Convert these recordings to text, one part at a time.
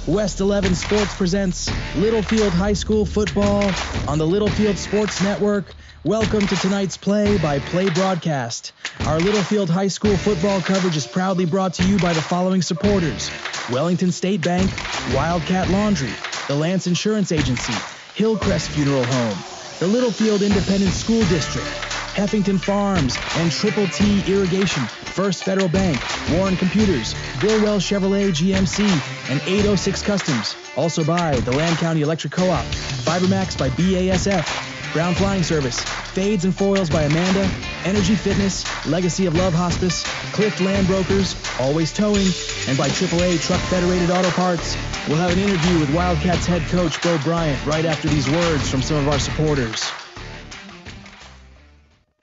West 11 Sports presents Littlefield High School football on the Littlefield Sports Network. Welcome to tonight's play-by-play broadcast. Our Littlefield High School football coverage is proudly brought to you by the following supporters: Wellington State Bank, Wildcat Laundry, the Lance Insurance Agency, Hillcrest Funeral Home, the Littlefield Independent School District, Heffington Farms, and Triple T Irrigation, First Federal Bank, Warren Computers, Bill Wells Chevrolet GMC, and 806 Customs. Also by the Land County Electric Co-op, Fibermax by BASF, Brown Flying Service, Fades and Foils by Amanda, Energy Fitness, Legacy of Love Hospice, Clift Land Brokers, Always Towing, and by AAA Truck Federated Auto Parts. We'll have an interview with Wildcats head coach Bo Bryant right after these words from some of our supporters.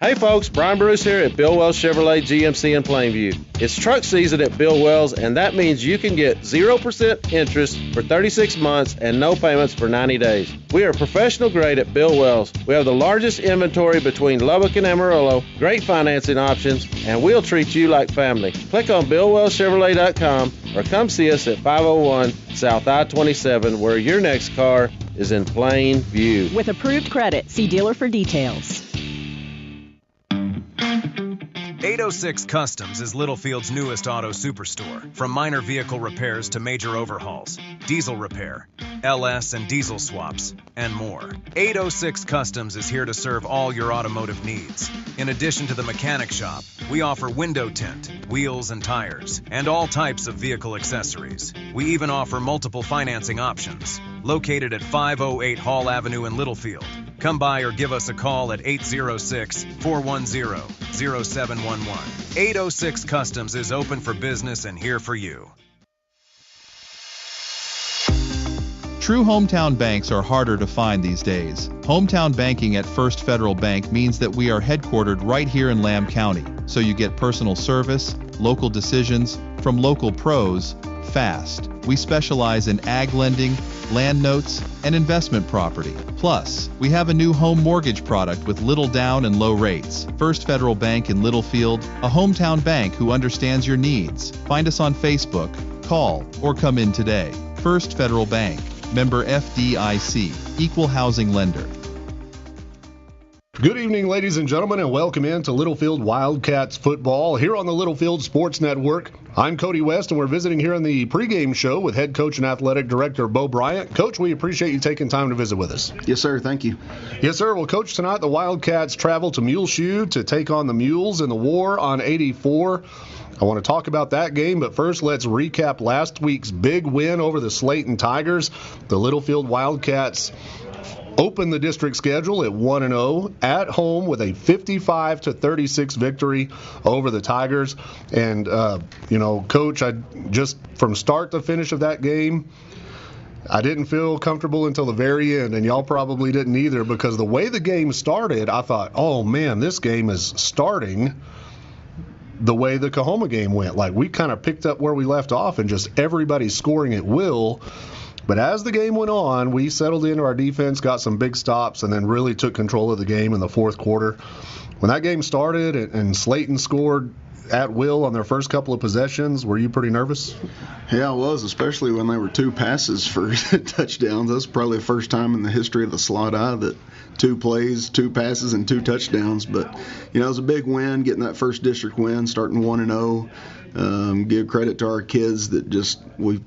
Hey folks, Brian Bruce here at Bill Wells Chevrolet GMC in Plainview. It's truck season at Bill Wells, and that means you can get 0% interest for 36 months and no payments for 90 days. We are professional grade at Bill Wells. We have the largest inventory between Lubbock and Amarillo, great financing options, and we'll treat you like family. Click on BillWellsChevrolet.com or come see us at 501 South I-27, where your next car is in plain view. With approved credit, see dealer for details. 806 Customs is Littlefield's newest auto superstore. From minor vehicle repairs to major overhauls, diesel repair, LS and diesel swaps, and more. 806 Customs is here to serve all your automotive needs. In addition to the mechanic shop, we offer window tint, wheels and tires, and all types of vehicle accessories. We even offer multiple financing options. Located at 508 Hall Avenue in Littlefield. Come by or give us a call at 806-410-0711. 806 Customs is open for business and here for you. True hometown banks are harder to find these days. Hometown banking at First Federal Bank means that we are headquartered right here in Lamb County, so you get personal service, local decisions, from local pros, fast. We specialize in ag lending, land notes, and investment property. Plus, we have a new home mortgage product with little down and low rates. First Federal Bank in Littlefield, a hometown bank who understands your needs. Find us on Facebook, call, or come in today. First Federal Bank, member FDIC, equal housing lender. Good evening, ladies and gentlemen, and welcome in to Littlefield Wildcats football here on the Littlefield Sports Network. I'm Cody West, and we're visiting here on the pregame show with head coach and athletic director Bo Bryant. Coach, we appreciate you taking time to visit with us. Yes, sir. Thank you. Yes, sir. Well, Coach, tonight the Wildcats travel to Muleshoe to take on the Mules in the war on 84. I want to talk about that game, but first let's recap last week's big win over the Slayton Tigers. The Littlefield Wildcats opened the district schedule at 1-0 at home with a 55-36 victory over the Tigers. And, Coach, I just from start to finish of that game, I didn't feel comfortable until the very end, and y'all probably didn't either, because the way the game started, I thought, oh, man, this game is starting the way the Coahoma game went. Like, we kind of picked up where we left off and just everybody scoring at will. But as the game went on, we settled into our defense, got some big stops, and then really took control of the game in the fourth quarter. When that game started and Slayton scored at will on their first couple of possessions, were you pretty nervous? Yeah, I was, especially when they were two passes for touchdowns. That's probably the first time in the history of the slot eye that two plays, two passes, and two touchdowns. But, it was a big win, getting that first district win, starting 1-0. Give credit to our kids that just we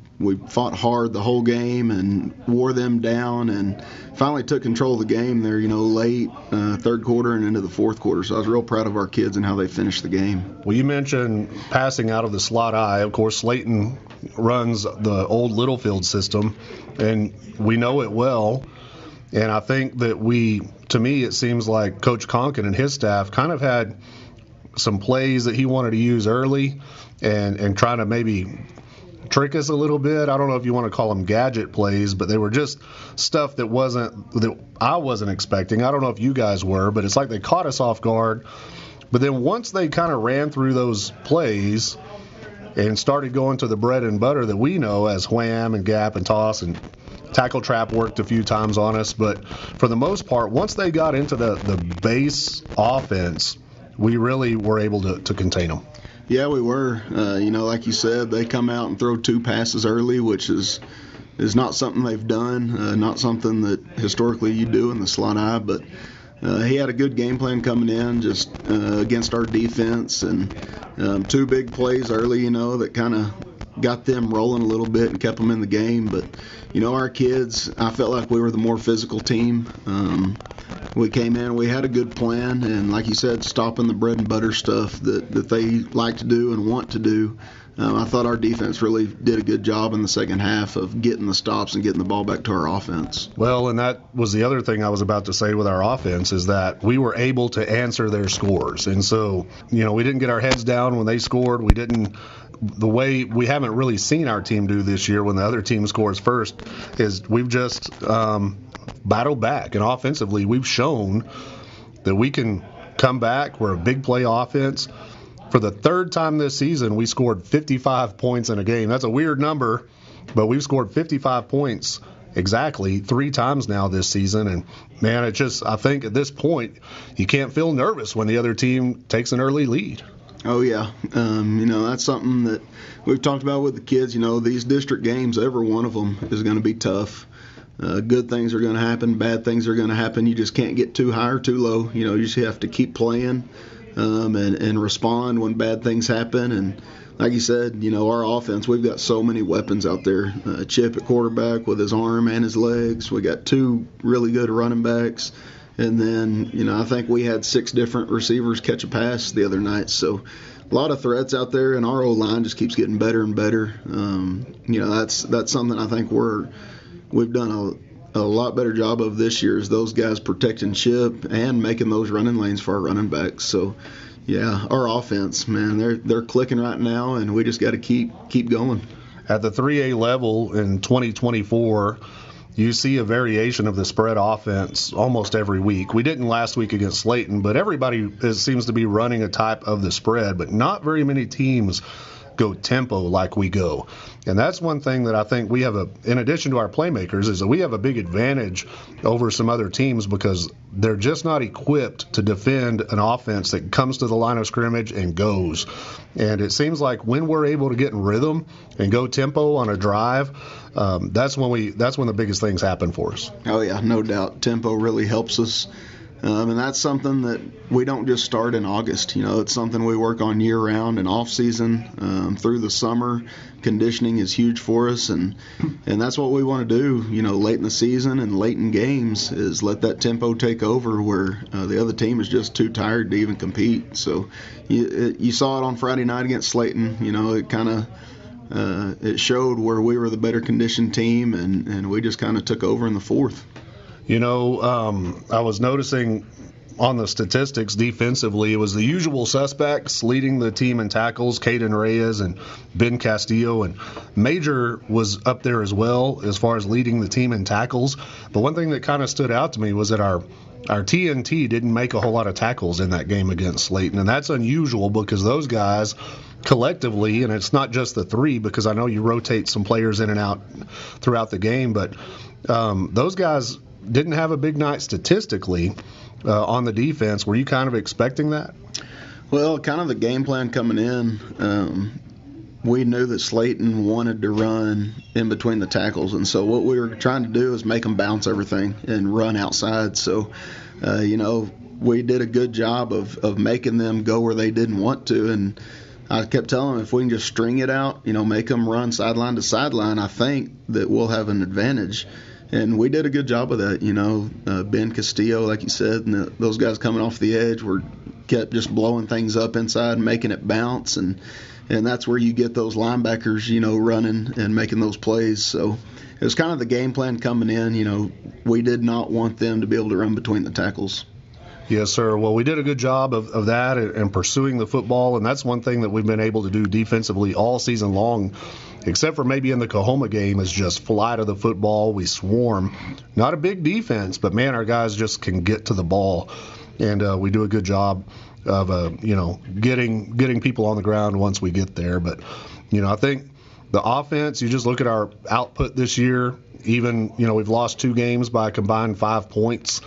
fought hard the whole game and wore them down and finally took control of the game there, late third quarter and into the fourth quarter. So I was real proud of our kids and how they finished the game. Well, you mentioned passing out of the slot eye. Of course, Slayton runs the old Littlefield system, and we know it well. And I think that to me, it seems like Coach Conkin and his staff kind of had some plays that he wanted to use early and trying to maybe trick us a little bit. I don't know if you want to call them gadget plays, but they were just stuff that I wasn't expecting. I don't know if you guys were, but it's like they caught us off guard. But then once they kind of ran through those plays and started going to the bread and butter that we know as wham and gap and toss, and tackle trap worked a few times on us. But for the most part, once they got into the base offense, we really were able to contain them. Yeah, we were. Like you said, they come out and throw two passes early, which is is not something they've done, not something that historically you do in the slot I, but he had a good game plan coming in just against our defense, and 2 big plays early, that kind of got them rolling a little bit and kept them in the game. But, our kids, I felt like we were the more physical team. We came in, we had a good plan, and like you said, stopping the bread and butter stuff that they like to do and want to do. I thought our defense really did a good job in the second half of getting the stops and getting the ball back to our offense. Well, and that was the other thing I was about to say with our offense is that we were able to answer their scores. And so, we didn't get our heads down when they scored. We didn't. The way we haven't really seen our team do this year when the other team scores first is we've just battled back. And offensively, we've shown that we can come back. We're a big play offense. For the 3rd time this season, we scored 55 points in a game. That's a weird number, but we've scored 55 points exactly 3 times now this season. And, man, I think at this point, you can't feel nervous when the other team takes an early lead. Oh, yeah. That's something that we've talked about with the kids. These district games, every one of them is going to be tough. Good things are going to happen. Bad things are going to happen. You just can't get too high or too low. You just have to keep playing. And respond when bad things happen. And like you said, our offense, we've got so many weapons out there. Chip at quarterback with his arm and his legs. We got 2 really good running backs. And then, I think we had 6 different receivers catch a pass the other night. So a lot of threats out there, and our O-line just keeps getting better and better. That's something I think we've done a lot better job of this year is those guys protecting Chip and making those running lanes for our running backs. So, yeah, our offense, man, they're clicking right now, and we just got to keep going. At the 3A level in 2024, you see a variation of the spread offense almost every week. We didn't last week against Slayton, but everybody seems to be running a type of the spread, but not very many teams go tempo like we go. And that's one thing that I think we have in addition to our playmakers, is that we have a big advantage over some other teams because they're just not equipped to defend an offense that comes to the line of scrimmage and goes. And it seems like when we're able to get in rhythm and go tempo on a drive, that's when the biggest things happen for us. Oh yeah, no doubt. Tempo really helps us. And that's something that we don't just start in August. It's something we work on year-round and off-season through the summer. Conditioning is huge for us, and that's what we want to do, late in the season and late in games is let that tempo take over where the other team is just too tired to even compete. So you saw it on Friday night against Slayton. It kind of it showed where we were the better conditioned team, and we just kind of took over in the 4th. I was noticing on the statistics defensively, it was the usual suspects leading the team in tackles, Caden Reyes and Ben Castillo, and Major was up there as well as far as leading the team in tackles. But one thing that kind of stood out to me was that our TNT didn't make a whole lot of tackles in that game against Slayton, and that's unusual because those guys collectively, and it's not just the 3 because I know you rotate some players in and out throughout the game, but those guys didn't have a big night statistically on the defense. Were you kind of expecting that? Well, kind of the game plan coming in, we knew that Slayton wanted to run in between the tackles, and so what we were trying to do is make them bounce everything and run outside. So, we did a good job of making them go where they didn't want to, and I kept telling them if we can just string it out, make them run sideline to sideline, I think that we'll have an advantage. And we did a good job of that, Ben Castillo, like you said, and those guys coming off the edge kept just blowing things up inside, making it bounce, and that's where you get those linebackers, running and making those plays. So it was kind of the game plan coming in. We did not want them to be able to run between the tackles. Yes, sir. Well, we did a good job of that and pursuing the football, and that's one thing that we've been able to do defensively all season long, except for maybe in the Coahoma game, is just fly to the football. We swarm. Not a big defense, but, man, our guys just can get to the ball, and we do a good job of, getting people on the ground once we get there. But, I think the offense, you just look at our output this year, even, we've lost 2 games by a combined 5 points.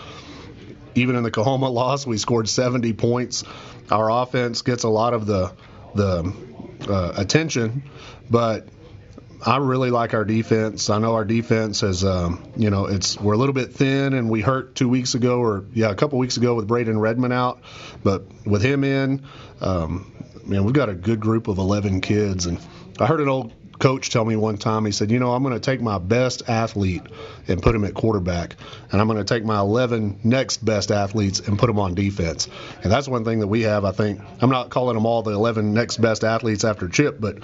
Even in the Coahoma loss, we scored 70 points. Our offense gets a lot of the attention, but I really like our defense. I know our defense has, we're a little bit thin, and we hurt a couple weeks ago with Braden Redmond out. But with him in, we've got a good group of 11 kids. And I heard an old coach tell me one time, he said, I'm going to take my best athlete and put him at quarterback, and I'm going to take my 11 next best athletes and put them on defense. And that's one thing that we have, I think. I'm not calling them all the 11 next best athletes after Chip, but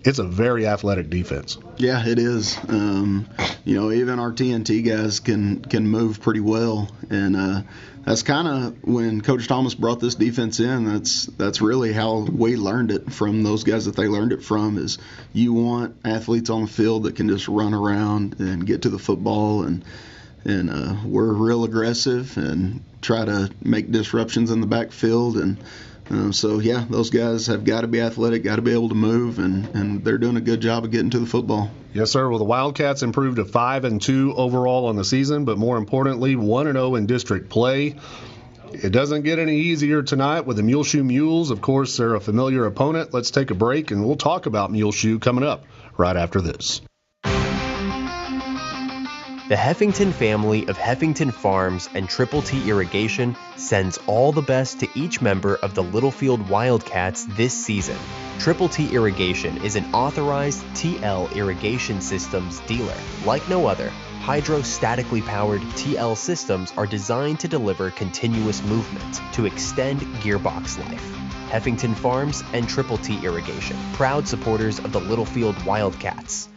it's a very athletic defense. Yeah, it is. Even our TNT guys can move pretty well, and that's kind of when Coach Thomas brought this defense in. That's really how we learned it from those guys that they learned it from. Is you want athletes on the field that can just run around and get to the football, and we're real aggressive and try to make disruptions in the backfield. And those guys have got to be athletic, got to be able to move, and they're doing a good job of getting to the football. Yes, sir. Well, the Wildcats improved to 5-2 overall on the season, but more importantly, 1-0 in district play. It doesn't get any easier tonight with the Muleshoe Mules. Of course, they're a familiar opponent. Let's take a break, and we'll talk about Muleshoe coming up right after this. The Heffington family of Heffington Farms and Triple T Irrigation sends all the best to each member of the Littlefield Wildcats this season. Triple T Irrigation is an authorized TL irrigation systems dealer. Like no other, hydrostatically powered TL systems are designed to deliver continuous movement to extend gearbox life. Heffington Farms and Triple T Irrigation, proud supporters of the Littlefield Wildcats.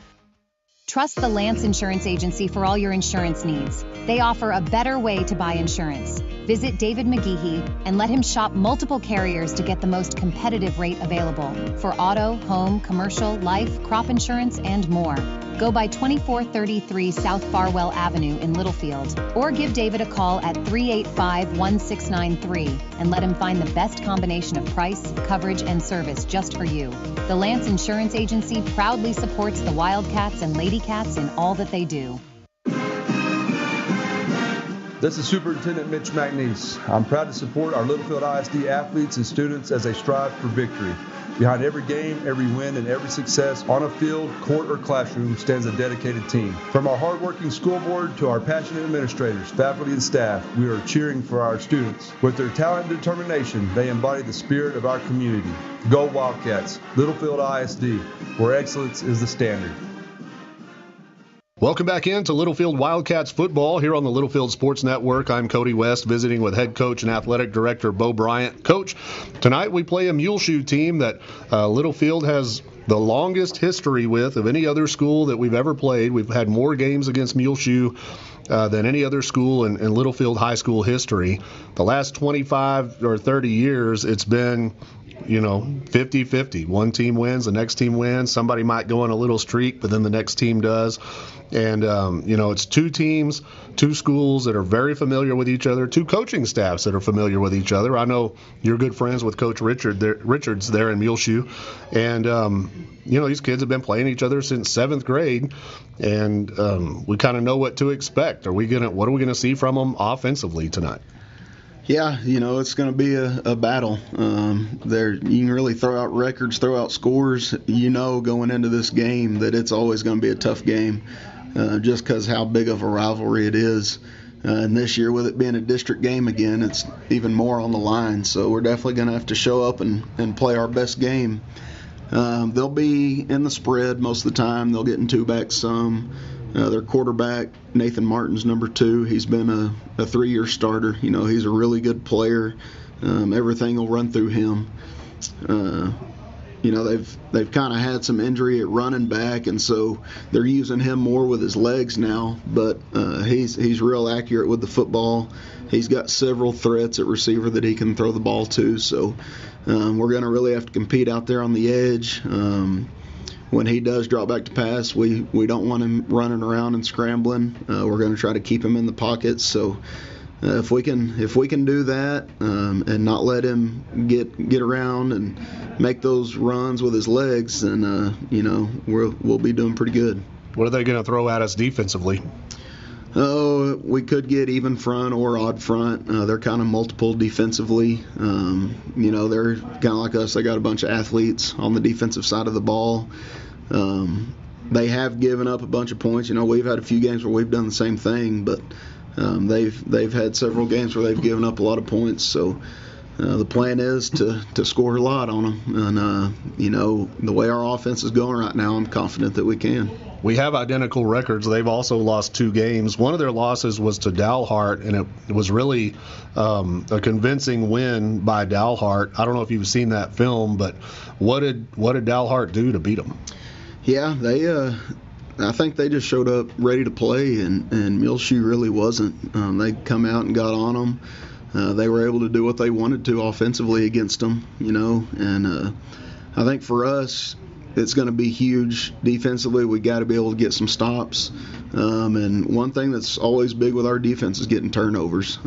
Trust the Lance Insurance Agency for all your insurance needs. They offer a better way to buy insurance. Visit David McGeehee and let him shop multiple carriers to get the most competitive rate available for auto, home, commercial, life, crop insurance, and more. Go by 2433 South Farwell Avenue in Littlefield, or give David a call at 385-1693 and let him find the best combination of price, coverage, and service just for you. The Lance Insurance Agency proudly supports the Wildcats and Lady Cats in all that they do. This is Superintendent Mitch McNeese. I'm proud to support our Littlefield ISD athletes and students as they strive for victory. Behind every game, every win, and every success on a field, court, or classroom stands a dedicated team. From our hardworking school board to our passionate administrators, faculty, and staff, we are cheering for our students. With their talent and determination, they embody the spirit of our community. Go Wildcats, Littlefield ISD, where excellence is the standard. Welcome back into Littlefield Wildcats football here on the Littlefield Sports Network. I'm Cody West, visiting with head coach and athletic director Bo Bryant. Coach, tonight we play a Muleshoe team that Littlefield has the longest history with of any other school that we've ever played. We've had more games against Muleshoe than any other school in Littlefield high school history. The last 25 or 30 years, it's been 50-50. One team wins, the next team wins. Somebody might go on a little streak, but then the next team does. And, it's two teams, two schools that are very familiar with each other, two coaching staffs that are familiar with each other. I know you're good friends with Coach Richards there in Muleshoe. And, these kids have been playing each other since 7th grade, and we kind of know what to expect. What are we going to see from them offensively tonight? Yeah, it's going to be a battle. You can really throw out records, throw out scores. Going into this game that it's always going to be a tough game just because how big of a rivalry it is. And this year, with it being a district game again, it's even more on the line. So we're definitely going to have to show up and play our best game. They'll be in the spread most of the time. They'll get in two-back some. Their quarterback, Nathan Martin's number 2. He's been a 3-year starter. He's a really good player. Everything will run through him. They've kind of had some injury at running back, and so they're using him more with his legs now. But he's real accurate with the football. He's got several threats at receiver that he can throw the ball to. So we're going to really have to compete out there on the edge. When he does drop back to pass, we don't want him running around and scrambling. We're going to try to keep him in the pocket. So if we can do that and not let him get around and make those runs with his legs, then we'll be doing pretty good. What are they going to throw at us defensively? Oh, we could get even front or odd front. They're kind of multiple defensively. They're kind of like us. They got a bunch of athletes on the defensive side of the ball. they have given up a bunch of points. We've had a few games where we've done the same thing, but they've had several games where they've given up a lot of points. So the plan is to score a lot on them. And, the way our offense is going right now, I'm confident that we can. We have identical records. They've also lost 2 games. One of their losses was to Dalhart, and it was really a convincing win by Dalhart. I don't know if you've seen that film, but what did Dalhart do to beat them? Yeah, I think they just showed up ready to play, and Muleshoe really wasn't. They come out and got on them. They were able to do what they wanted to offensively against them, and I think for us, it's going to be huge defensively. We got to be able to get some stops. And one thing that's always big with our defense is getting turnovers.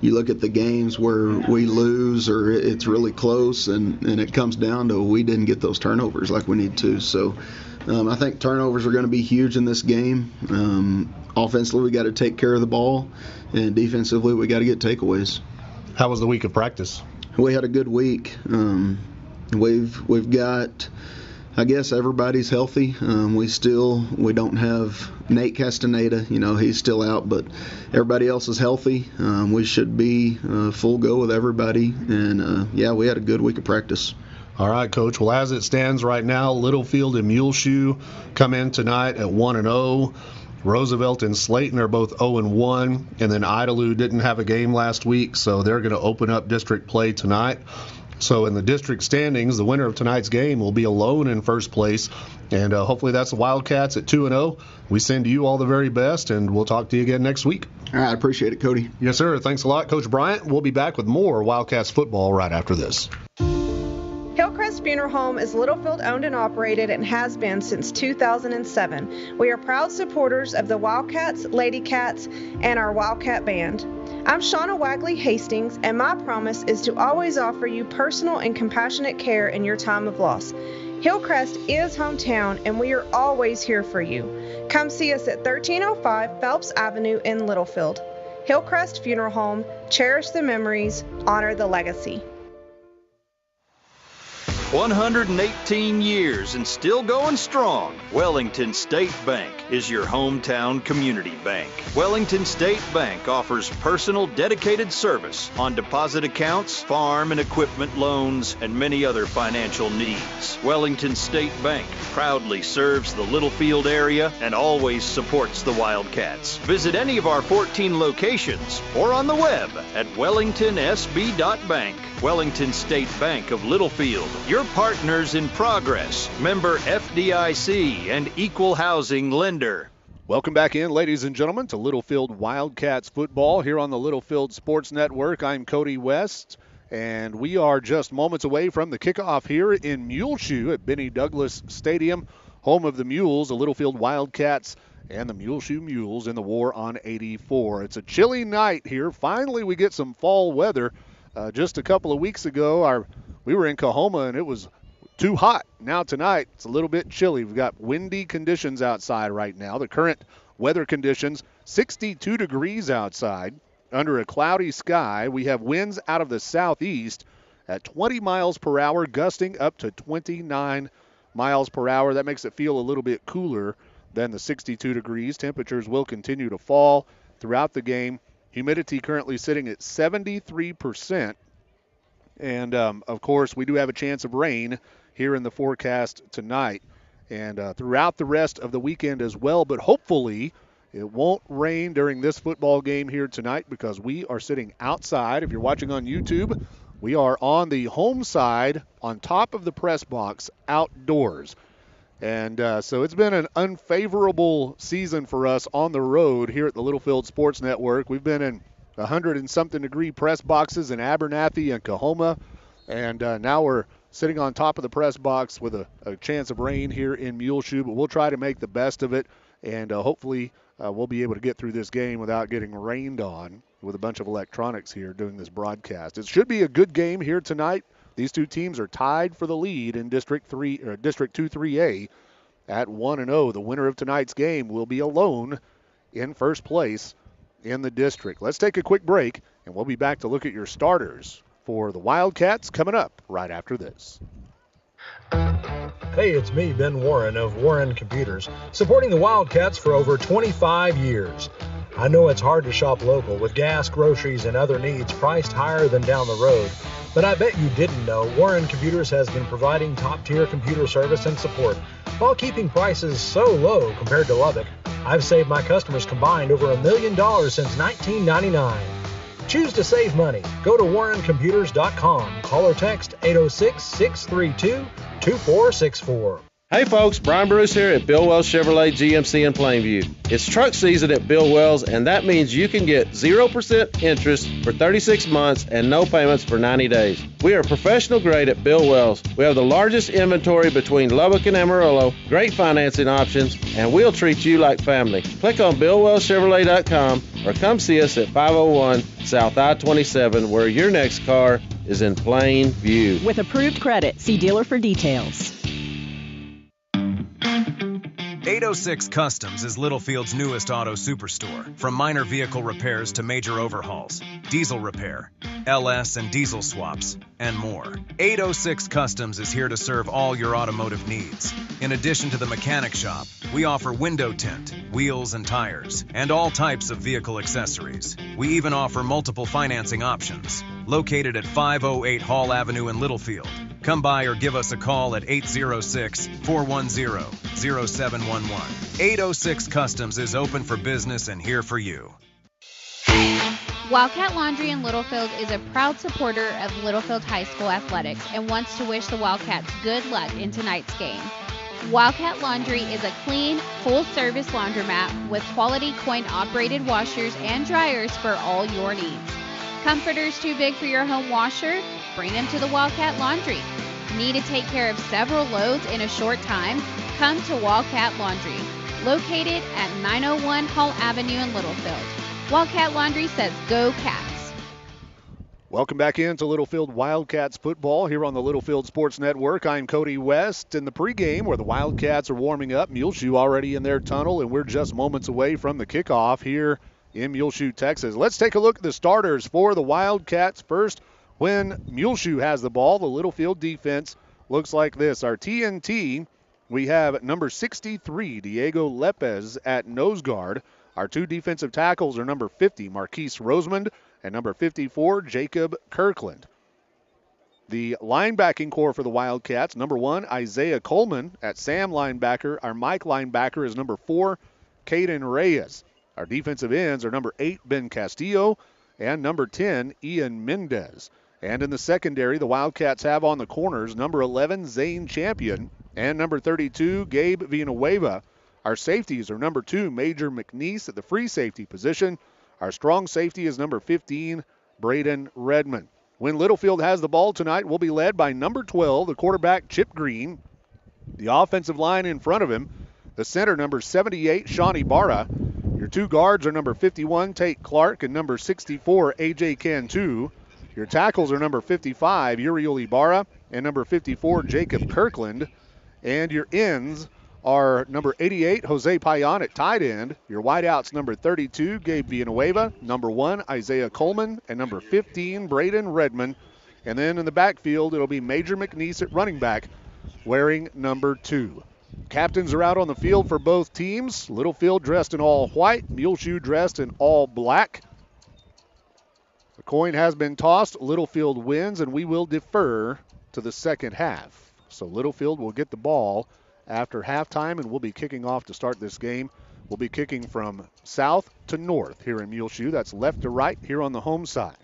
You look at the games where we lose or it's really close, and it comes down to we didn't get those turnovers like we need to. So I think turnovers are going to be huge in this game. Offensively, we got to take care of the ball, and defensively, we got to get takeaways. How was the week of practice? We had a good week. We've got, I guess everybody's healthy. We don't have Nate Castaneda. He's still out, but everybody else is healthy. We should be full go with everybody. And, we had a good week of practice. All right, Coach. Well, as it stands right now, Littlefield and Muleshoe come in tonight at 1-0. Roosevelt and Slayton are both 0-1. And then Idalou didn't have a game last week, so they're going to open up district play tonight. So in the district standings, the winner of tonight's game will be alone in first place. And hopefully that's the Wildcats at 2-0. We send you all the very best, and we'll talk to you again next week. All right, I appreciate it, Cody. Yes, sir. Thanks a lot, Coach Bryant. We'll be back with more Wildcats football right after this. Hillcrest Funeral Home is Littlefield owned and operated and has been since 2007. We are proud supporters of the Wildcats, Lady Cats, and our Wildcat Band. I'm Shauna Wagley Hastings, and my promise is to always offer you personal and compassionate care in your time of loss. Hillcrest is hometown, and we are always here for you. Come see us at 1305 Phelps Avenue in Littlefield. Hillcrest Funeral Home, cherish the memories, honor the legacy. 118 years and still going strong. Wellington State Bank is your hometown community bank. Wellington State Bank offers personal dedicated service on deposit accounts, farm and equipment loans, and many other financial needs. Wellington State Bank proudly serves the Littlefield area and always supports the Wildcats. Visit any of our 14 locations or on the web at wellingtonsb.bank. Wellington State Bank of Littlefield, your partners in progress, member FDIC and equal housing lender. Welcome back in, ladies and gentlemen, to Littlefield Wildcats football here on the Littlefield Sports Network. I'm Cody West, and we are just moments away from the kickoff here in Muleshoe at Benny Douglas Stadium, home of the Mules, the Littlefield Wildcats, and the Muleshoe Mules in the War on 84. It's a chilly night here. Finally, we get some fall weather. Just a couple of weeks ago, we were in Coahoma, and it was too hot. Now tonight, it's a little bit chilly. We've got windy conditions outside right now. The current weather conditions, 62 degrees outside under a cloudy sky. We have winds out of the southeast at 20 miles per hour, gusting up to 29 miles per hour. That makes it feel a little bit cooler than the 62 degrees. Temperatures will continue to fall throughout the game. Humidity currently sitting at 73%. And, of course, we do have a chance of rain here in the forecast tonight and throughout the rest of the weekend as well. But hopefully it won't rain during this football game here tonight because we are sitting outside. If you're watching on YouTube, we are on the home side on top of the press box outdoors. And so it's been an unfavorable season for us on the road here at the Littlefield Sports Network. We've been in 100-and-something degree press boxes in Abernathy and Coahoma, and now we're sitting on top of the press box with a chance of rain here in Muleshoe, but we'll try to make the best of it, and hopefully we'll be able to get through this game without getting rained on with a bunch of electronics here doing this broadcast. It should be a good game here tonight. These two teams are tied for the lead in District 2-3A at 1-0. The winner of tonight's game will be alone in first place in the district. Let's take a quick break, and we'll be back to look at your starters for the Wildcats coming up right after this. Hey, it's me, Ben Warren of Warren Computers, supporting the Wildcats for over 25 years. I know it's hard to shop local with gas, groceries, and other needs priced higher than down the road, but I bet you didn't know Warren Computers has been providing top-tier computer service and support while keeping prices so low compared to Lubbock. I've saved my customers combined over $1 million since 1999. Choose to save money. Go to warrencomputers.com. Call or text 806-632-2464. Hey folks, Brian Bruce here at Bill Wells Chevrolet GMC in Plainview. It's truck season at Bill Wells, and that means you can get 0% interest for 36 months and no payments for 90 days. We are professional grade at Bill Wells. We have the largest inventory between Lubbock and Amarillo, great financing options, and we'll treat you like family. Click on BillWellsChevrolet.com or come see us at 501 South I-27, where your next car is in plain view. With approved credit, see dealer for details. 806 Customs is Littlefield's newest auto superstore. From minor vehicle repairs to major overhauls, diesel repair, LS and diesel swaps, and more. 806 Customs is here to serve all your automotive needs. In addition to the mechanic shop, we offer window tint, wheels and tires, and all types of vehicle accessories. We even offer multiple financing options. Located at 508 Hall Avenue in Littlefield. Come by or give us a call at 806-410-0711. 806 Customs is open for business and here for you. Wildcat Laundry in Littlefield is a proud supporter of Littlefield High School athletics and wants to wish the Wildcats good luck in tonight's game. Wildcat Laundry is a clean, full-service laundromat with quality coin-operated washers and dryers for all your needs. Comforters too big for your home washer? Bring them to the Wildcat Laundry. Need to take care of several loads in a short time? Come to Wildcat Laundry, located at 901 Hall Avenue in Littlefield. Wildcat Laundry says go Cats. Welcome back into Littlefield Wildcats football here on the Littlefield Sports Network. I'm Cody West in the pregame where the Wildcats are warming up. Muleshoe already in their tunnel, and we're just moments away from the kickoff here in Muleshoe, Texas. Let's take a look at the starters for the Wildcats. First, when Muleshoe has the ball, the Littlefield defense looks like this. Our TNT, we have number 63, Diego Lepez at nose guard. Our two defensive tackles are number 50, Marquise Rosemond, and number 54, Jacob Kirkland. The linebacking core for the Wildcats, number 1, Isaiah Coleman at Sam linebacker. Our Mike linebacker is number 4, Caden Reyes. Our defensive ends are number 8, Ben Castillo, and number 10, Ian Mendez. And in the secondary, the Wildcats have on the corners number 11, Zane Champion, and number 32, Gabe Villanueva. Our safeties are number 2, Major McNeese at the free safety position. Our strong safety is number 15, Braden Redmond. When Littlefield has the ball tonight, we'll be led by number 12, the quarterback, Chip Green. The offensive line in front of him, the center, number 78, Shawnee Barra. Your two guards are number 51, Tate Clark, and number 64, A.J. Cantu. Your tackles are number 55, Uriel Ibarra, and number 54, Jacob Kirkland. And your ends are number 88, Jose Payan at tight end. Your wideouts, number 32, Gabe Villanueva, number 1, Isaiah Coleman, and number 15, Braden Redmond. And then in the backfield, it'll be Major McNeese at running back, wearing number 2. Captains are out on the field for both teams. Littlefield dressed in all white, Muleshoe dressed in all black. The coin has been tossed. Littlefield wins, and we will defer to the second half. So Littlefield will get the ball after halftime, and we'll be kicking off to start this game. We'll be kicking from south to north here in Muleshoe. That's left to right here on the home side.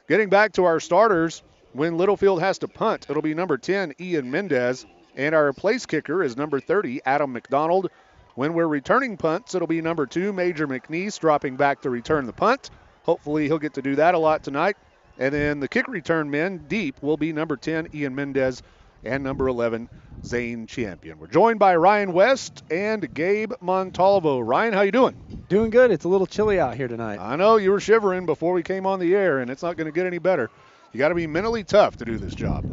Getting back to our starters, when Littlefield has to punt, it'll be number 10, Ian Mendez. And our place kicker is number 30, Adam McDonald. When we're returning punts, it'll be number 2, Major McNeese, dropping back to return the punt. Hopefully he'll get to do that a lot tonight. And then the kick return men deep will be number 10, Ian Mendez, and number 11, Zane Champion. We're joined by Ryan West and Gabe Montalvo. Ryan, how you doing? Doing good. It's a little chilly out here tonight. I know you were shivering before we came on the air, and it's not going to get any better. You got to be mentally tough to do this job.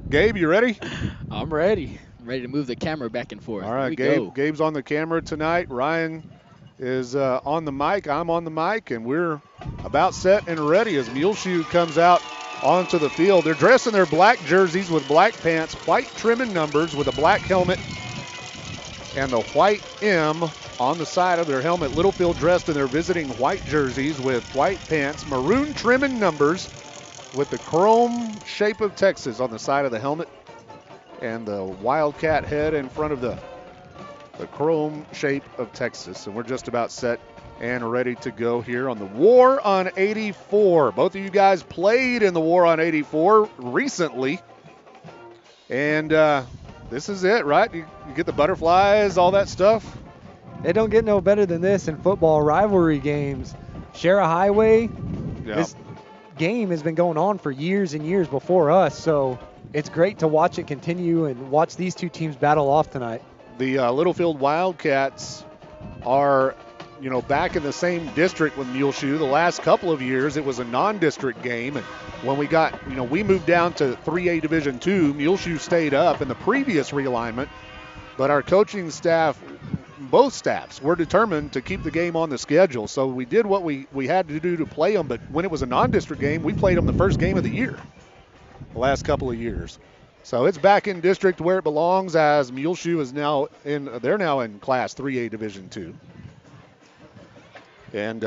Gabe, you ready? I'm ready. I'm ready to move the camera back and forth. All right, Gabe's on the camera tonight. Ryan is on the mic. I'm on the mic, and we're about set and ready as Muleshoe comes out onto the field. They're dressed in their black jerseys with black pants, white trim and numbers with a black helmet and the white M on the side of their helmet. Littlefield dressed in their visiting white jerseys with white pants, maroon trim and numbers with the chrome shape of Texas on the side of the helmet and the Wildcat head in front of the chrome shape of Texas. And we're just about set and ready to go here on the War on 84. Both of you guys played in the War on 84 recently. And this is it, right? You get the butterflies, all that stuff. It don't get no better than this in football rivalry games. Share a highway. Yeah. This game has been going on for years and years before us, so it's great to watch it continue and watch these two teams battle off tonight. The Littlefield Wildcats are, back in the same district with Muleshoe. The last couple of years, it was a non-district game. And when we moved down to 3A Division II, Muleshoe stayed up in the previous realignment. But our coaching staff, both staffs, were determined to keep the game on the schedule. So we did what we had to do to play them. But when it was a non-district game, we played them the first game of the year, the last couple of years. So it's back in district where it belongs, as Muleshoe is they're now in Class 3A Division II. And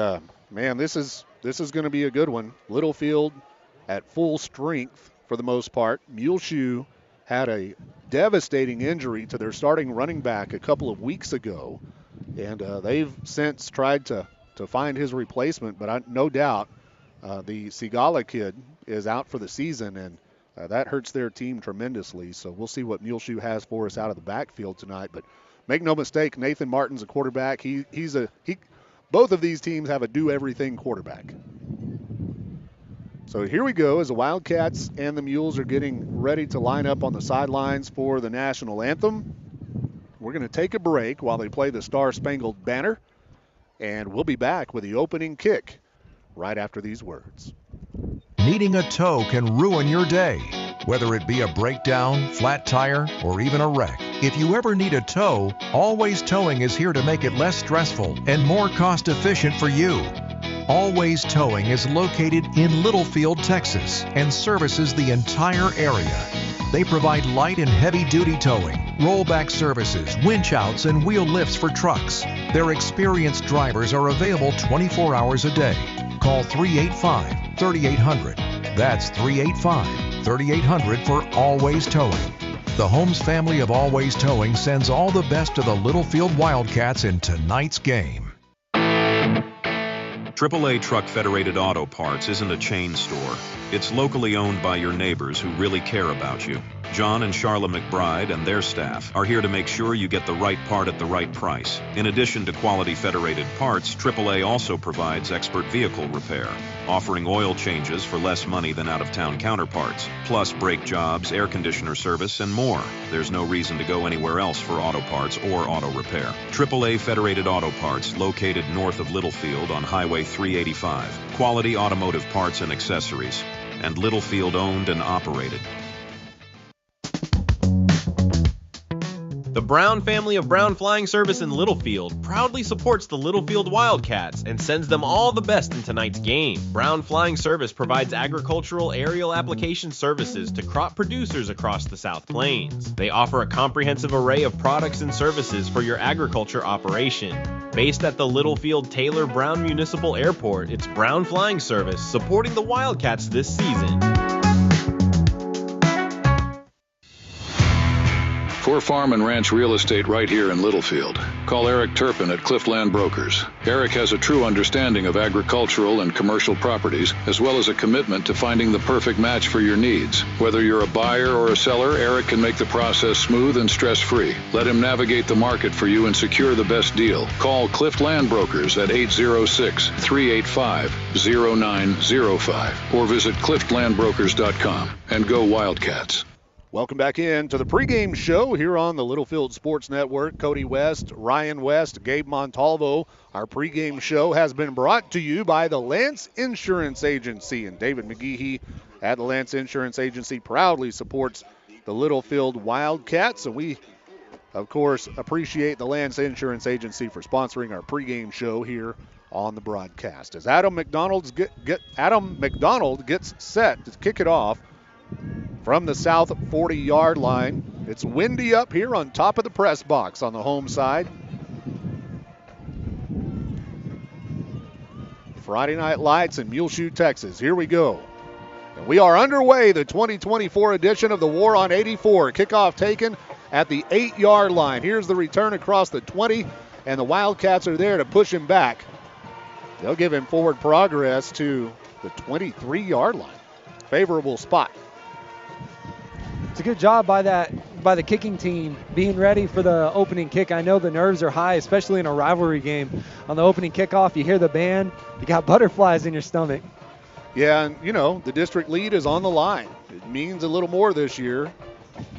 man, this is going to be a good one. Littlefield at full strength for the most part. Muleshoe had a devastating injury to their starting running back a couple of weeks ago, and they've since tried to find his replacement. But no doubt the Sigala kid is out for the season, and that hurts their team tremendously. So we'll see what Muleshoe has for us out of the backfield tonight. But make no mistake, Nathan Martin's a quarterback. Both of these teams have a do-everything quarterback. So here we go as the Wildcats and the Mules are getting ready to line up on the sidelines for the national anthem. We're going to take a break while they play the Star-Spangled Banner, and we'll be back with the opening kick right after these words. Needing a tow can ruin your day, whether it be a breakdown, flat tire, or even a wreck. If you ever need a tow, Always Towing is here to make it less stressful and more cost-efficient for you. Always Towing is located in Littlefield, Texas, and services the entire area. They provide light and heavy-duty towing, rollback services, winch outs, and wheel lifts for trucks. Their experienced drivers are available 24 hours a day. Call 385-3800. That's 385-3800 for Always Towing. The Holmes family of Always Towing sends all the best to the Littlefield Wildcats in tonight's game. AAA Truck Federated Auto Parts isn't a chain store. It's locally owned by your neighbors who really care about you. John and Charla McBride and their staff are here to make sure you get the right part at the right price. In addition to quality federated parts, AAA also provides expert vehicle repair, offering oil changes for less money than out-of-town counterparts, plus brake jobs, air conditioner service, and more. There's no reason to go anywhere else for auto parts or auto repair. AAA Federated Auto Parts, located north of Littlefield on Highway 385. Quality automotive parts and accessories, and Littlefield owned and operated. The Brown family of Brown Flying Service in Littlefield proudly supports the Littlefield Wildcats and sends them all the best in tonight's game. Brown Flying Service provides agricultural aerial application services to crop producers across the South Plains. They offer a comprehensive array of products and services for your agriculture operation. Based at the Littlefield Taylor Brown Municipal Airport, it's Brown Flying Service supporting the Wildcats this season. For farm and ranch real estate right here in Littlefield, call Eric Turpin at Cliffland Brokers. Eric has a true understanding of agricultural and commercial properties, as well as a commitment to finding the perfect match for your needs. Whether you're a buyer or a seller, Eric can make the process smooth and stress-free. Let him navigate the market for you and secure the best deal. Call Cliffland Brokers at 806-385-0905 or visit clifflandbrokers.com and go Wildcats. Welcome back in to the pregame show here on the Littlefield Sports Network. Cody West, Ryan West, Gabe Montalvo. Our pregame show has been brought to you by the Lance Insurance Agency. And David McGehee at the Lance Insurance Agency proudly supports the Littlefield Wildcats. And we, of course, appreciate the Lance Insurance Agency for sponsoring our pregame show here on the broadcast. As Adam McDonald gets set to kick it off from the south 40-yard line. It's windy up here on top of the press box on the home side. Friday Night Lights in Muleshoe, Texas. Here we go. And we are underway, the 2024 edition of the War on 84. Kickoff taken at the 8-yard line. Here's the return across the 20, and the Wildcats are there to push him back. They'll give him forward progress to the 23-yard line. Favorable spot. It's a good job by the kicking team being ready for the opening kick. I know the nerves are high, especially in a rivalry game. On the opening kickoff, you hear the band, you got butterflies in your stomach. Yeah, and the district lead is on the line. It means a little more this year,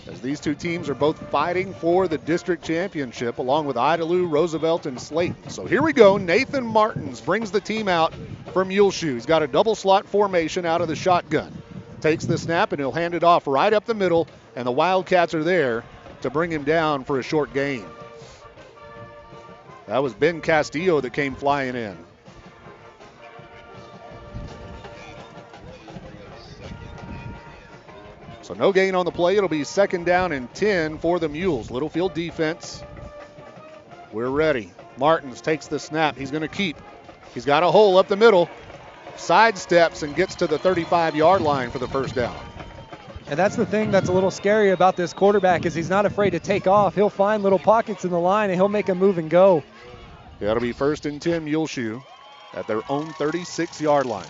as these two teams are both fighting for the district championship, along with Idalou, Roosevelt, and Slayton. So here we go. Nathan Martins brings the team out for Muleshoe. He's got a double slot formation out of the shotgun. Takes the snap, and he'll hand it off right up the middle, and the Wildcats are there to bring him down for a short gain. That was Ben Castillo that came flying in. So no gain on the play. It'll be 2nd down and 10 for the Mules. Littlefield defense. We're ready. Martins takes the snap. He's going to keep. He's got a hole up the middle. Sidesteps and gets to the 35-yard line for the first down. And that's the thing that's a little scary about this quarterback, is he's not afraid to take off. He'll find little pockets in the line, and he'll make a move and go. That'll be 1st and 10 Muleshoe at their own 36-yard line.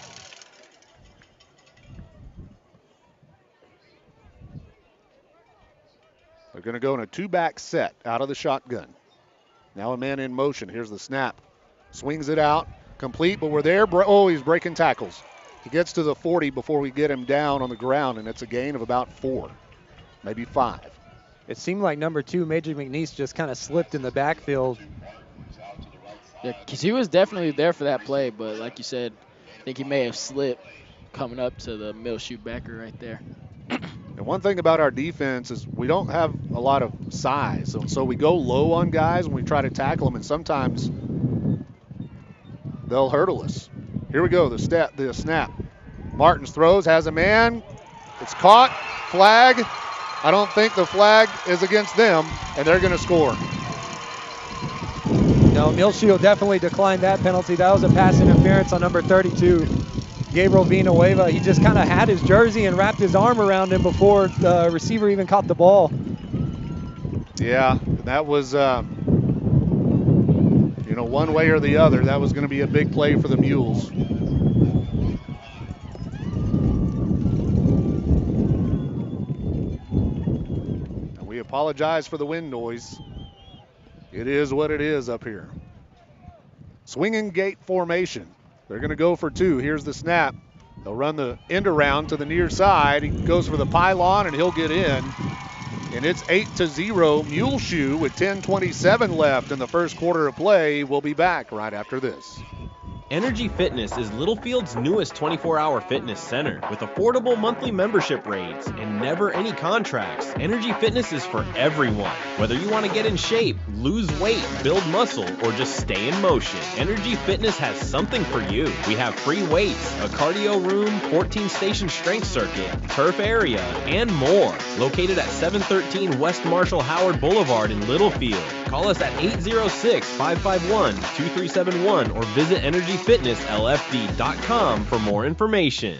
They're going to go in a 2-back set out of the shotgun. Now a man in motion. Here's the snap. Swings it out. Complete, but we're there. He's breaking tackles. He gets to the 40 before we get him down on the ground, and it's a gain of about 4, maybe 5. It seemed like number 2, Major McNeese, just kind of slipped in the backfield. Yeah, because he was definitely there for that play, but like you said, I think he may have slipped coming up to the Muleshoe backer right there. And one thing about our defense is we don't have a lot of size, so we go low on guys when we try to tackle them, and sometimes they'll hurdle us. Here we go, the snap. Martins throws, has a man. It's caught. Flag. I don't think the flag is against them, and they're going to score. No, Muleshoe definitely declined that penalty. That was a pass interference on number 32, Gabriel Villanueva. He just kind of had his jersey and wrapped his arm around him before the receiver even caught the ball. Yeah, that was, one way or the other, that was going to be a big play for the Mules. And we apologize for the wind noise. It is what it is up here. Swinging gate formation. They're going to go for 2. Here's the snap. They'll run the end around to the near side. He goes for the pylon, and he'll get in. And it's 8-0 Muleshoe with 10:27 left in the first quarter of play. We'll be back right after this. Energy Fitness is Littlefield's newest 24-hour fitness center with affordable monthly membership rates and never any contracts. Energy Fitness is for everyone. Whether you want to get in shape, lose weight, build muscle, or just stay in motion, Energy Fitness has something for you. We have free weights, a cardio room, 14-station strength circuit, turf area, and more. Located at 713 West Marshall Howard Boulevard in Littlefield. Call us at 806-551-2371 or visit energyfitnesslfd.com for more information.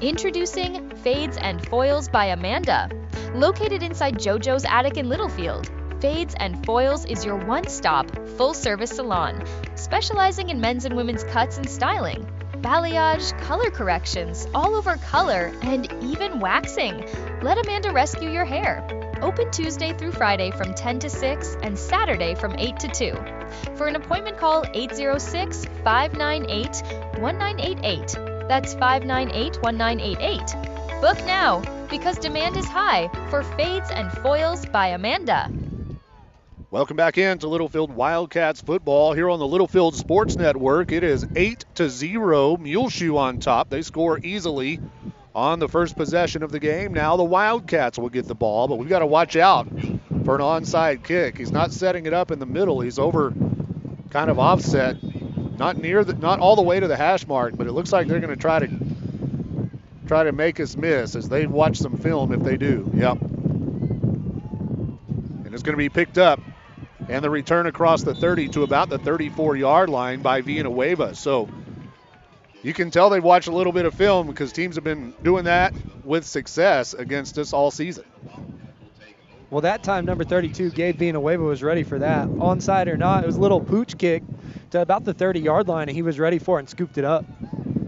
Introducing Fades and Foils by Amanda. Located inside JoJo's Attic in Littlefield, Fades and Foils is your one-stop, full-service salon, specializing in men's and women's cuts and styling, balayage, color corrections, all-over color, and even waxing. Let Amanda rescue your hair. Open Tuesday through Friday from 10 to 6 and Saturday from 8 to 2. For an appointment, call 806-598-1988. That's 598-1988. Book now, because demand is high for Fades and Foils by Amanda. Welcome back into Littlefield Wildcats football here on the Littlefield Sports Network. It is 8-0, Muleshoe on top. They score easily on the first possession of the game. Now the Wildcats will get the ball, but we've got to watch out for an onside kick. He's not setting it up in the middle. He's over kind of offset Not all the way to the hash mark, but it looks like they're going to try to make us miss as they watch some film if they do. Yep. And it's going to be picked up. And the return across the 30 to about the 34-yard line by Villanueva. So you can tell they've watched a little bit of film because teams have been doing that with success against us all season. Well, that time number 32, Gabe Villanueva, was ready for that. Onside or not, it was a little pooch kick to about the 30-yard line, and he was ready for it and scooped it up.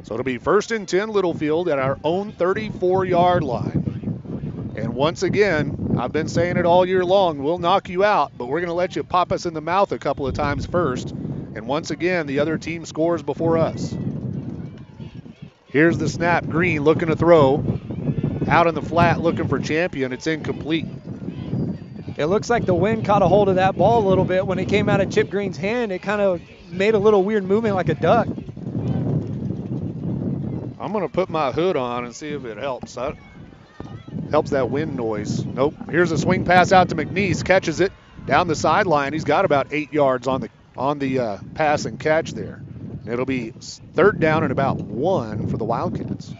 So it'll be 1st and 10 Littlefield at our own 34-yard line. And once again, I've been saying it all year long, we'll knock you out, but we're going to let you pop us in the mouth a couple of times first. And once again, the other team scores before us. Here's the snap. Green looking to throw. Out in the flat looking for Champion. It's incomplete. It looks like the wind caught a hold of that ball a little bit. When it came out of Chip Green's hand, it kind of made a little weird movement like a duck. I'm going to put my hood on and see if it helps. Helps that wind noise. Nope. Here's a swing pass out to McNeese. Catches it down the sideline. He's got about 8 yards on the pass and catch there. And it'll be 3rd down and about 1 for the Wildcats.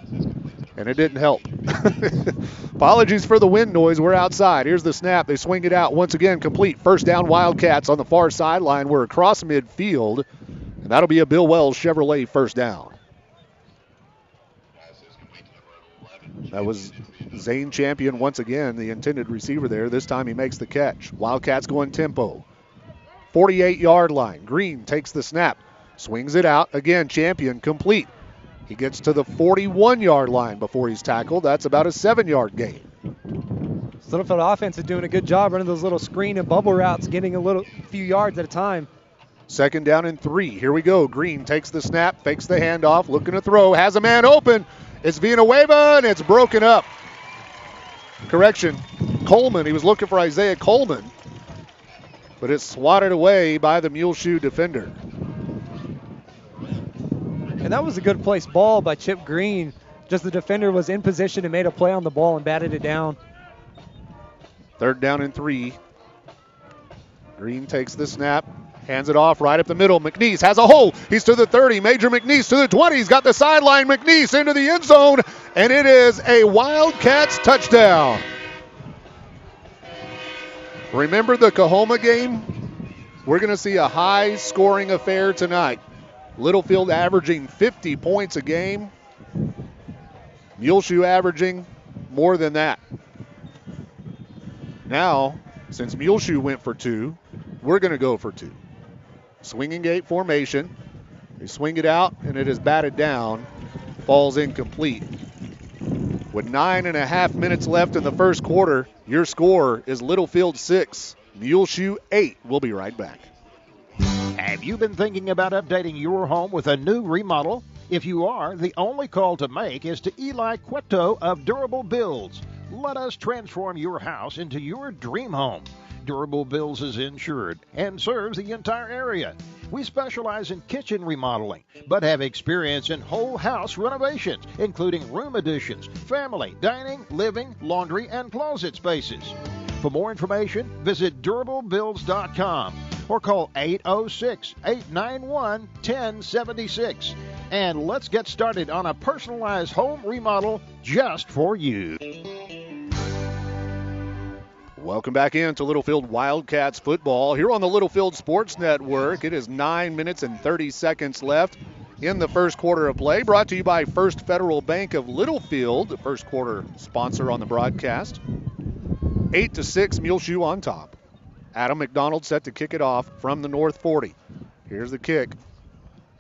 And it didn't help. Apologies for the wind noise. We're outside. Here's the snap. They swing it out. Once again, complete. 1st down Wildcats on the far sideline. We're across midfield. And that'll be a Bill Wells Chevrolet 1st down. That was Zane Champion once again, the intended receiver there. This time he makes the catch. Wildcats going tempo. 48-yard line. Green takes the snap. Swings it out. Again, Champion complete. He gets to the 41-yard line before he's tackled. That's about a 7-yard gain. This Littlefield offense is doing a good job running those little screen and bubble routes, getting a few yards at a time. 2nd down and 3. Here we go. Green takes the snap, fakes the handoff, looking to throw, has a man open. It's Villanueva, and it's broken up. Correction, Coleman. He was looking for Isaiah Coleman, but it's swatted away by the Muleshoe defender. And that was a good placed ball by Chip Green. Just the defender was in position and made a play on the ball and batted it down. 3rd down and 3. Green takes the snap. Hands it off right up the middle. McNeese has a hole. He's to the 30. Major McNeese to the 20. He's got the sideline. McNeese into the end zone. And it is a Wildcats touchdown. Remember the Coahoma game? We're going to see a high-scoring affair tonight. Littlefield averaging 50 points a game. Muleshoe averaging more than that. Now, since Muleshoe went for 2, we're going to go for 2. Swinging gate formation. They swing it out, and it is batted down. Falls incomplete. With 9.5 minutes left in the first quarter, your score is Littlefield 6, Muleshoe 8. We'll be right back. Have you been thinking about updating your home with a new remodel? If you are, the only call to make is to Eli Cueto of Durable Builds. Let us transform your house into your dream home. Durable Builds is insured and serves the entire area. We specialize in kitchen remodeling, but have experience in whole house renovations, including room additions, family, dining, living, laundry, and closet spaces. For more information, visit DurableBuilds.com or call 806-891-1076. And let's get started on a personalized home remodel just for you. Welcome back into Littlefield Wildcats football here on the Littlefield Sports Network. It is 9 minutes and 30 seconds left in the first quarter of play. Brought to you by First Federal Bank of Littlefield, the first quarter sponsor on the broadcast. 8-6, Muleshoe on top. Adam McDonald set to kick it off from the north 40. Here's the kick.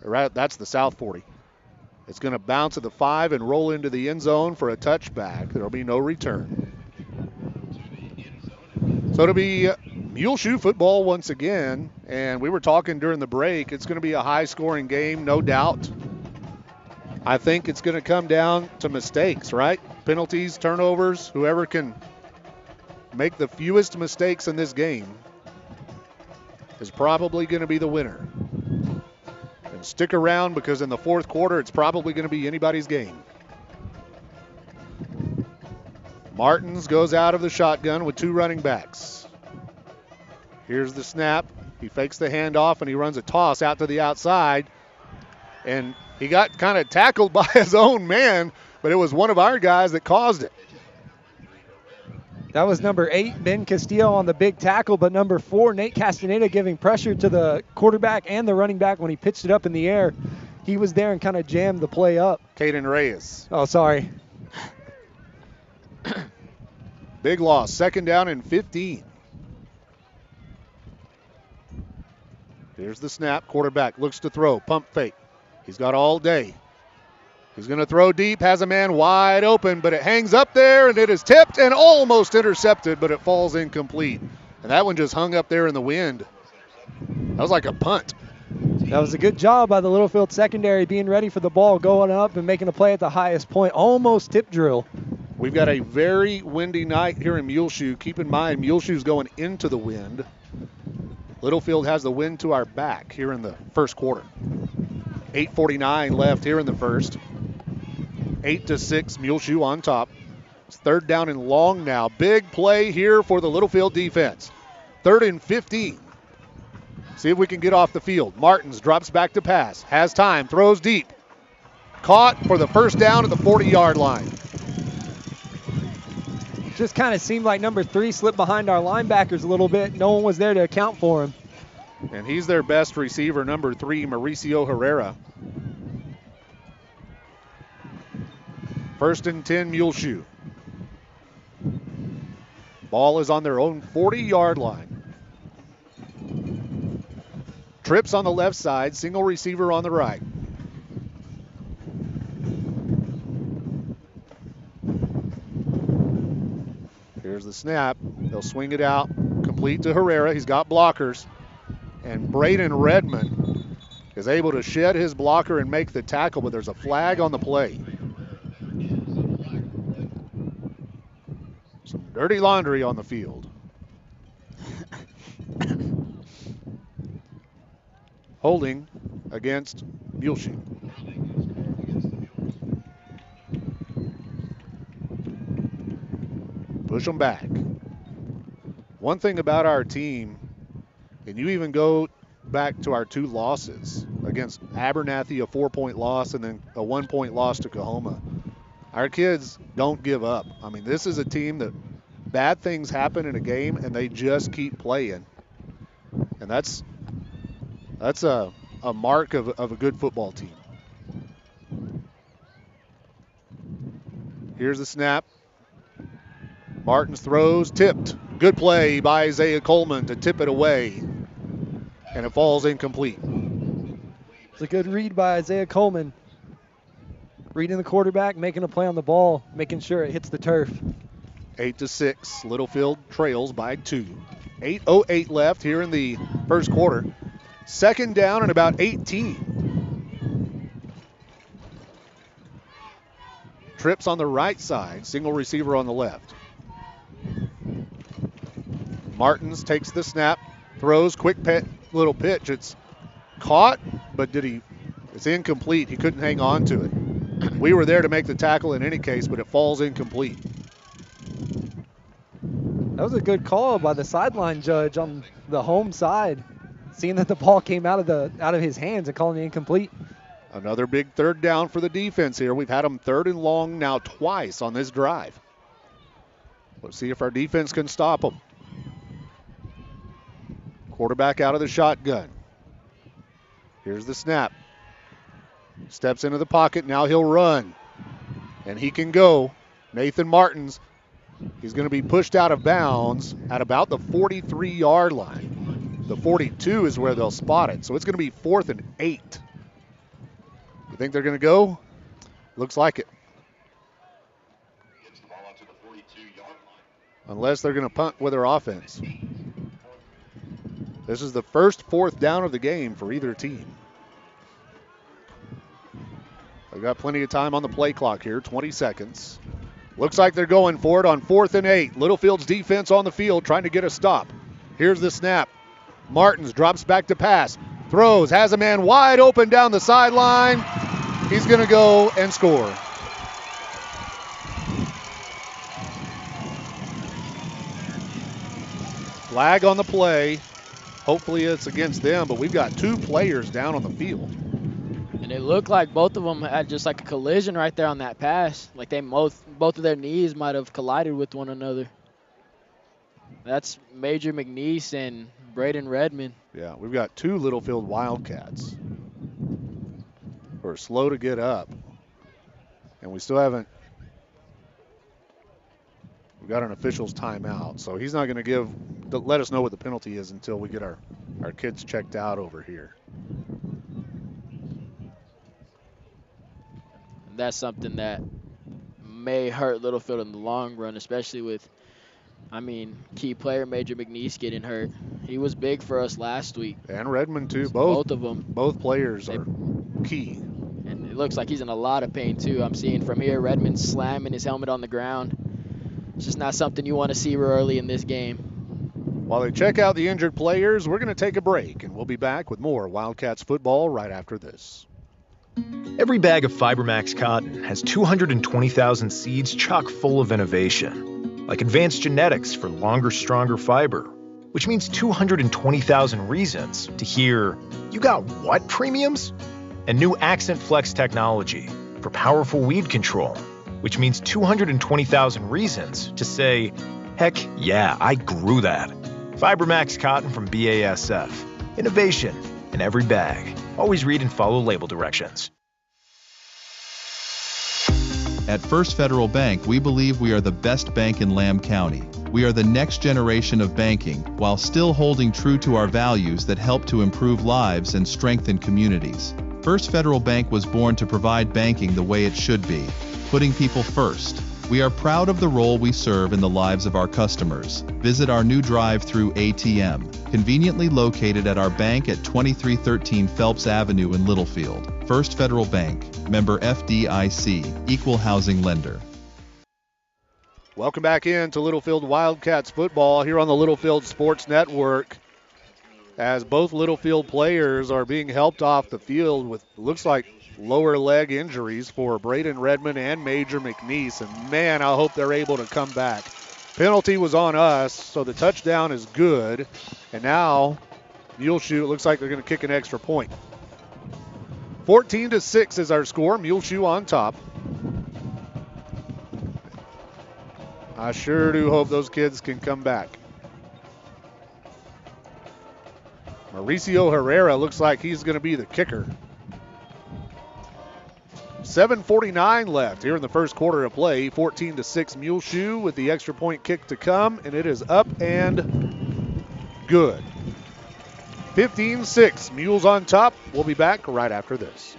That's the south 40. It's going to bounce at the 5 and roll into the end zone for a touchback. There will be no return. So it'll be Muleshoe football once again, and we were talking during the break. It's going to be a high-scoring game, no doubt. I think it's going to come down to mistakes, right? Penalties, turnovers, whoever can make the fewest mistakes in this game is probably going to be the winner. And stick around because in the fourth quarter, it's probably going to be anybody's game. Martins goes out of the shotgun with 2 running backs. Here's the snap. He fakes the handoff, and he runs a toss out to the outside. And he got kind of tackled by his own man, but it was one of our guys that caused it. That was number 8, Ben Castillo, on the big tackle, but number 4, Nate Castaneda, giving pressure to the quarterback and the running back when he pitched it up in the air. He was there and kind of jammed the play up. Caden Reyes. Oh, sorry. Big loss. 2nd down and 15. Here's the snap. Quarterback looks to throw. Pump fake. He's got all day. He's going to throw deep, has a man wide open, but it hangs up there, and it is tipped and almost intercepted, but it falls incomplete. And that one just hung up there in the wind. That was like a punt. That was a good job by the Littlefield secondary, being ready for the ball, going up and making a play at the highest point. Almost tip drill. We've got a very windy night here in Muleshoe. Keep in mind, Muleshoe's going into the wind. Littlefield has the wind to our back here in the first quarter. 8:49 left here in the first. 8-6, Muleshoe on top. It's 3rd down and long now. Big play here for the Littlefield defense. 3rd and 15. See if we can get off the field. Martins drops back to pass. Has time, throws deep. Caught for the first down at the 40-yard line. Just kind of seemed like number 3 slipped behind our linebackers a little bit. No one was there to account for him. And he's their best receiver, number 3, Mauricio Herrera. 1st and 10, Muleshoe. Ball is on their own 40-yard line. Trips on the left side, single receiver on the right. Here's the snap. They'll swing it out, complete to Herrera. He's got blockers. And Braden Redmond is able to shed his blocker and make the tackle, but there's a flag on the play. Some dirty laundry on the field. Holding against Muleshoe. Push them back. One thing about our team, and you even go back to our 2 losses against Abernathy, a 4-point loss, and then a 1-point loss to Coahoma. Our kids don't give up. I mean, this is a team that bad things happen in a game, and they just keep playing. And that's a mark of a good football team. Here's the snap. Martins throws, tipped. Good play by Isaiah Coleman to tip it away. And it falls incomplete. It's a good read by Isaiah Coleman. Reading the quarterback, making a play on the ball, making sure it hits the turf. 8-6, Littlefield trails by 2. 8:08 left here in the first quarter. 2nd down and about 18. Trips on the right side, single receiver on the left. Martins takes the snap, throws, quick little pitch. It's caught, but it's incomplete. He couldn't hang on to it. We were there to make the tackle in any case, but it falls incomplete. That was a good call by the sideline judge on the home side, seeing that the ball came out of his hands and calling it incomplete. Another big 3rd down for the defense here. We've had them 3rd and long now twice on this drive. Let's see if our defense can stop them. Quarterback out of the shotgun. Here's the snap. Steps into the pocket. Now he'll run. And he can go. Nathan Martins. He's going to be pushed out of bounds at about the 43-yard line. The 42 is where they'll spot it. So it's going to be 4th and 8. You think they're going to go? Looks like it. Unless they're going to punt with their offense. This is the first 4th down of the game for either team. They've got plenty of time on the play clock here, 20 seconds. Looks like they're going for it on 4th and 8. Littlefield's defense on the field trying to get a stop. Here's the snap. Martins drops back to pass. Throws, has a man wide open down the sideline. He's going to go and score. Flag on the play. Hopefully it's against them, but we've got 2 players down on the field. And And it looked like both of them had just like a collision right there on that pass. Like both of their knees might have collided with one another. That's Major McNeese and Braden Redmond. Yeah, we've got two Littlefield Wildcats who are slow to get up. And we still haven't. We've got an official's timeout, so he's not going to let us know what the penalty is until we get our kids checked out over here. That's something that may hurt Littlefield in the long run, especially with, key player Major McNeese getting hurt. He was big for us last week. And Redmond, too. Both of them. Both players are key. And it looks like he's in a lot of pain, too. I'm seeing from here Redmond slamming his helmet on the ground. It's just not something you want to see early in this game. While they check out the injured players, we're going to take a break, and we'll be back with more Wildcats football right after this. Every bag of FiberMax cotton has 220,000 seeds chock full of innovation, like advanced genetics for longer, stronger fiber, which means 220,000 reasons to hear, "You got what premiums?" And new Accent Flex technology for powerful weed control, which means 220,000 reasons to say, "Heck yeah, I grew that." FiberMax cotton from BASF. Innovation in every bag. Always read and follow label directions. At First Federal Bank, we believe we are the best bank in Lamb County. We are the next generation of banking, while still holding true to our values that help to improve lives and strengthen communities. First Federal Bank was born to provide banking the way it should be, putting people first. We are proud of the role we serve in the lives of our customers. Visit our new drive-through ATM, conveniently located at our bank at 2313 Phelps Avenue in Littlefield. First Federal Bank, member FDIC, equal housing lender. Welcome back in to Littlefield Wildcats football here on the Littlefield Sports Network, as both Littlefield players are being helped off the field with, looks like, lower leg injuries for Braden Redmond and Major McNeese. And, man, I hope they're able to come back. Penalty was on us, so the touchdown is good. And now Muleshoe, it looks like they're going to kick an extra point. 14-6 is our score. Muleshoe on top. I sure do hope those kids can come back. Mauricio Herrera looks like he's going to be the kicker. 7:49 left here in the first quarter of play. 14-6 Muleshoe with the extra point kick to come, and it is up and good. 15-6, Mules on top. We'll be back right after this.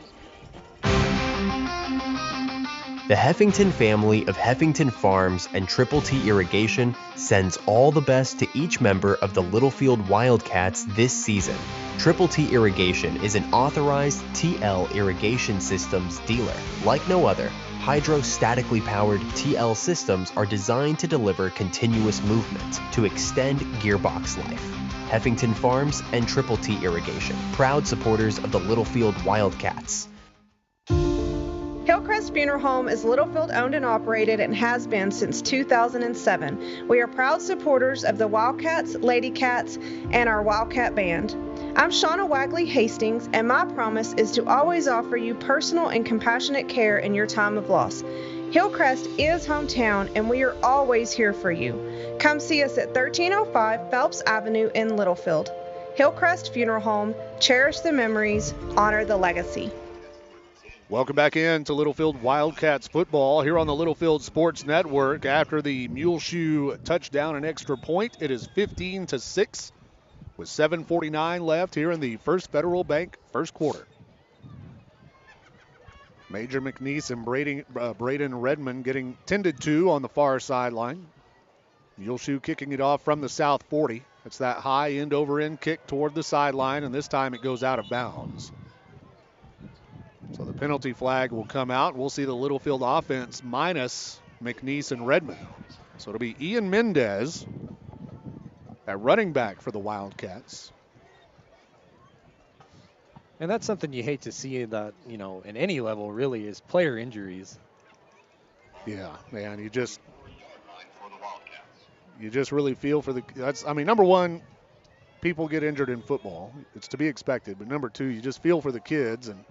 The Heffington family of Heffington Farms and Triple T Irrigation sends all the best to each member of the Littlefield Wildcats this season. Triple T Irrigation is an authorized TL irrigation systems dealer. Like no other, hydrostatically powered TL systems are designed to deliver continuous movement to extend gearbox life. Heffington Farms and Triple T Irrigation, proud supporters of the Littlefield Wildcats. Hillcrest Funeral Home is Littlefield owned and operated and has been since 2007. We are proud supporters of the Wildcats, Lady Cats, and our Wildcat Band. I'm Shauna Wagley Hastings, and my promise is to always offer you personal and compassionate care in your time of loss. Hillcrest is hometown, and we are always here for you. Come see us at 1305 Phelps Avenue in Littlefield. Hillcrest Funeral Home, cherish the memories, honor the legacy. Welcome back in to Littlefield Wildcats football here on the Littlefield Sports Network. After the Muleshoe touchdown and extra point, it is 15-6 with 7:49 left here in the First Federal Bank first quarter. Major McNeese and Braden Redmond getting tended to on the far sideline. Muleshoe kicking it off from the south 40. It's that high end-over-end kick toward the sideline, and this time it goes out of bounds. So the penalty flag will come out. We'll see the Littlefield offense minus McNeese and Redmond. So it'll be Ian Mendez at running back for the Wildcats. And that's something you hate to see that, in any level really, is player injuries. Yeah, man, you just really feel for number one, people get injured in football. It's to be expected. But number two, you just feel for the kids, and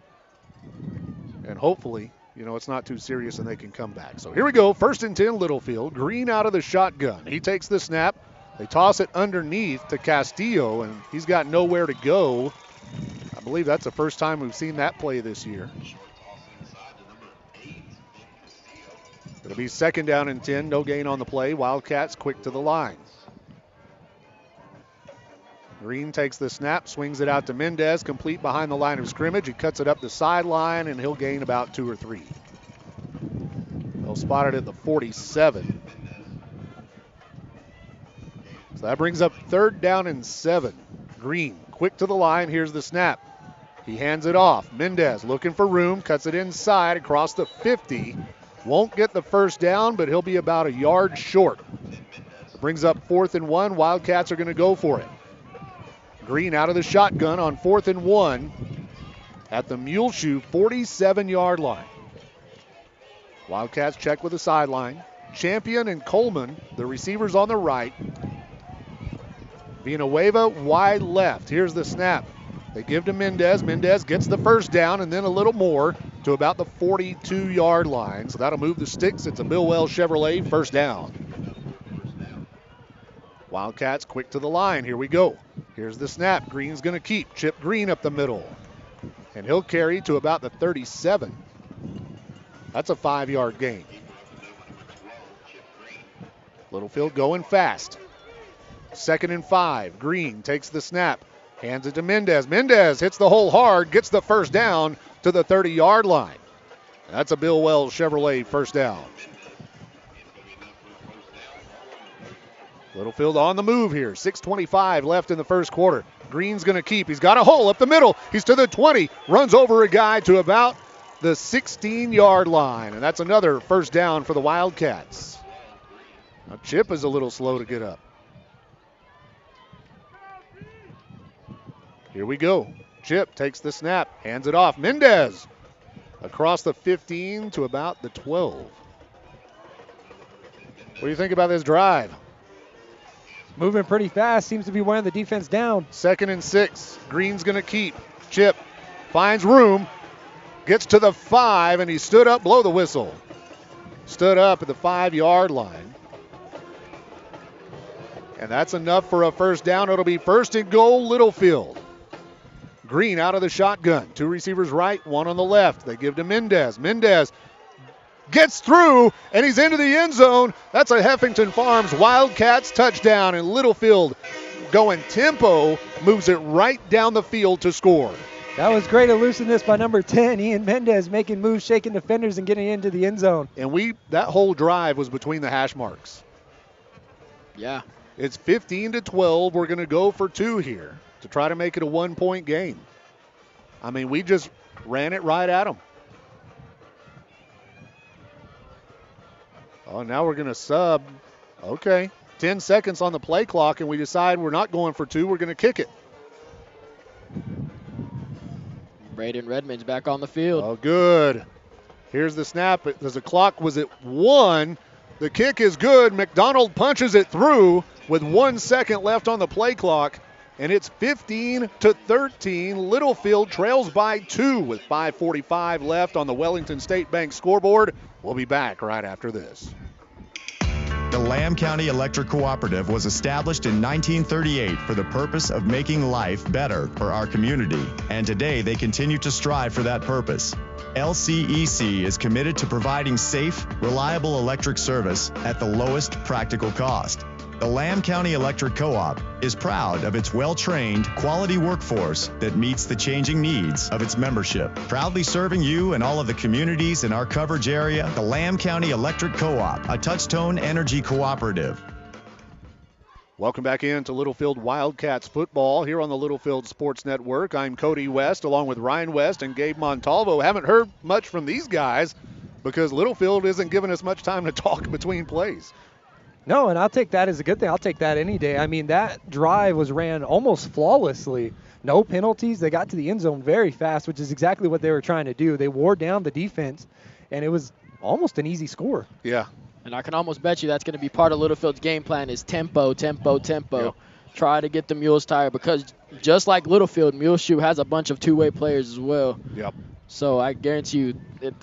and hopefully, it's not too serious and they can come back. So here we go, 1st and 10 Littlefield. Green out of the shotgun. He takes the snap. They toss it underneath to Castillo, and he's got nowhere to go. I believe that's the first time we've seen that play this year. It'll be 2nd down and 10, no gain on the play. Wildcats quick to the line. Green takes the snap, swings it out to Mendez, complete behind the line of scrimmage. He cuts it up the sideline, and he'll gain about 2 or 3. They'll spot it at the 47. So that brings up 3rd down and 7. Green, quick to the line. Here's the snap. He hands it off. Mendez looking for room, cuts it inside across the 50. Won't get the first down, but he'll be about a yard short. Brings up 4th and 1. Wildcats are going to go for it. Green out of the shotgun on 4th and 1 at the Muleshoe 47-yard line. Wildcats check with the sideline. Champion and Coleman, the receivers on the right. Villanueva wide left. Here's the snap. They give to Mendez. Mendez gets the first down and then a little more to about the 42-yard line. So that'll move the sticks. It's a Bill Wells Chevrolet 1st down. Wildcats quick to the line. Here we go. Here's the snap. Green's going to keep. Chip Green up the middle. And he'll carry to about the 37. That's a 5-yard gain. Littlefield going fast. 2nd and 5. Green takes the snap. Hands it to Mendez. Mendez hits the hole hard. Gets the first down to the 30-yard line. That's a Bill Wells Chevrolet 1st down. Littlefield on the move here. 6:25 left in the 1st quarter. Green's going to keep. He's got a hole up the middle. He's to the 20. Runs over a guy to about the 16-yard line. And that's another 1st down for the Wildcats. Now Chip is a little slow to get up. Here we go. Chip takes the snap. Hands it off. Mendez across the 15 to about the 12. What do you think about this drive? Moving pretty fast. Seems to be wearing the defense down. 2nd and 6. Green's going to keep. Chip finds room. Gets to the 5, and he stood up, blow the whistle. Stood up at the 5-yard line. And that's enough for a 1st down. It'll be 1st and goal, Littlefield. Green out of the shotgun. 2 receivers right, 1 on the left. They give to Mendez. Mendez gets through, and he's into the end zone. That's a Heffington Farms Wildcats touchdown, and Littlefield going tempo, moves it right down the field to score. That was great elusiveness by number 10, Ian Mendez, making moves, shaking defenders, and getting into the end zone. And that whole drive was between the hash marks. Yeah. It's 15-12. We're going to go for 2 here to try to make it a 1-point game. I mean, we just ran it right at them. Oh, now we're going to sub. Okay. 10 seconds on the play clock, and we decide we're not going for 2. We're going to kick it. Braden Redmond's back on the field. Oh, good. Here's the snap. The clock was at 1. The kick is good. McDonald punches it through with 1 second left on the play clock, and it's 15-13. Littlefield trails by 2 with 5:45 left on the Wellington State Bank scoreboard. We'll be back right after this. The Lamb County Electric Cooperative was established in 1938 for the purpose of making life better for our community, and today they continue to strive for that purpose. LCEC is committed to providing safe, reliable electric service at the lowest practical cost. The Lamb County Electric Co-op is proud of its well-trained, quality workforce that meets the changing needs of its membership. Proudly serving you and all of the communities in our coverage area, the Lamb County Electric Co-op, a Touchtone Energy cooperative. Welcome back into Littlefield Wildcats football here on the Littlefield Sports Network. I'm Cody West along with Ryan West and Gabe Montalvo. Haven't heard much from these guys because Littlefield isn't giving us much time to talk between plays. No, and I'll take that as a good thing. I'll take that any day. I mean, that drive was ran almost flawlessly. No penalties. They got to the end zone very fast, which is exactly what they were trying to do. They wore down the defense, and it was almost an easy score. Yeah. And I can almost bet you that's going to be part of Littlefield's game plan is tempo. Yep. Try to get the Mules tired because just like Littlefield, Muleshoe has a bunch of two-way players as well. Yep. So I guarantee you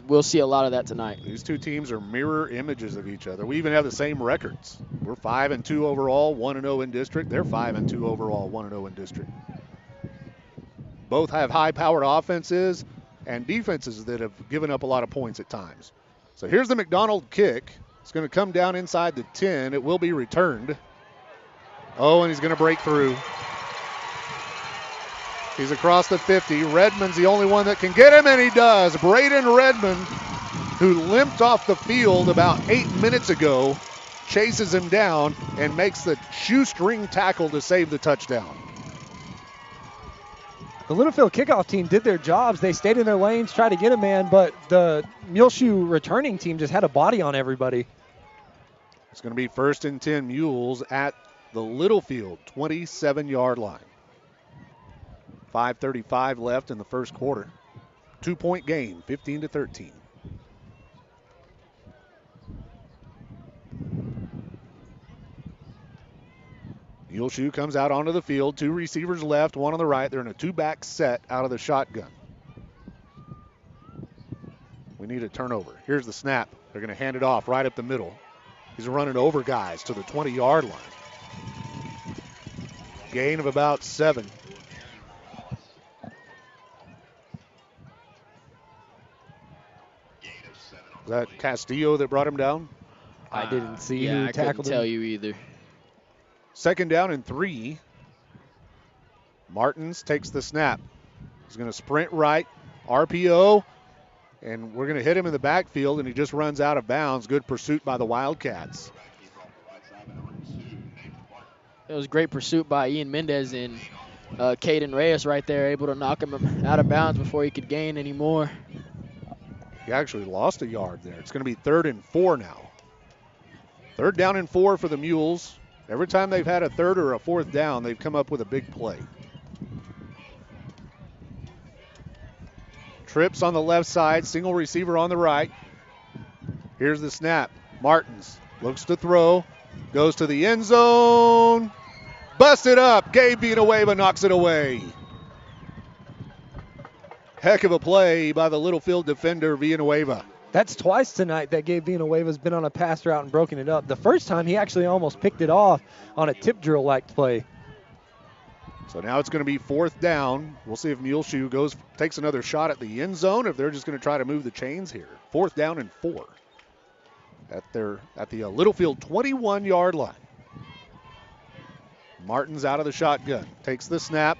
we'll see a lot of that tonight. These two teams are mirror images of each other. We even have the same records. We're 5-2 overall, 1-0 in district. They're 5-2 overall, 1-0 in district. Both have high-powered offenses and defenses that have given up a lot of points at times. So here's the McDonald kick. It's going to come down inside the 10. It will be returned. Oh, and he's going to break through. He's across the 50. Redmond's the only one that can get him, and he does. Braden Redmond, who limped off the field about 8 minutes ago, chases him down and makes the shoestring tackle to save the touchdown. The Littlefield kickoff team did their jobs. They stayed in their lanes, tried to get a man, but the Muleshoe returning team just had a body on everybody. It's going to be 1st and 10 Mules at the Littlefield 27-yard line. 5:35 left in the first quarter. 2-point game, 15-13. Muleshoe comes out onto the field. 2 receivers left, 1 on the right. They're in a 2-back set out of the shotgun. We need a turnover. Here's the snap. They're going to hand it off right up the middle. He's running over guys to the 20-yard line. Gain of about 7. Was that Castillo that brought him down? I didn't see yeah, who I tackled couldn't tell him. you either. 2nd down and 3. Martins takes the snap. He's going to sprint right, RPO, and we're going to hit him in the backfield, and he just runs out of bounds. Good pursuit by the Wildcats. It was great pursuit by Ian Mendez and Caden Reyes right there, able to knock him out of bounds before he could gain any more. He actually lost a yard there. It's going to be 3rd and 4 now. 3rd down and 4 for the Mules. Every time they've had a 3rd or a 4th down, they've come up with a big play. Trips on the left side, single receiver on the right. Here's the snap. Martins looks to throw, goes to the end zone. Busted up. Gabe Villanueva knocks it away. Heck of a play by the Littlefield defender, Villanueva. That's twice tonight that Gabe Villanueva's been on a pass route and broken it up. The first time he actually almost picked it off on a tip drill-like play. So now it's going to be 4th down. We'll see if Muleshoe takes another shot at the end zone, or if they're just going to try to move the chains here. 4th down and 4 at the Littlefield 21-yard line. Martin's out of the shotgun, takes the snap,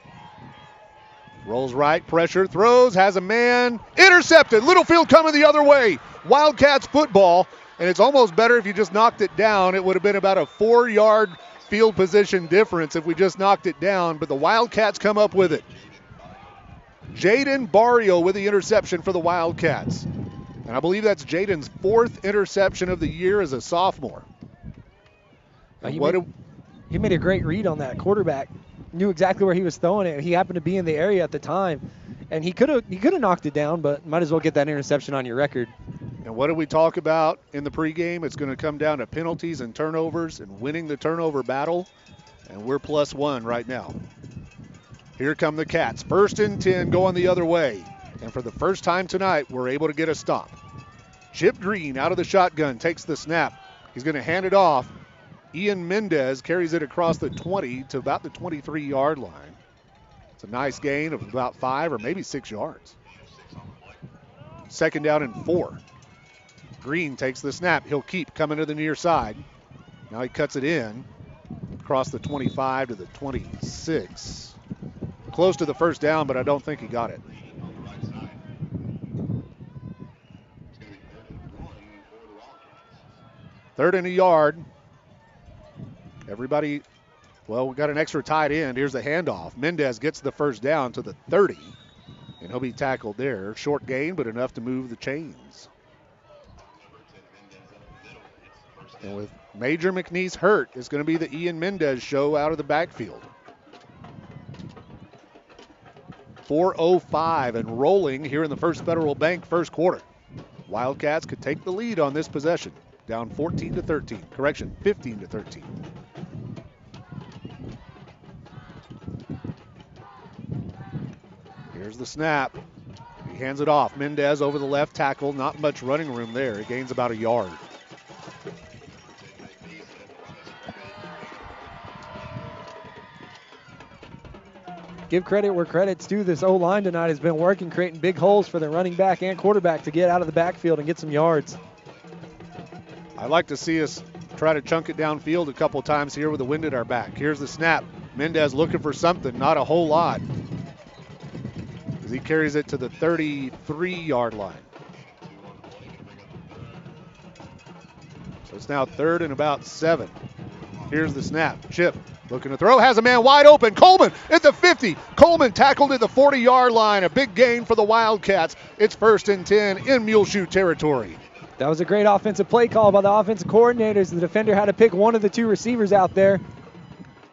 rolls right, pressure, throws, has a man, intercepted. Littlefield coming the other way. Wildcats football, and it's almost better if you just knocked it down. It would have been about a 4-yard field position difference if we just knocked it down, but the Wildcats come up with it. Jaden Barrio with the interception for the Wildcats. And I believe that's Jaden's 4th interception of the year as a sophomore. He made a great read on that quarterback. Knew exactly where he was throwing it. He happened to be in the area at the time, and he could have knocked it down, but might as well get that interception on your record. And what did we talk about in the pregame? It's going to come down to penalties and turnovers and winning the turnover battle, and we're +1 right now. Here come the Cats. 1st and 10 going the other way, and for the first time tonight, we're able to get a stop. Chip Green out of the shotgun takes the snap. He's going to hand it off. Ian Mendez carries it across the 20 to about the 23-yard line. It's a nice gain of about 5 or maybe 6 yards. 2nd down and 4. Green takes the snap. He'll keep coming to the near side. Now he cuts it in across the 25 to the 26. Close to the 1st down, but I don't think he got it. Third and a yard. Everybody, well, we got an extra tight end. Here's the handoff. Mendez gets the 1st down to the 30, and he'll be tackled there. Short gain, but enough to move the chains. And with Major McNeese hurt, it's going to be the Ian Mendez show out of the backfield. 4:05 and rolling here in the First Federal Bank first quarter. Wildcats could take the lead on this possession. Down 14-13. Correction, 15-13. Here's the snap. hands it off. Mendez over the left tackle. Not much running room there. He gains about a yard. Give credit where credit's due. This O-line tonight has been working, creating big holes for the running back and quarterback to get out of the backfield and get some yards. I'd like to see us try to chunk it downfield a couple times here with the wind at our back. Here's the snap. Mendez looking for something, not a whole lot, as he carries it to the 33-yard line. So it's now 3rd and about 7. Here's the snap. Chip looking to throw, has a man wide open. Coleman at the 50. Coleman tackled at the 40-yard line. A big gain for the Wildcats. It's 1st and 10 in Muleshoe territory. That was a great offensive play call by the offensive coordinators. The defender had to pick one of the two receivers out there.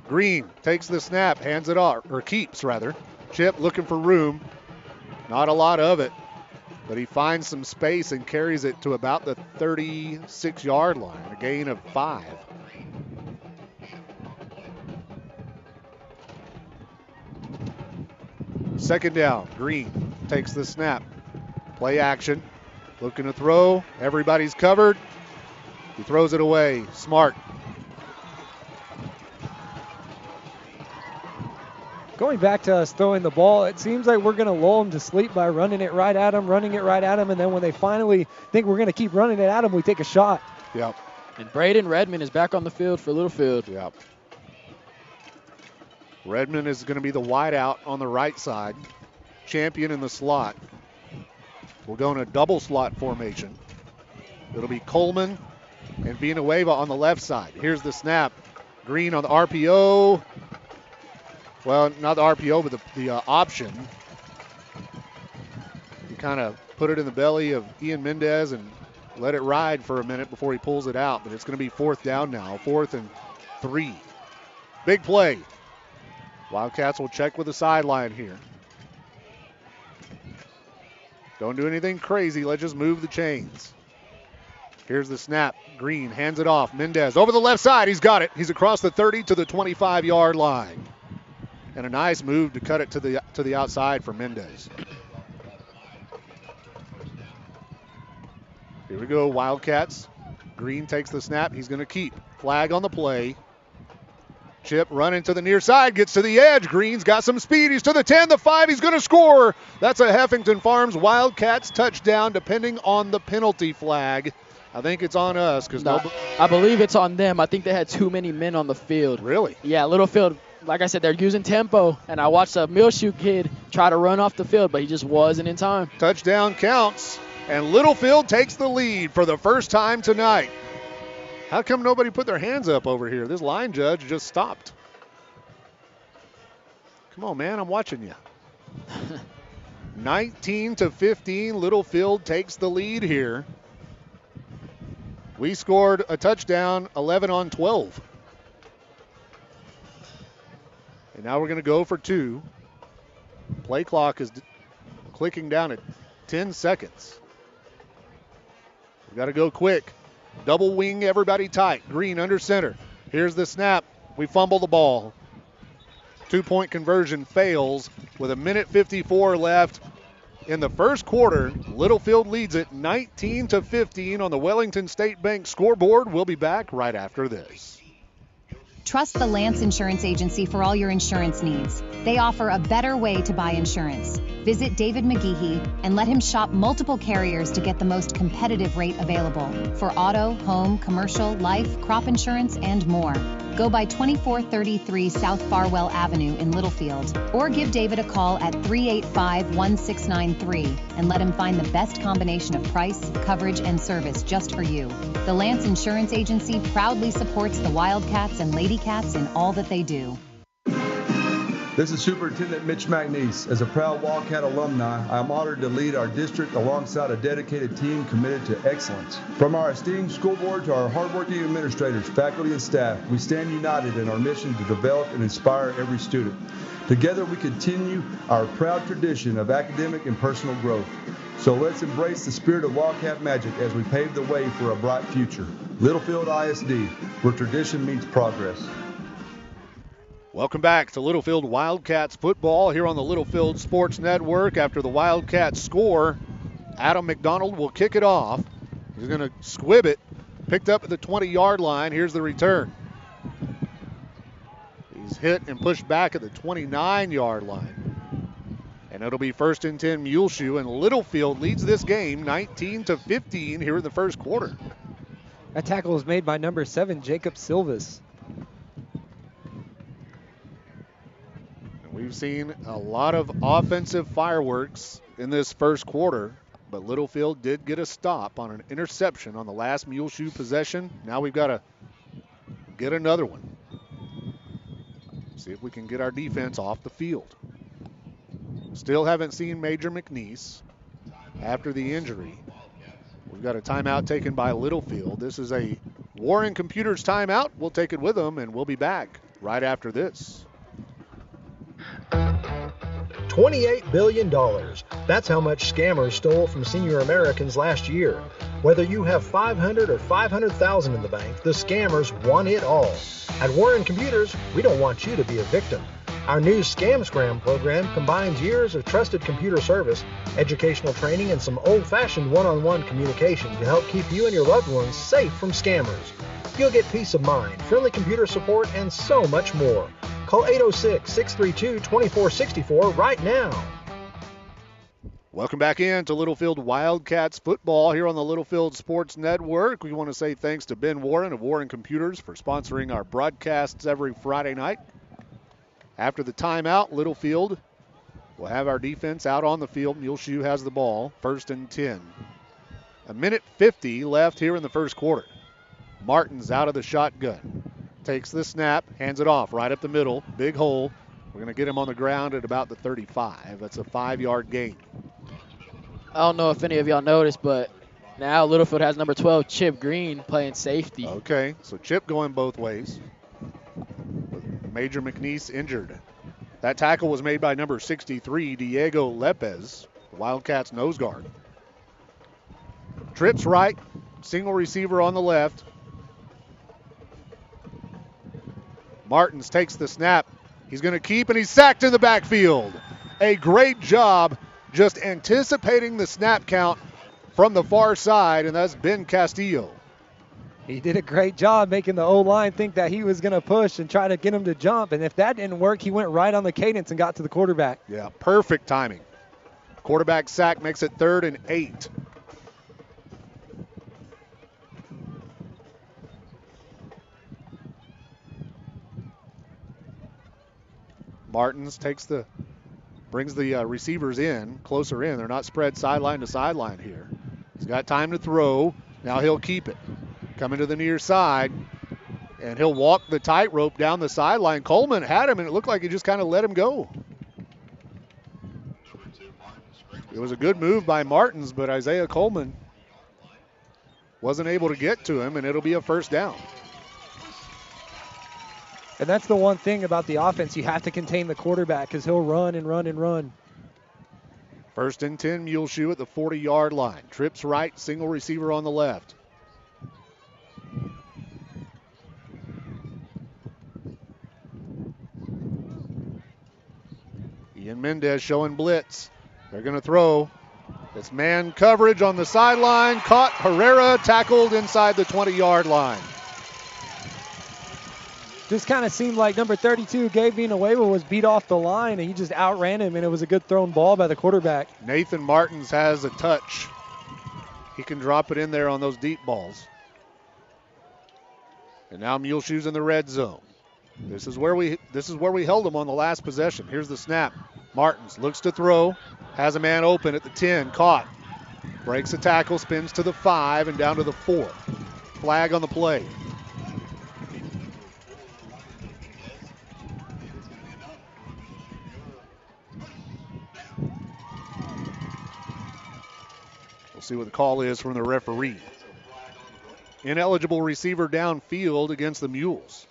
Green takes the snap, hands it off, or keeps rather. Chip looking for room. Not a lot of it, but he finds some space and carries it to about the 36-yard line, a gain of 5. Second down, Green takes the snap. Play action, looking to throw. Everybody's covered. He throws it away. Smart. Going back to us throwing the ball, it seems like we're going to lull them to sleep by running it right at them, and then when they finally think we're going to keep running it at them, we take a shot. Yep. And Braden Redmond is back on the field for Littlefield. Yep. Redmond is going to be the wideout on the right side. Champion in the slot. We'll go in a double slot formation. It'll be Coleman and Villanueva on the left side. Here's the snap. Green on the RPO. Well, not the RPO, but the option. He kind of put it in the belly of Ian Mendez and let it ride for a minute before he pulls it out. But it's going to be 4th down now, 4th and 3. Big play. Wildcats will check with the sideline here. Don't do anything crazy. Let's just move the chains. Here's the snap. Green hands it off. Mendez over the left side. He's got it. He's across the 30 to the 25-yard line. And a nice move to cut it to the outside for Mendez. Here we go, Wildcats. Green takes the snap. He's going to keep. Flag on the play. Chip running to the near side, gets to the edge. Green's got some speed. He's to the 10, the 5. He's going to score. That's a Heffington Farms Wildcats touchdown, depending on the penalty flag. I think it's on us because I believe it's on them. I think they had too many men on the field. Really? Yeah, Littlefield. Like I said, they're using tempo, and I watched a Muleshoe kid try to run off the field, but he just wasn't in time. Touchdown counts, and Littlefield takes the lead for the first time tonight. How come nobody put their hands up over here? This line judge just stopped. Come on, man, I'm watching you. 19-15, Littlefield takes the lead here. We scored a touchdown, 11 on 12. And now we're going to go for 2. Play clock is clicking down at 10 seconds. We got to go quick. Double wing everybody tight. Green under center. Here's the snap. We fumble the ball. 2-point conversion fails with 1:54 left in the first quarter. Littlefield leads it 19-15 on the Wellington State Bank scoreboard. We'll be back right after this. Trust the Lance Insurance Agency for all your insurance needs. They offer a better way to buy insurance. Visit David McGeehee and let him shop multiple carriers to get the most competitive rate available for auto, home, commercial, life, crop insurance, and more. Go by 2433 South Farwell Avenue in Littlefield, or give David a call at 385-1693 and let him find the best combination of price, coverage, and service just for you. The Lance Insurance Agency proudly supports the Wildcats and Lady Cats in all that they do. This is Superintendent Mitch McNeese. As a proud Wildcat alumni, I am honored to lead our district alongside a dedicated team committed to excellence. From our esteemed school board to our hardworking administrators, faculty, and staff, we stand united in our mission to develop and inspire every student. Together, we continue our proud tradition of academic and personal growth. So let's embrace the spirit of Wildcat magic as we pave the way for a bright future. Littlefield ISD, where tradition meets progress. Welcome back to Littlefield Wildcats football here on the Littlefield Sports Network. After the Wildcats score, Adam McDonald will kick it off. He's going to squib it. Picked up at the 20-yard line. Here's the return. He's hit and pushed back at the 29-yard line. And it'll be 1st and 10 Muleshoe, and Littlefield leads this game 19-15 here in the first quarter. That tackle was made by number 7, Jacob Silvas. We've seen a lot of offensive fireworks in this first quarter, but Littlefield did get a stop on an interception on the last Muleshoe possession. Now we've got to get another one. See if we can get our defense off the field. Still haven't seen Major McNeese after the injury. We've got a timeout taken by Littlefield. This is a Warren Computers timeout. We'll take it with them, and we'll be back right after this. $28 billion. That's how much scammers stole from senior Americans last year. Whether you have $500 or $500,000 in the bank, the scammers want it all. At Warren Computers, we don't want you to be a victim. Our new Scam Scram program combines years of trusted computer service, educational training, and some old-fashioned one-on-one communication to help keep you and your loved ones safe from scammers. You'll get peace of mind, friendly computer support, and so much more. Call 806-632-2464 right now. Welcome back in to Littlefield Wildcats football here on the Littlefield Sports Network. We want to say thanks to Ben Warren of Warren Computers for sponsoring our broadcasts every Friday night. After the timeout, Littlefield will have our defense out on the field. Muleshoe has the ball, 1st and 10. 1:50 left here in the first quarter. Martin's out of the shotgun. Takes the snap, hands it off right up the middle. Big hole. We're going to get him on the ground at about the 35. That's a 5-yard gain. I don't know if any of y'all noticed, but now Littlefield has number 12, Chip Green, playing safety. Okay, so Chip going both ways. Major McNeese injured. That tackle was made by number 63, Diego Lepez, the Wildcats nose guard. Trips right, single receiver on the left. Martins takes the snap. He's going to keep, and he's sacked in the backfield. A great job just anticipating the snap count from the far side, and that's Ben Castillo. He did a great job making the O-line think that he was going to push and try to get him to jump, and if that didn't work, he went right on the cadence and got to the quarterback. Yeah, perfect timing. Quarterback sack makes it 3rd and 8. Martins brings the receivers in, closer in. They're not spread sideline to sideline here. He's got time to throw. Now he'll keep it. Coming to the near side, and he'll walk the tightrope down the sideline. Coleman had him, and it looked like he just kind of let him go. It was a good move by Martins, but Isaiah Coleman wasn't able to get to him, and it'll be a 1st down. And that's the one thing about the offense. You have to contain the quarterback because he'll run and run and run. 1st and 10, Muleshoe at the 40-yard line. Trips right, single receiver on the left. Ian Mendez showing blitz. They're going to throw. It's man coverage on the sideline. Caught. Herrera tackled inside the 20-yard line. Just kind of seemed like number 32, Gabe Villanueva, was beat off the line, and he just outran him, and it was a good thrown ball by the quarterback. Nathan Martins has a touch. He can drop it in there on those deep balls. And now Muleshoe's in the red zone. This is where we held him on the last possession. Here's the snap. Martins looks to throw, has a man open at the 10, caught. Breaks a tackle, spins to the 5 and down to the 4. Flag on the play. We'll see what the call is from the referee. Ineligible receiver downfield against the Mules.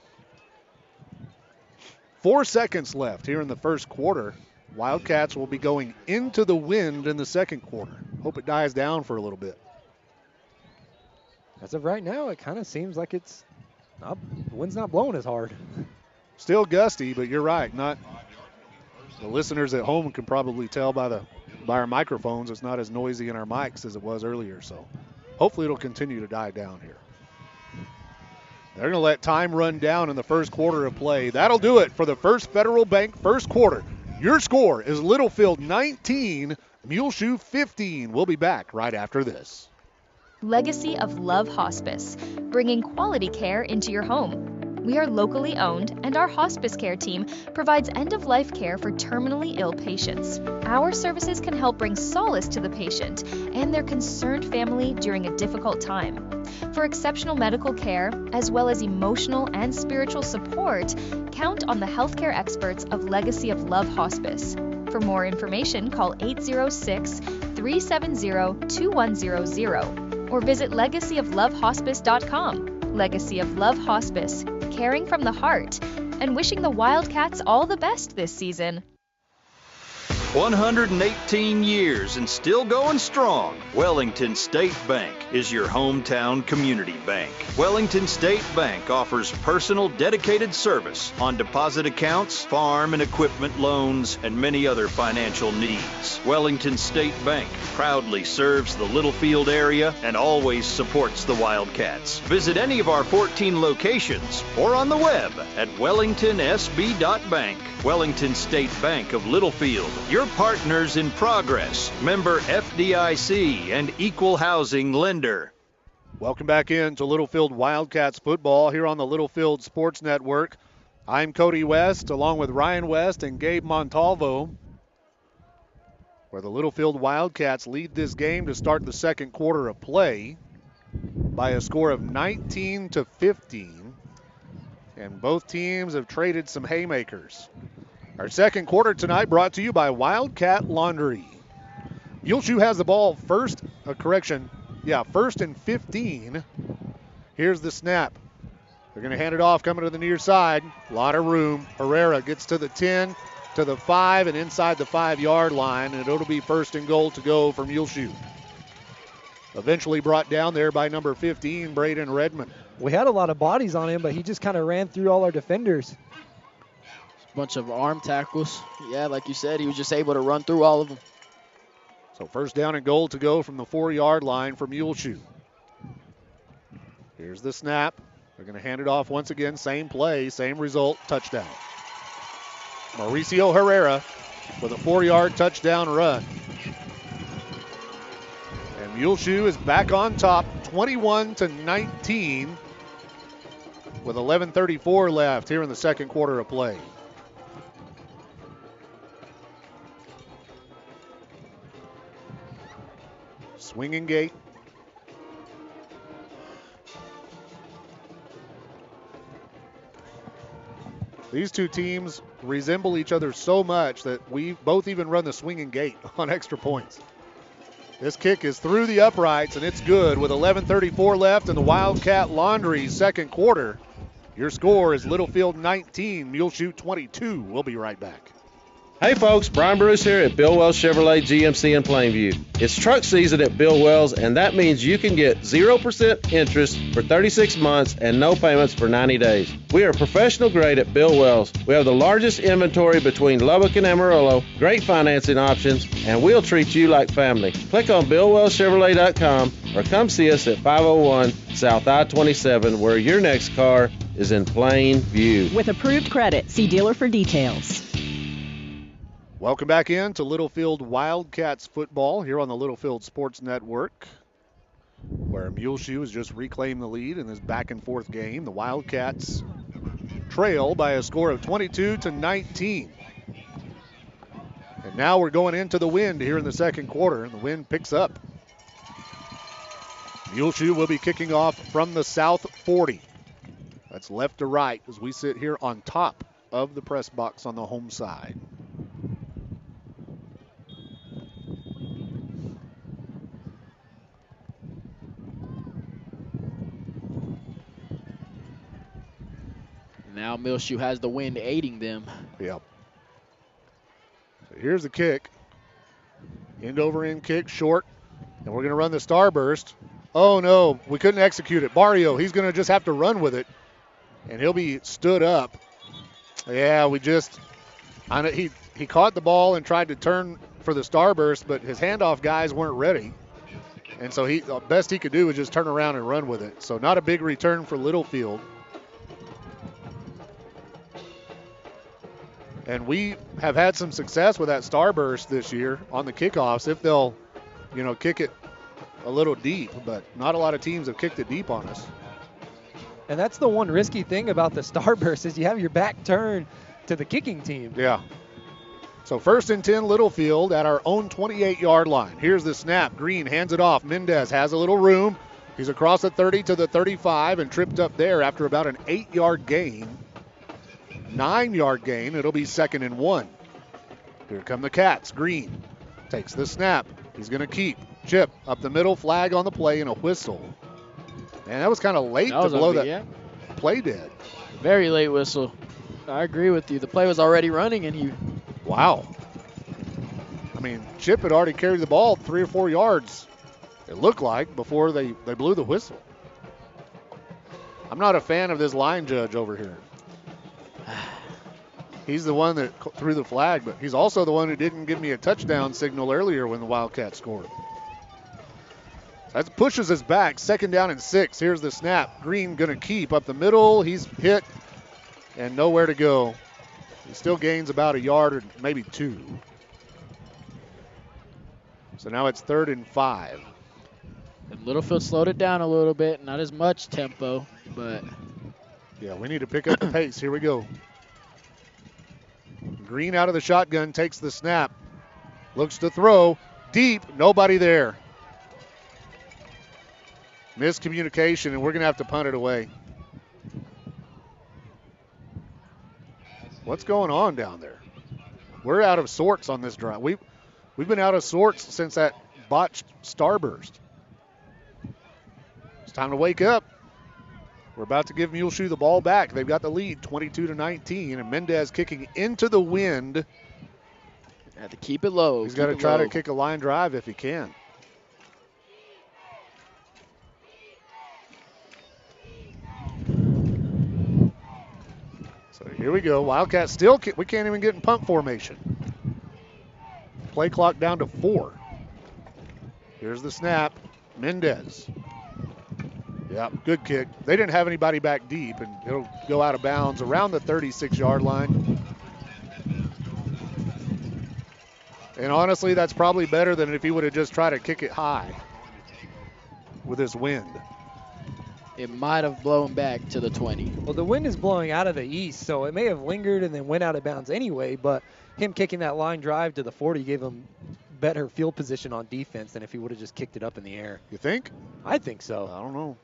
4 seconds left here in the first quarter. Wildcats will be going into the wind in the second quarter. Hope it dies down for a little bit. As of right now, it kind of seems like the wind's not blowing as hard. Still gusty, but you're right. Not the listeners at home can probably tell by our microphones. It's not as noisy in our mics as it was earlier. So hopefully it'll continue to die down here. They're going to let time run down in the first quarter of play. That'll do it for the First Federal Bank first quarter. Your score is Littlefield 19, Muleshoe 15. We'll be back right after this. Legacy of Love Hospice, bringing quality care into your home. We are locally owned, and our hospice care team provides end-of-life care for terminally ill patients. Our services can help bring solace to the patient and their concerned family during a difficult time. For exceptional medical care, as well as emotional and spiritual support, count on the healthcare experts of Legacy of Love Hospice. For more information, call 806-370-2100 or visit legacyoflovehospice.com. Legacy of Love Hospice, caring from the heart, and wishing the Wildcats all the best this season. 118 years and still going strong. Wellington State Bank is your hometown community bank. Wellington State Bank offers personal dedicated service on deposit accounts, farm and equipment loans, and many other financial needs. Wellington State Bank proudly serves the Littlefield area and always supports the Wildcats. Visit any of our 14 locations or on the web at wellingtonsb.bank. Wellington State Bank of Littlefield, your partners in progress, member FDIC and equal housing lender. Welcome back in to Littlefield Wildcats football here on the Littlefield Sports Network. I'm Cody West along with Ryan West and Gabe Montalvo, where the Littlefield Wildcats lead this game to start the second quarter of play by a score of 19-15. And both teams have traded some haymakers. Our second quarter tonight brought to you by Wildcat Laundry. Muleshoe has the ball first and 15. Here's the snap. They're going to hand it off coming to the near side. A lot of room. Herrera gets to the 10, to the 5, and inside the 5-yard line, and it'll be first and goal to go for Muleshoe. Eventually brought down there by number 15, Braden Redmond. We had a lot of bodies on him, but he just kind of ran through all our defenders. Bunch of arm tackles. Yeah, like you said, he was just able to run through all of them. So first down and goal to go from the 4-yard line for Muleshoe. Here's the snap. They're going to hand it off once again. Same play, same result, touchdown. Mauricio Herrera with a 4-yard touchdown run. And Muleshoe is back on top, 21-19, with 11:34 left here in the second quarter of play. Swinging gate. These two teams resemble each other so much that we both even run the swinging gate on extra points. This kick is through the uprights, and it's good with 11:34 left in the Wildcat Laundry second quarter. Your score is Littlefield 19, Muleshoe 22. We'll be right back. Hey folks, Brian Bruce here at Bill Wells Chevrolet GMC in Plainview. It's truck season at Bill Wells, and that means you can get 0% interest for 36 months and no payments for 90 days. We are professional grade at Bill Wells. We have the largest inventory between Lubbock and Amarillo, great financing options, and we'll treat you like family. Click on BillWellsChevrolet.com or come see us at 501 South I-27, where your next car is in plain view. With approved credit, see dealer for details. Welcome back in to Littlefield Wildcats football here on the Littlefield Sports Network, where Muleshoe has just reclaimed the lead in this back and forth game. The Wildcats trail by a score of 22-19. And now we're going into the wind here in the second quarter, and the wind picks up. Muleshoe will be kicking off from the south 40. That's left to right as we sit here on top of the press box on the home side. Now Muleshoe has the wind aiding them. Yep. So here's the kick. End over end kick, short. And we're going to run the starburst. Oh, no, we couldn't execute it. Barrio, he's going to just have to run with it. And he'll be stood up. Yeah, he caught the ball and tried to turn for the starburst, but his handoff guys weren't ready. And so the best he could do was just turn around and run with it. So not a big return for Littlefield. And we have had some success with that starburst this year on the kickoffs if they'll, kick it a little deep. But not a lot of teams have kicked it deep on us. And that's the one risky thing about the starburst is you have your back turned to the kicking team. Yeah. So 1st and 10 Littlefield at our own 28-yard line. Here's the snap. Green hands it off. Mendez has a little room. He's across the 30 to the 35 and tripped up there after about an 8-yard gain. 9-yard gain. It'll be 2nd and 1. Here come the Cats. Green takes the snap. He's going to keep. Chip up the middle. Flag on the play and a whistle. Man, that was kind of late to blow that play dead. Very late whistle. I agree with you. The play was already running and he... Wow. I mean, Chip had already carried the ball 3 or 4 yards, it looked like, before they blew the whistle. I'm not a fan of this line judge over here. He's the one that threw the flag, but he's also the one who didn't give me a touchdown signal earlier when the Wildcats scored. That pushes us back. 2nd down and 6. Here's the snap. Green going to keep up the middle. He's hit and nowhere to go. He still gains about a yard or maybe 2. So now it's 3rd and 5. And Littlefield slowed it down a little bit. Not as much tempo, but... Yeah, we need to pick up the pace. Here we go. Green out of the shotgun, takes the snap. Looks to throw. Deep, nobody there. Miscommunication, and we're going to have to punt it away. What's going on down there? We're out of sorts on this drive. We've been out of sorts since that botched starburst. It's time to wake up. We're about to give Muleshoe the ball back. They've got the lead 22-19, and Mendez kicking into the wind. Have to keep it low. He's got to try to kick a line drive if he can. So here we go. Wildcats still, we can't even get in punt formation. Play clock down to 4. Here's the snap. Mendez. Yeah, good kick. They didn't have anybody back deep, and it'll go out of bounds around the 36-yard line. And honestly, that's probably better than if he would have just tried to kick it high with this wind. It might have blown back to the 20. Well, the wind is blowing out of the east, so it may have lingered and then went out of bounds anyway, but him kicking that line drive to the 40 gave him better field position on defense than if he would have just kicked it up in the air. You think? I think so. I don't know.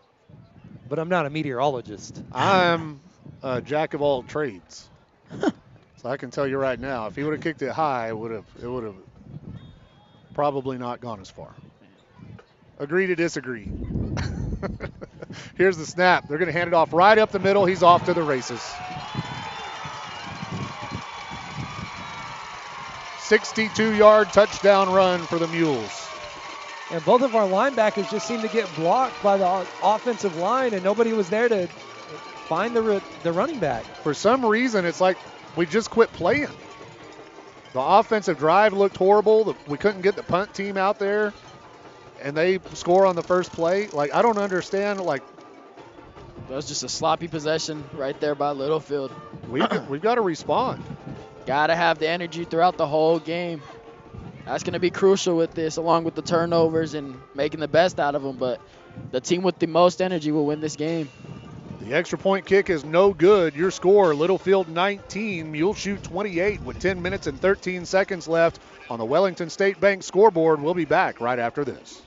But I'm not a meteorologist. I'm a jack of all trades. So I can tell you right now, if he would have kicked it high, it would have probably not gone as far. Agree to disagree. Here's the snap. They're going to hand it off right up the middle. He's off to the races. 62-yard touchdown run for the Mules. And both of our linebackers just seemed to get blocked by the offensive line, and nobody was there to find the running back. For some reason, it's like we just quit playing. The offensive drive looked horrible. We couldn't get the punt team out there, and they score on the first play. Like, I don't understand. Like, that was just a sloppy possession right there by Littlefield. We've got to respond. Got to have the energy throughout the whole game. That's going to be crucial with this, along with the turnovers and making the best out of them. But the team with the most energy will win this game. The extra point kick is no good. Your score, Littlefield 19, Muleshoe 28 with 10 minutes and 13 seconds left on the Wellington State Bank scoreboard. We'll be back right after this.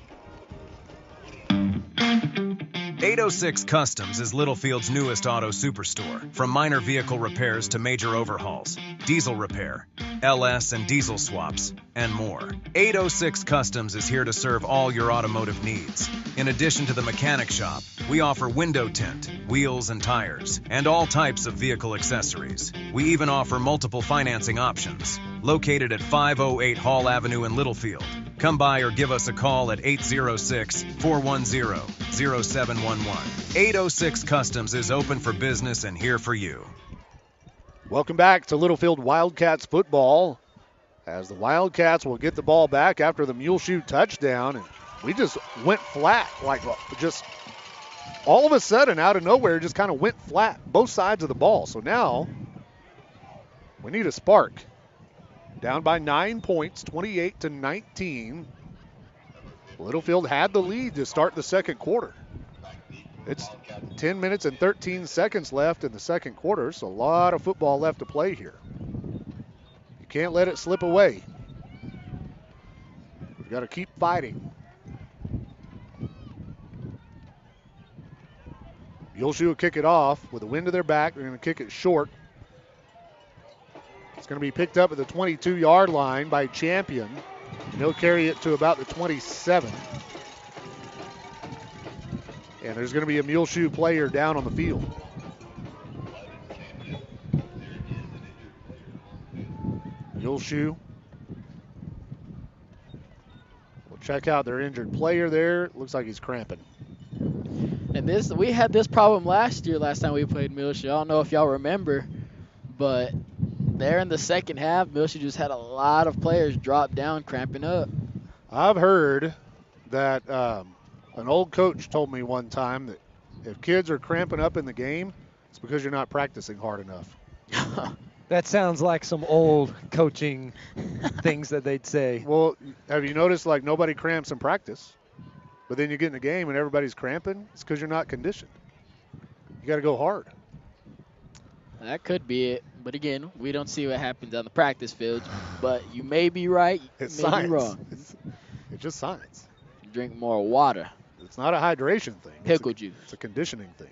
806 Customs is Littlefield's newest auto superstore. From minor vehicle repairs to major overhauls, diesel repair, LS and diesel swaps, and more. 806 Customs is here to serve all your automotive needs. In addition to the mechanic shop, we offer window tint, wheels and tires, and all types of vehicle accessories. We even offer multiple financing options. Located at 508 Hall Avenue in Littlefield. Come by or give us a call at 806-410-0711. 806 Customs is open for business and here for you. Welcome back to Littlefield Wildcats football, as the Wildcats will get the ball back after the Muleshoe touchdown. And we just went flat, like just all of a sudden out of nowhere, just kind of went flat, both sides of the ball. So now we need a spark. Down by 9 points, 28-19. Littlefield had the lead to start the second quarter. It's 10 minutes and 13 seconds left in the second quarter, so a lot of football left to play here. You can't let it slip away. We've got to keep fighting. Muleshoe will kick it off with the wind to their back. They're going to kick it short. It's going to be picked up at the 22-yard line by Champion. And he'll carry it to about the 27. And there's going to be a Muleshoe player down on the field. Muleshoe will check out their injured player there. Looks like he's cramping. And we had this problem last time we played Muleshoe. I don't know if y'all remember, but there in the second half, Muleshoe just had a lot of players drop down, cramping up. I've heard that an old coach told me one time that if kids are cramping up in the game, it's because you're not practicing hard enough. That sounds like some old coaching things that they'd say. Well, have you noticed, like, nobody cramps in practice, but then you get in the game and everybody's cramping? It's because you're not conditioned. You got to go hard. That could be it. But again, we don't see what happens on the practice field. But you may be right. It's you may science. Be wrong. It's just science. Drink more water. It's not a hydration thing. Pickle juice. It's a conditioning thing.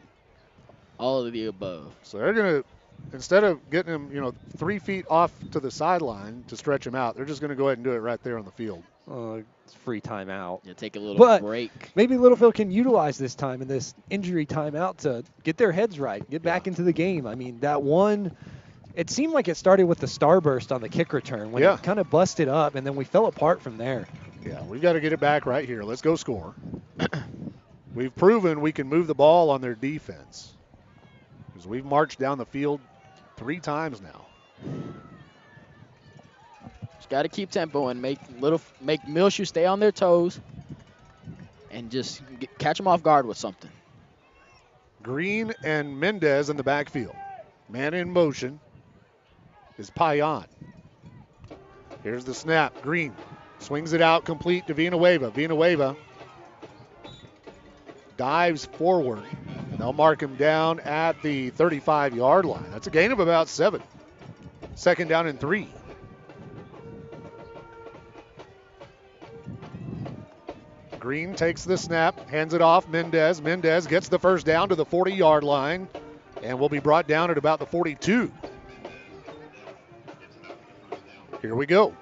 All of the above. So they're going to, instead of getting him, 3 feet off to the sideline to stretch him out, they're just going to go ahead and do it right there on the field. It's free timeout. Yeah, take a little break. Maybe Littlefield can utilize this time and this injury timeout to get their heads right, get back into the game. I mean, that one, it seemed like it started with the starburst on the kick return when it kind of busted up, and then we fell apart from there. Yeah, we've got to get it back right here. Let's go score. We've proven we can move the ball on their defense, because we've marched down the field 3 times now. Just got to keep tempo and make Muleshoe stay on their toes and just catch them off guard with something. Green and Mendez in the backfield. Man in motion is Payan. Here's the snap. Green swings it out complete to Villanueva. Villanueva dives forward. They'll mark him down at the 35-yard line. That's a gain of about 7. Second down and 3. Green takes the snap, hands it off. Mendez. Mendez gets the first down to the 40-yard line and will be brought down at about the 42. Here we go.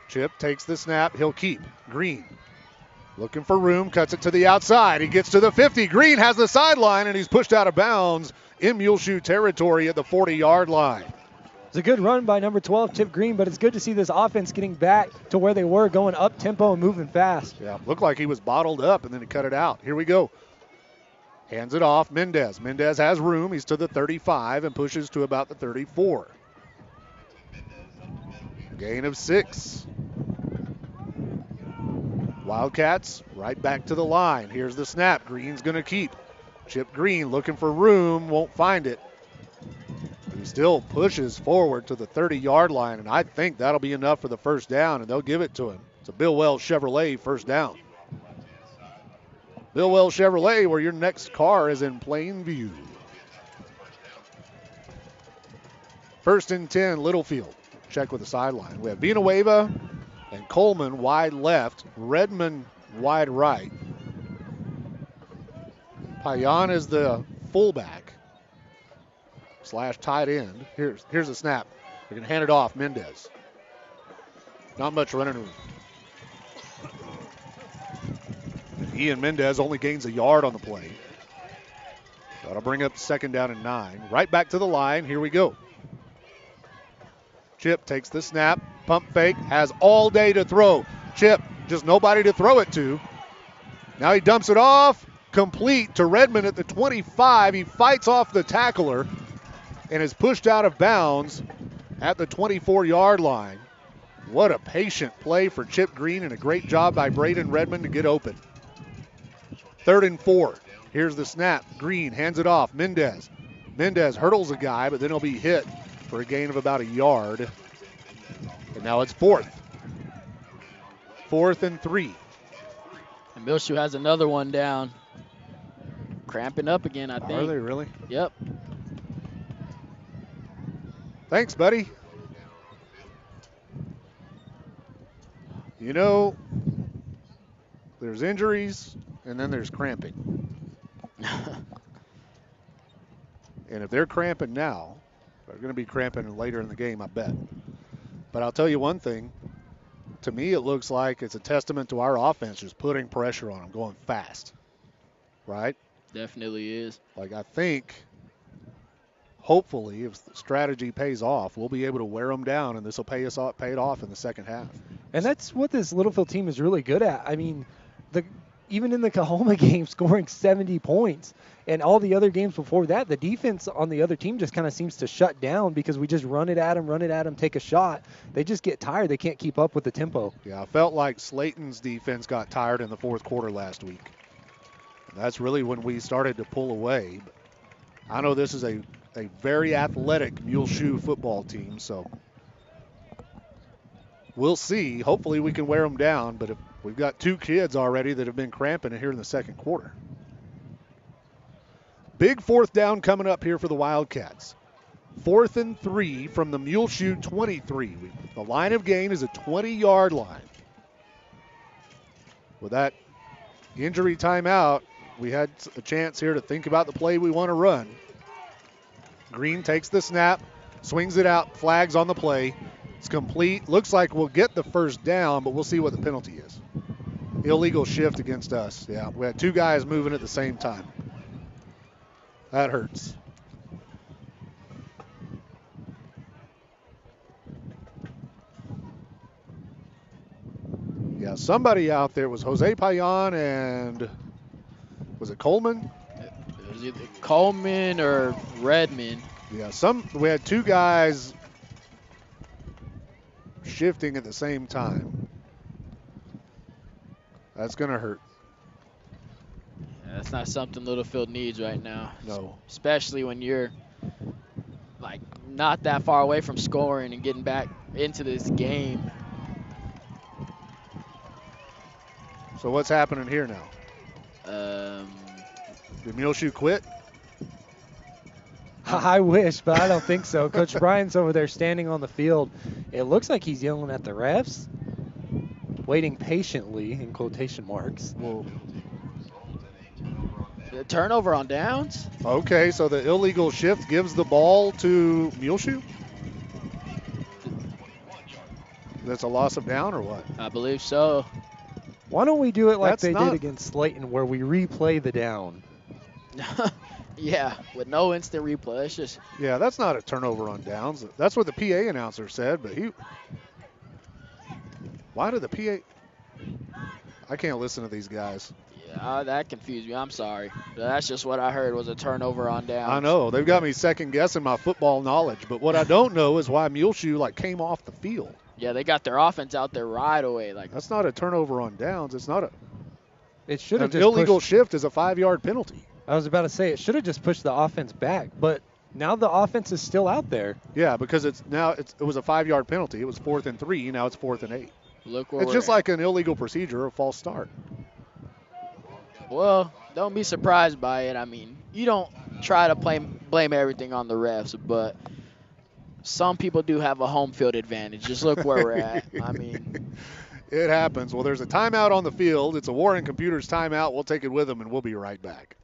Chip takes the snap. He'll keep. Green looking for room, cuts it to the outside. He gets to the 50. Green has the sideline, and he's pushed out of bounds in Muleshoe territory at the 40-yard line. It's a good run by number 12, Chip Green, but it's good to see this offense getting back to where they were, going up tempo and moving fast. Yeah, looked like he was bottled up, and then he cut it out. Here we go. Hands it off. Mendez. Mendez has room. He's to the 35 and pushes to about the 34. Gain of 6. Wildcats right back to the line. Here's the snap. Green's going to keep. Chip Green looking for room. Won't find it. He still pushes forward to the 30-yard line, and I think that'll be enough for the first down, and they'll give it to him. It's a Bill Wells Chevrolet first down. Bill Wells Chevrolet, where your next car is in plain view. First and 10, Littlefield. Check with the sideline. We have Villanueva and Coleman wide left, Redmond wide right. Payan is the fullback / tight end. Here's the snap. They're going to hand it off. Mendez. Not much running room. Ian Mendez only gains a yard on the play. That'll bring up second down and 9. Right back to the line. Here we go. Chip takes the snap. Pump fake. Has all day to throw. Chip, just nobody to throw it to. Now he dumps it off. complete to Redmond at the 25. He fights off the tackler and is pushed out of bounds at the 24-yard line. What a patient play for Chip Green and a great job by Braden Redmond to get open. 3rd and 4. Here's the snap. Green hands it off. Mendez. Mendez hurdles a guy, but then he'll be hit for a gain of about a yard. And now it's 4th. 4th and 3. And Muleshoe has another one down. Cramping up again, I think. Are they really? Yep. Thanks, buddy. You know, there's injuries, and then there's cramping. And if they're cramping now, they're going to be cramping later in the game, I bet. But I'll tell you one thing. To me, it looks like it's a testament to our offense just putting pressure on them, going fast. Right? Definitely is. Like, I think, hopefully, if the strategy pays off, we'll be able to wear them down, and this will pay it off in the second half. And that's what this Littlefield team is really good at. I mean, even in the Kahoma game, scoring 70 points. And all the other games before that, the defense on the other team just kind of seems to shut down because we just run it at them, take a shot. They just get tired. They can't keep up with the tempo. Yeah, I felt like Slayton's defense got tired in the fourth quarter last week. And that's really when we started to pull away. But I know this is a very athletic Muleshoe football team, so we'll see. Hopefully we can wear them down, but if we've got 2 kids already that have been cramping here in the second quarter. Big 4th down coming up here for the Wildcats. 4th and 3 from the Muleshoe 23. The line of gain is a 20-yard line. With that injury timeout, we had a chance here to think about the play we want to run. Green takes the snap, swings it out, flags on the play. It's complete. Looks like we'll get the first down, but we'll see what the penalty is. Illegal shift against us. Yeah, we had 2 guys moving at the same time. That hurts. Yeah, somebody out there was Jose Payan and was it Coleman? It was either Coleman or Redmond. Yeah, we had 2 guys shifting at the same time. That's going to hurt. That's not something Littlefield needs right now. No. Especially when you're like not that far away from scoring and getting back into this game. So what's happening here now? Did Muleshoe quit? I wish, but I don't think so. Coach Bryan's over there standing on the field. It looks like he's yelling at the refs, waiting patiently, in quotation marks. Whoa. The turnover on downs? Okay, so the illegal shift gives the ball to Muleshoe? That's a loss of down or what? I believe so. Why don't we do it like they did against Slayton, where we replay the down? Yeah, with no instant replay. It's just. Yeah, that's not a turnover on downs. That's what the PA announcer said, but why did the PA? I can't listen to these guys. Yeah, that confused me. I'm sorry. That's just what I heard was a turnover on downs. I know. They've got me second guessing my football knowledge, but what I don't know is why Muleshoe came off the field. Yeah, they got their offense out there right away. That's not a turnover on downs. It's not a. It should have just illegal shift is a 5-yard penalty. I was about to say it should have just pushed the offense back, but now the offense is still out there. Yeah, because it was a 5-yard penalty. It was 4th and 3. Now it's 4th and 8. Look where it's just like an illegal procedure or a false start. Well, don't be surprised by it. I mean, you don't try to blame everything on the refs, but some people do have a home field advantage. Just look where we're at. I mean, it happens. Well, there's a timeout on the field. It's a Warren Computers timeout. We'll take it with them, and we'll be right back.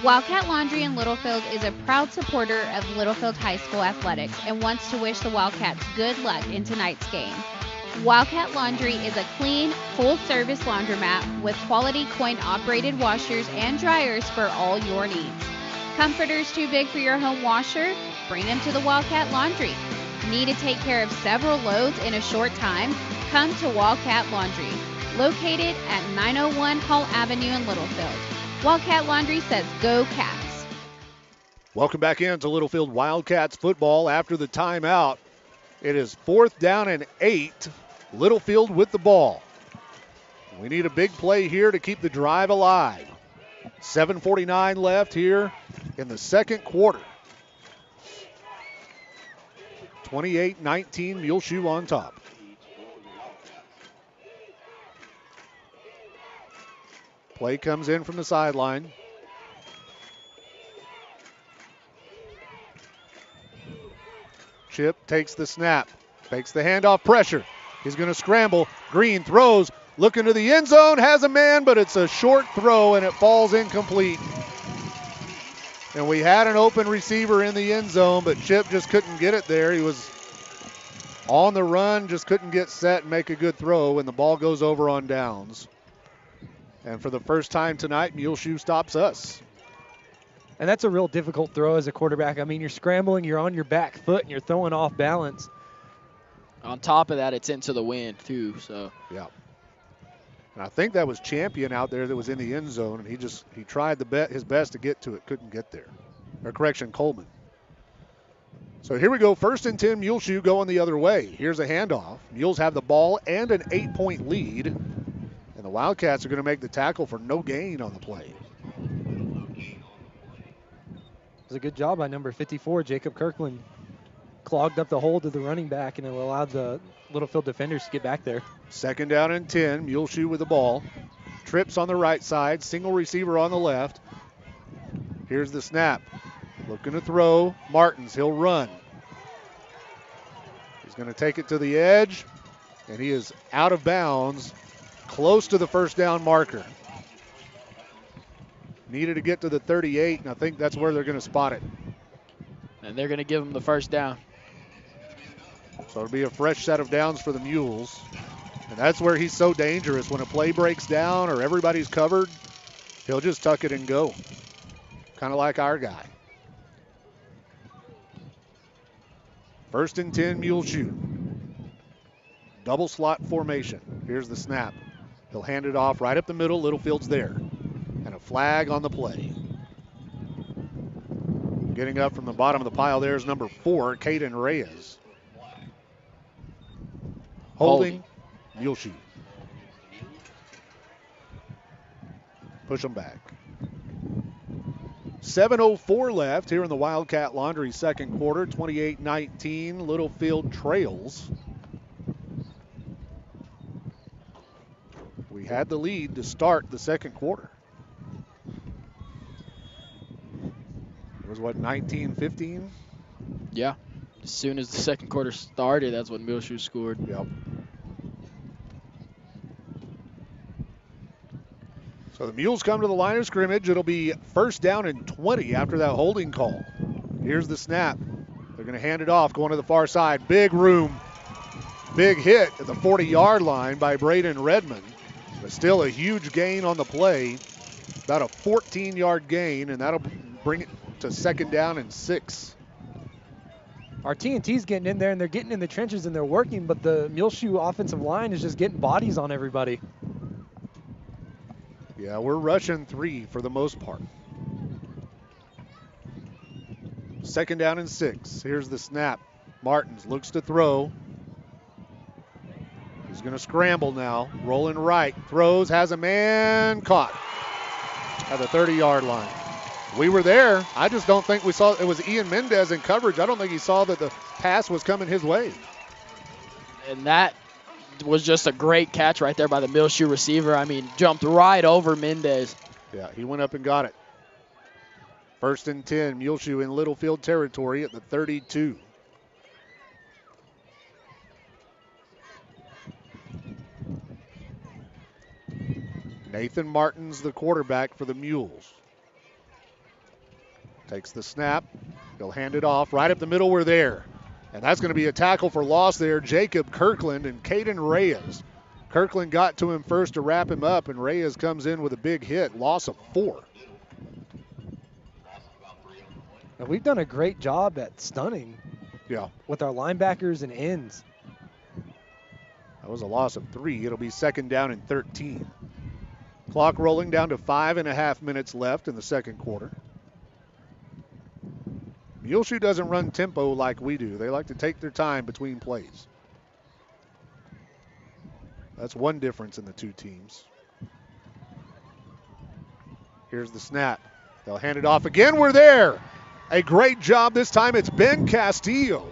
Wildcat Laundry in Littlefield is a proud supporter of Littlefield High School athletics and wants to wish the Wildcats good luck in tonight's game. Wildcat Laundry is a clean, full-service laundromat with quality coin-operated washers and dryers for all your needs. Comforters too big for your home washer? Bring them to the Wildcat Laundry. Need to take care of several loads in a short time? Come to Wildcat Laundry. located at 901 Hall Avenue in Littlefield. Wildcat Laundry says go Cats. Welcome back into Littlefield Wildcats football after the timeout. It is 4th down and 8. Littlefield with the ball. We need a big play here to keep the drive alive. 7:49 left here in the second quarter. 28-19, Muleshoe on top. Play comes in from the sideline. Chip takes the snap, takes the handoff pressure. He's going to scramble. Green throws, looking to the end zone, has a man, but it's a short throw and it falls incomplete. And we had an open receiver in the end zone, but Chip just couldn't get it there. He was on the run, just couldn't get set and make a good throw, and the ball goes over on downs. And for the first time tonight, Muleshoe stops us. And that's a real difficult throw as a quarterback. I mean, you're scrambling, you're on your back foot, and you're throwing off balance. On top of that, it's into the wind, too. So yeah. And I think that was Champion out there that was in the end zone, and he tried his best to get to it, couldn't get there. Or correction, Coleman. So here we go, 1st and 10, Muleshoe going the other way. Here's a handoff. Mules have the ball and an 8-point lead, and the Wildcats are going to make the tackle for no gain on the play. It was a good job by number 54, Jacob Kirkland. Clogged up the hole to the running back, and it allowed the Littlefield defenders to get back there. 2nd down and 10, Muleshoe with the ball. Trips on the right side, single receiver on the left. Here's the snap. Looking to throw. Martins, he'll run. He's going to take it to the edge, and he is out of bounds, close to the 1st down marker. Needed to get to the 38, and I think that's where they're going to spot it. And they're going to give him the 1st down. So it'll be a fresh set of downs for the Mules. And that's where he's so dangerous. When a play breaks down or everybody's covered, he'll just tuck it and go. Kind of like our guy. 1st and 10, Muleshoe. Double slot formation. Here's the snap. He'll hand it off right up the middle. Littlefield's there. And a flag on the play. Getting up from the bottom of the pile there is number 4, Caden Reyes. Holding Muleshoe. Push them back. 7:04 left here in the Wildcat Laundry second quarter. 28-19, Littlefield trails. We had the lead to start the second quarter. It was, 19-15? Yeah. As soon as the second quarter started, that's when Muleshoe scored. Yep. So the Mules come to the line of scrimmage. It'll be 1st down and 20 after that holding call. Here's the snap. They're going to hand it off, going to the far side. Big room. Big hit at the 40-yard line by Braden Redmond. But still a huge gain on the play. About a 14-yard gain, and that'll bring it to 2nd down and 6. Our TNT's getting in there, and they're getting in the trenches, and they're working, but the Muleshoe offensive line is just getting bodies on everybody. Yeah, we're rushing 3 for the most part. 2nd down and 6. Here's the snap. Martins looks to throw. He's going to scramble now. Rolling right. Throws, has a man. Caught at the 30-yard line. We were there. I just don't think we saw. It was Ian Mendez in coverage. I don't think he saw that the pass was coming his way. And that was just a great catch right there by the Muleshoe receiver. I mean, jumped right over Mendez. Yeah, he went up and got it. 1st and 10, Muleshoe in Littlefield territory at the 32. Nathan Martins, the quarterback for the Mules. Takes the snap. He'll hand it off. Right up the middle, we're there. And that's going to be a tackle for loss there. Jacob Kirkland and Caden Reyes. Kirkland got to him first to wrap him up, and Reyes comes in with a big hit. Loss of 4. Now, we've done a great job at stunning. Yeah. With our linebackers and ends. That was a loss of 3. It'll be 2nd down and 13. Clock rolling down to 5.5 minutes left in the second quarter. Muleshoe doesn't run tempo like we do. They like to take their time between plays. That's one difference in the two teams. Here's the snap. They'll hand it off again. We're there. A great job this time. It's Ben Castillo.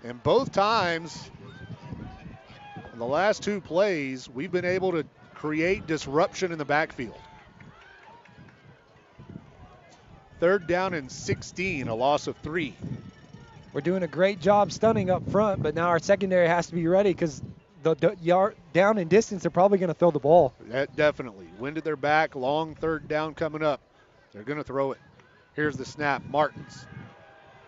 And both times, in the last 2 plays, we've been able to create disruption in the backfield. 3rd down and 16, a loss of 3. We're doing a great job stunning up front, but now our secondary has to be ready because the yard down and distance, they're probably going to throw the ball. Definitely. Wind at their back, long 3rd down coming up. They're going to throw it. Here's the snap. Martins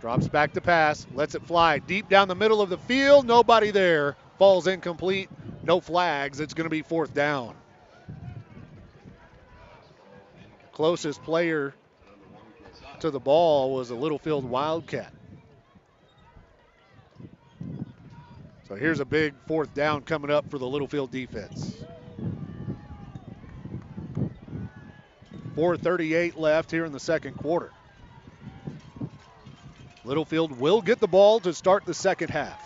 drops back to pass, lets it fly deep down the middle of the field. Nobody there. Falls incomplete. No flags. It's going to be 4th down. Closest player to the ball was a Littlefield Wildcat. So here's a big 4th down coming up for the Littlefield defense. 4:38 left here in the second quarter. Littlefield will get the ball to start the second half.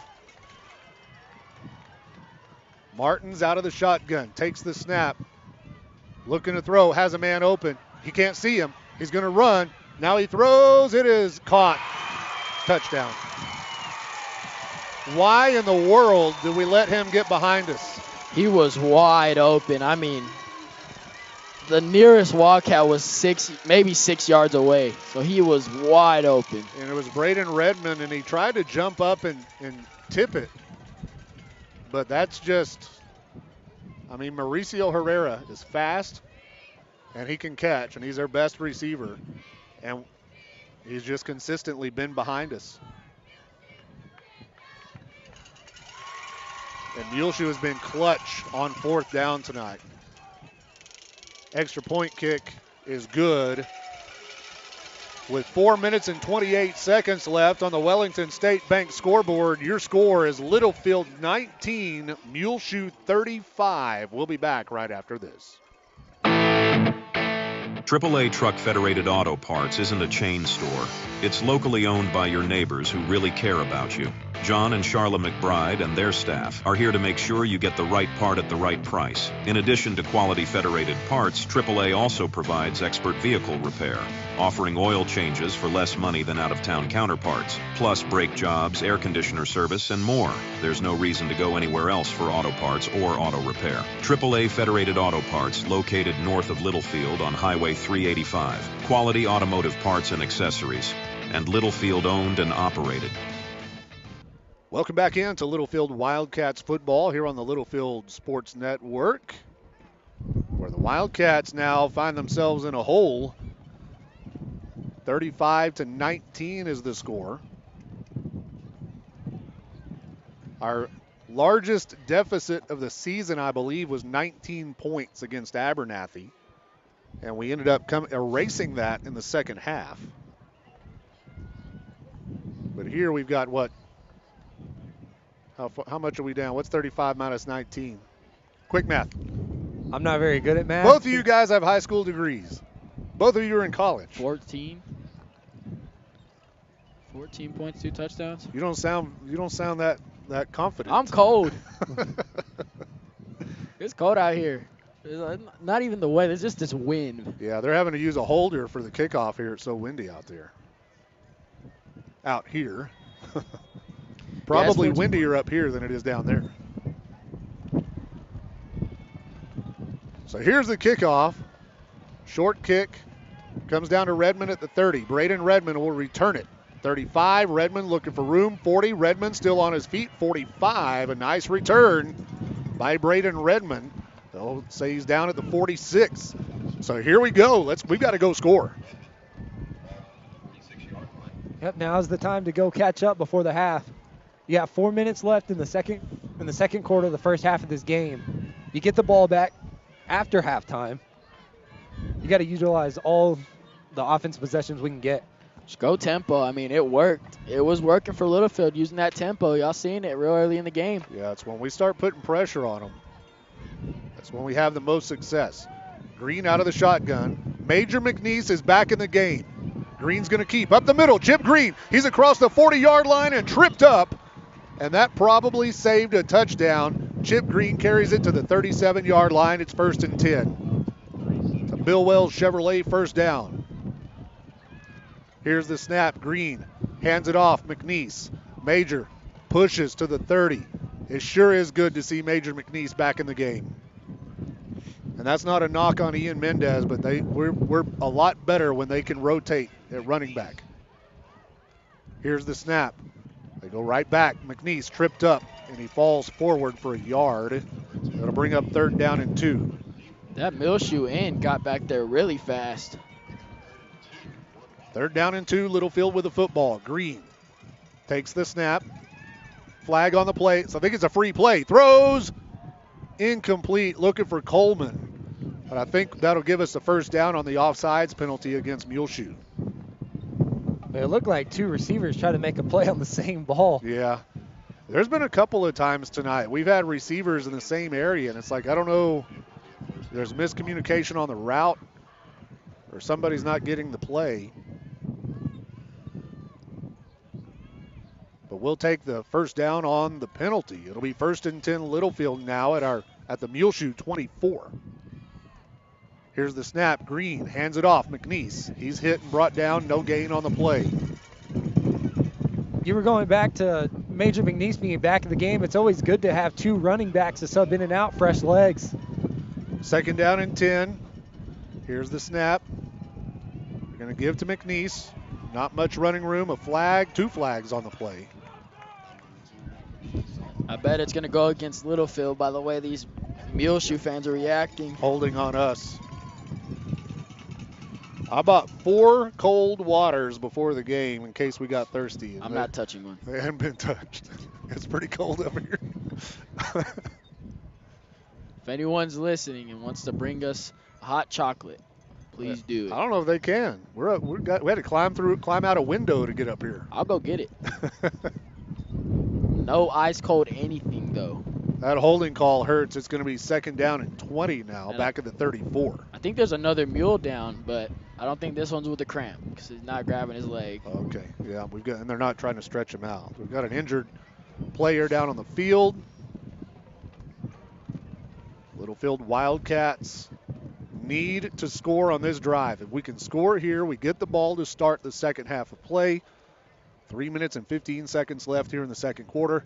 Martins out of the shotgun, takes the snap, looking to throw, has a man open. He can't see him. He's going to run. Now he throws. It is caught. Touchdown. Why in the world did we let him get behind us? He was wide open. I mean, the nearest Wildcat was maybe 6 yards away. So he was wide open. And it was Braden Redmond, and he tried to jump up and tip it. But that's just, I mean, Mauricio Herrera is fast, and he can catch, and he's our best receiver. And he's just consistently been behind us. And Muleshoe has been clutch on 4th down tonight. Extra point kick is good. With 4 minutes and 28 seconds left on the Wellington State Bank scoreboard, your score is Littlefield 19, Muleshoe 35. We'll be back right after this. AAA Truck Federated Auto Parts isn't a chain store. It's locally owned by your neighbors who really care about you. John and Charla McBride and their staff are here to make sure you get the right part at the right price. In addition to quality federated parts, AAA also provides expert vehicle repair, offering oil changes for less money than out-of-town counterparts, plus brake jobs, air conditioner service, and more. There's no reason to go anywhere else for auto parts or auto repair. AAA Federated Auto Parts, located north of Littlefield on Highway 385. Quality automotive parts and accessories, and Littlefield owned and operated. Welcome back into Littlefield Wildcats football here on the Littlefield Sports Network, where the Wildcats now find themselves in a hole. 35-19 is the score. Our largest deficit of the season, I believe, was 19 points against Abernathy, and we ended up erasing that in the second half. But here we've got what? How much are we down? What's 35 minus 19? Quick math. I'm not very good at math. Both of you guys have high school degrees. Both of you are in college. 14 points, 2 touchdowns. You don't sound that confident. I'm cold. It's cold out here. It's not even the weather. It's just this wind. Yeah, they're having to use a holder for the kickoff here. It's so windy out there. Out here. Probably windier up here than it is down there. So here's the kickoff. Short kick. Comes down to Redmond at the 30. Braden Redmond will return it. 35, Redmond looking for room. 40, Redmond still on his feet. 45, a nice return by Braden Redmond. They'll say he's down at the 46. So here we go. We've got to go score. Yep, now's the time to go catch up before the half. You got 4 minutes left in the second quarter of the first half of this game. You get the ball back after halftime. You got to utilize all the offense possessions we can get. Just go tempo. I mean, it worked. It was working for Littlefield using that tempo. Y'all seen it real early in the game. Yeah, it's when we start putting pressure on them. That's when we have the most success. Green out of the shotgun. Major McNeese is back in the game. Green's going to keep up the middle. Chip Green, he's across the 40-yard line and tripped up. And that probably saved a touchdown. Chip Green carries it to the 37-yard line. It's 1st and 10. A Bill Wells Chevrolet first down. Here's the snap. Green hands it off. McNeese. Major pushes to the 30. It sure is good to see Major McNeese back in the game. And that's not a knock on Ian Mendez, but we're a lot better when they can rotate at running back. Here's the snap. They go right back. McNeese tripped up, and he falls forward for a yard. That'll bring up 3rd down and 2. That Muleshoe end got back there really fast. 3rd down and 2, Littlefield with the football. Green takes the snap. Flag on the play. So I think it's a free play. Throws. Incomplete. Looking for Coleman. But I think that'll give us the 1st down on the offsides penalty against Muleshoe. It looked like 2 receivers tried to make a play on the same ball. Yeah. There's been a couple of times tonight. We've had receivers in the same area, and it's like, I don't know, there's miscommunication on the route or somebody's not getting the play. But we'll take the 1st down on the penalty. It'll be 1st and 10 Littlefield now at the Muleshoe 24. Here's the snap. Green hands it off. McNeese. He's hit and brought down. No gain on the play. You were going back to Major McNeese being back in the game. It's always good to have 2 running backs to sub in and out, fresh legs. 2nd down and 10. Here's the snap. We're going to give to McNeese. Not much running room. A flag. 2 flags on the play. I bet it's going to go against Littlefield by the way these Muleshoe fans are reacting. Holding on us. I bought 4 cold waters before the game in case we got thirsty. I'm not touching one. They haven't been touched. It's pretty cold up here. If anyone's listening and wants to bring us hot chocolate, please do it. I don't know if they can. We had to climb out a window to get up here. I'll go get it. No ice cold anything though. That holding call hurts. It's going to be 2nd down and 20 now, back at the 34. I think there's another mule down, but I don't think this one's with a cramp because he's not grabbing his leg. Okay, yeah, and they're not trying to stretch him out. We've got an injured player down on the field. Littlefield Wildcats need to score on this drive. If we can score here, we get the ball to start the second half of play. 3 minutes and 15 seconds left here in the second quarter.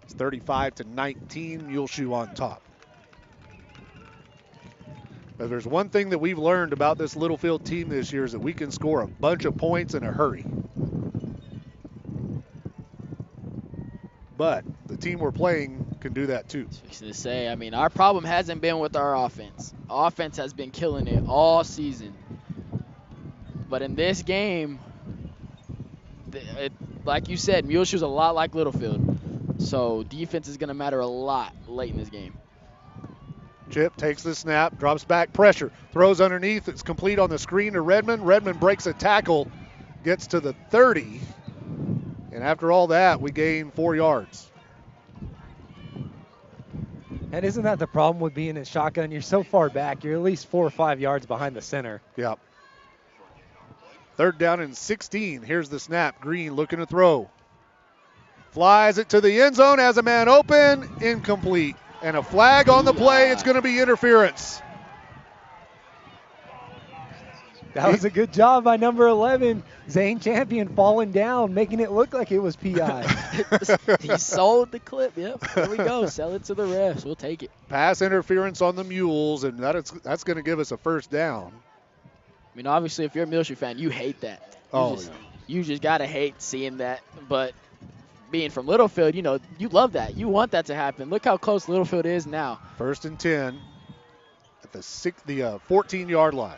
It's 35-19, Muleshoe on top. But there's one thing that we've learned about this Littlefield team this year is that we can score a bunch of points in a hurry. But the team we're playing can do that too. To say, I mean, our problem hasn't been with our offense. Offense has been killing it all season. But in this game, like you said, Muleshoe's a lot like Littlefield. So defense is going to matter a lot late in this game. Chip takes the snap, drops back, pressure, throws underneath. It's complete on the screen to Redmond. Redmond breaks a tackle, gets to the 30. And after all that, we gain 4 yards. And isn't that the problem with being in shotgun? You're so far back. You're at least 4 or 5 yards behind the center. Yep. 3rd down and 16. Here's the snap. Green looking to throw. Flies it to the end zone, has a man open, incomplete. And a flag on the play. It's going to be interference. That was a good job by number 11, Zane Champion, falling down, making it look like it was PI. He sold the clip. Yep, there we go. Sell it to the refs. We'll take it. Pass interference on the Mules, and that's going to give us a 1st down. I mean, obviously, if you're a Muleshoe fan, you hate that. You just got to hate seeing that. But being from Littlefield, you know, you love that. You want that to happen. Look how close Littlefield is now. 1st and 10 at the 14-yard line.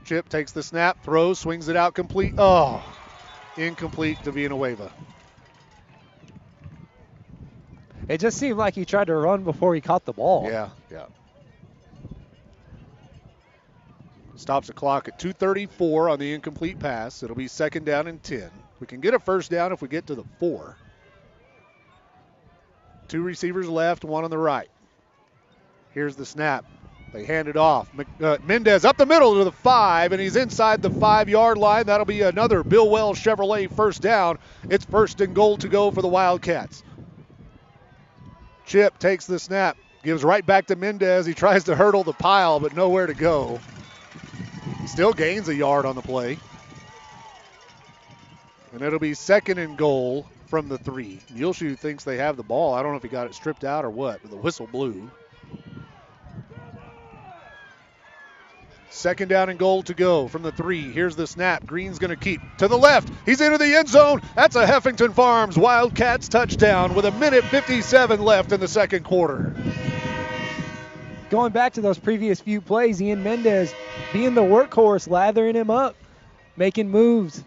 Chip takes the snap, throws, swings it out complete. Oh, incomplete to Villanueva. It just seemed like he tried to run before he caught the ball. Yeah. Stops the clock at 2:34 on the incomplete pass. It'll be 2nd down and 10. We can get a first down if we get to the 4. 2 receivers left, 1 on the right. Here's the snap. They hand it off. Mendez up the middle to the 5, and he's inside the 5-yard line. That'll be another Bill Wells Chevrolet first down. It's 1st and goal to go for the Wildcats. Chip takes the snap, gives right back to Mendez. He tries to hurdle the pile, but nowhere to go. Still gains a yard on the play. And it'll be 2nd and goal from the 3. Muleshoe thinks they have the ball. I don't know if he got it stripped out or what, but the whistle blew. 2nd down and goal to go from the 3. Here's the snap. Green's going to keep to the left. He's into the end zone. That's a Heffington Farms Wildcats touchdown with 1:57 left in the 2nd quarter. Going back to those previous few plays, Ian Mendez being the workhorse, lathering him up, making moves.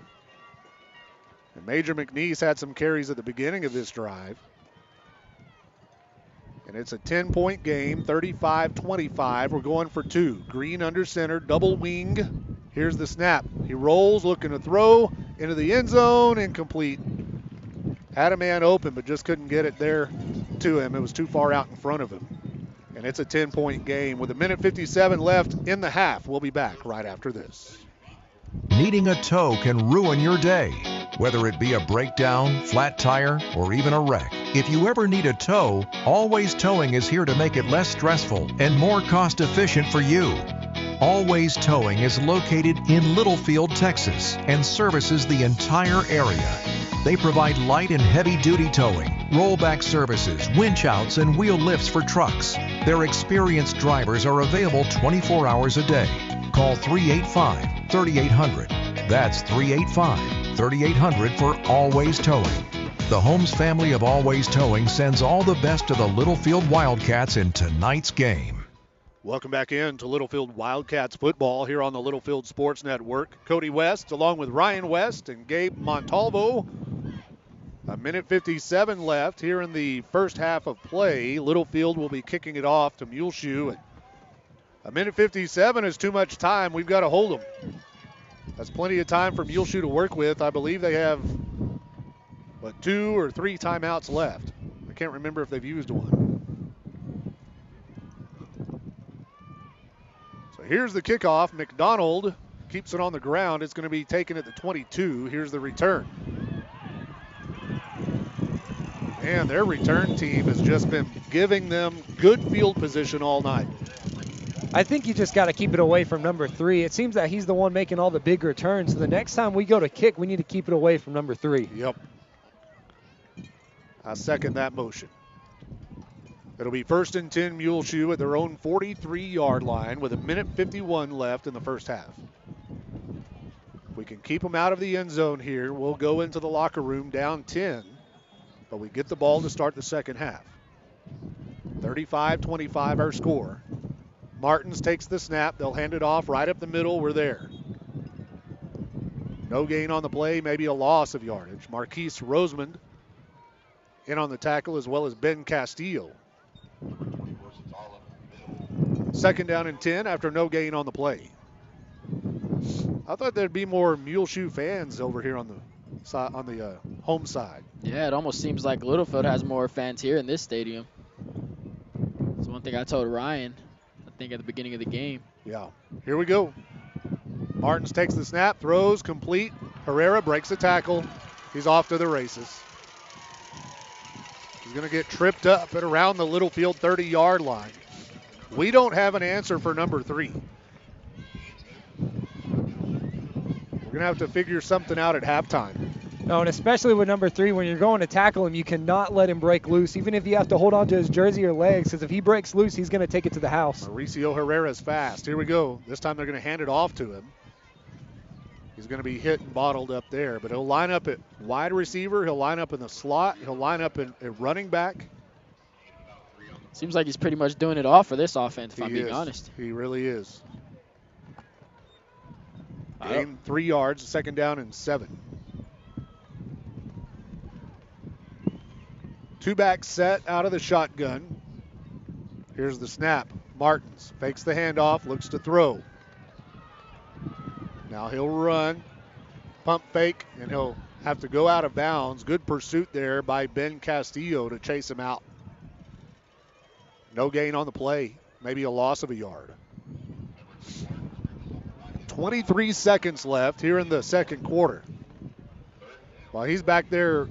And Major McNeese had some carries at the beginning of this drive. And it's a 10-point game, 35-25. We're going for 2. Green under center, double wing. Here's the snap. He rolls, looking to throw into the end zone, incomplete. Had a man open, but just couldn't get it there to him. It was too far out in front of him. And it's a 10-point game with 1:57 left in the half. We'll be back right after this. Needing a tow can ruin your day, whether it be a breakdown, flat tire, or even a wreck. If you ever need a tow, Always Towing is here to make it less stressful and more cost efficient for you. Always Towing is located in Littlefield, Texas, and services the entire area. They provide light and heavy duty towing, rollback services, winch outs, and wheel lifts for trucks. Their experienced drivers are available 24 hours a day. Call 385-3800. That's 385-3800 for Always Towing. The Holmes family of Always Towing sends all the best to the Littlefield Wildcats in tonight's game. Welcome back in to Littlefield Wildcats football here on the Littlefield Sports Network. Cody West along with Ryan West and Gabe Montalvo. 1:57 left here in the first half of play. Littlefield will be kicking it off to Muleshoe. 1:57 is too much time. We've got to hold them. That's plenty of time for Muleshoe to work with. I believe they have, 2 or 3 timeouts left. I can't remember if they've used one. So here's the kickoff. McDonald keeps it on the ground. It's going to be taken at the 22. Here's the return. And their return team has just been giving them good field position all night. I think you just got to keep it away from number 3. It seems that he's the one making all the big returns. So the next time we go to kick, we need to keep it away from number 3. Yep. I second that motion. It'll be 1st and 10 Muleshoe at their own 43-yard line with 1:51 left in the first half. If we can keep them out of the end zone here, we'll go into the locker room down 10. But we get the ball to start the second half. 35-25 our score. Martins takes the snap. They'll hand it off right up the middle. We're there. No gain on the play, maybe a loss of yardage. Marquise Rosemond in on the tackle, as well as Ben Castillo. 2nd down and 10 after no gain on the play. I thought there'd be more Muleshoe fans over here on the home side. Yeah, it almost seems like Littlefield has more fans here in this stadium. That's one thing I told Ryan, I think, at the beginning of the game. Yeah. Here we go. Martins takes the snap, throws, complete. Herrera breaks the tackle. He's off to the races. He's going to get tripped up at around the Littlefield 30-yard line. We don't have an answer for number 3. We're going to have to figure something out at halftime. No, and especially with number 3, when you're going to tackle him, you cannot let him break loose, even if you have to hold on to his jersey or legs, because if he breaks loose, he's going to take it to the house. Mauricio Herrera's fast. Here we go. This time they're going to hand it off to him. He's going to be hit and bottled up there, but he'll line up at wide receiver. He'll line up in the slot. He'll line up at running back. Seems like he's pretty much doing it all for this offense, if I'm being honest. He really is. Gain 3 yards, 2nd down and 7. 2-back set out of the shotgun. Here's the snap. Martins fakes the handoff, looks to throw. Now he'll run, pump fake, and he'll have to go out of bounds. Good pursuit there by Ben Castillo to chase him out. No gain on the play, maybe a loss of a yard. 23 seconds left here in the second quarter. While he's back there,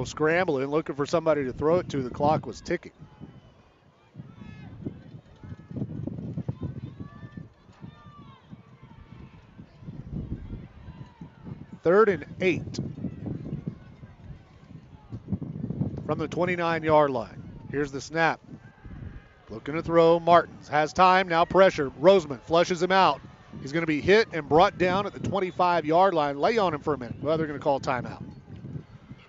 scrambling, looking for somebody to throw it to, the clock was ticking. Third and 8 from the 29-yard line. Here's the snap. Looking to throw. Martins has time. Now pressure. Roseman flushes him out. He's going to be hit and brought down at the 25-yard line. Lay on him for a minute. Well, they're going to call timeout.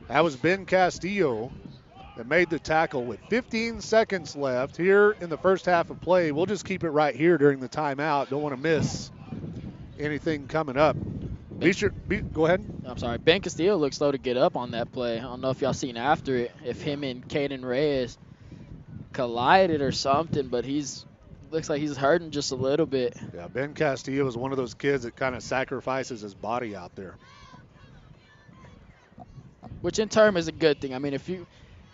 That was Ben Castillo that made the tackle with 15 seconds left here in the first half of play. We'll just keep it right here during the timeout. Don't want to miss anything coming up. Go ahead. I'm sorry. Ben Castillo looks slow to get up on that play. I don't know if y'all seen after it, if him and Caden Reyes collided or something, but looks like he's hurting just a little bit. Yeah, Ben Castillo is one of those kids that kind of sacrifices his body out there. Which in turn is a good thing. I mean,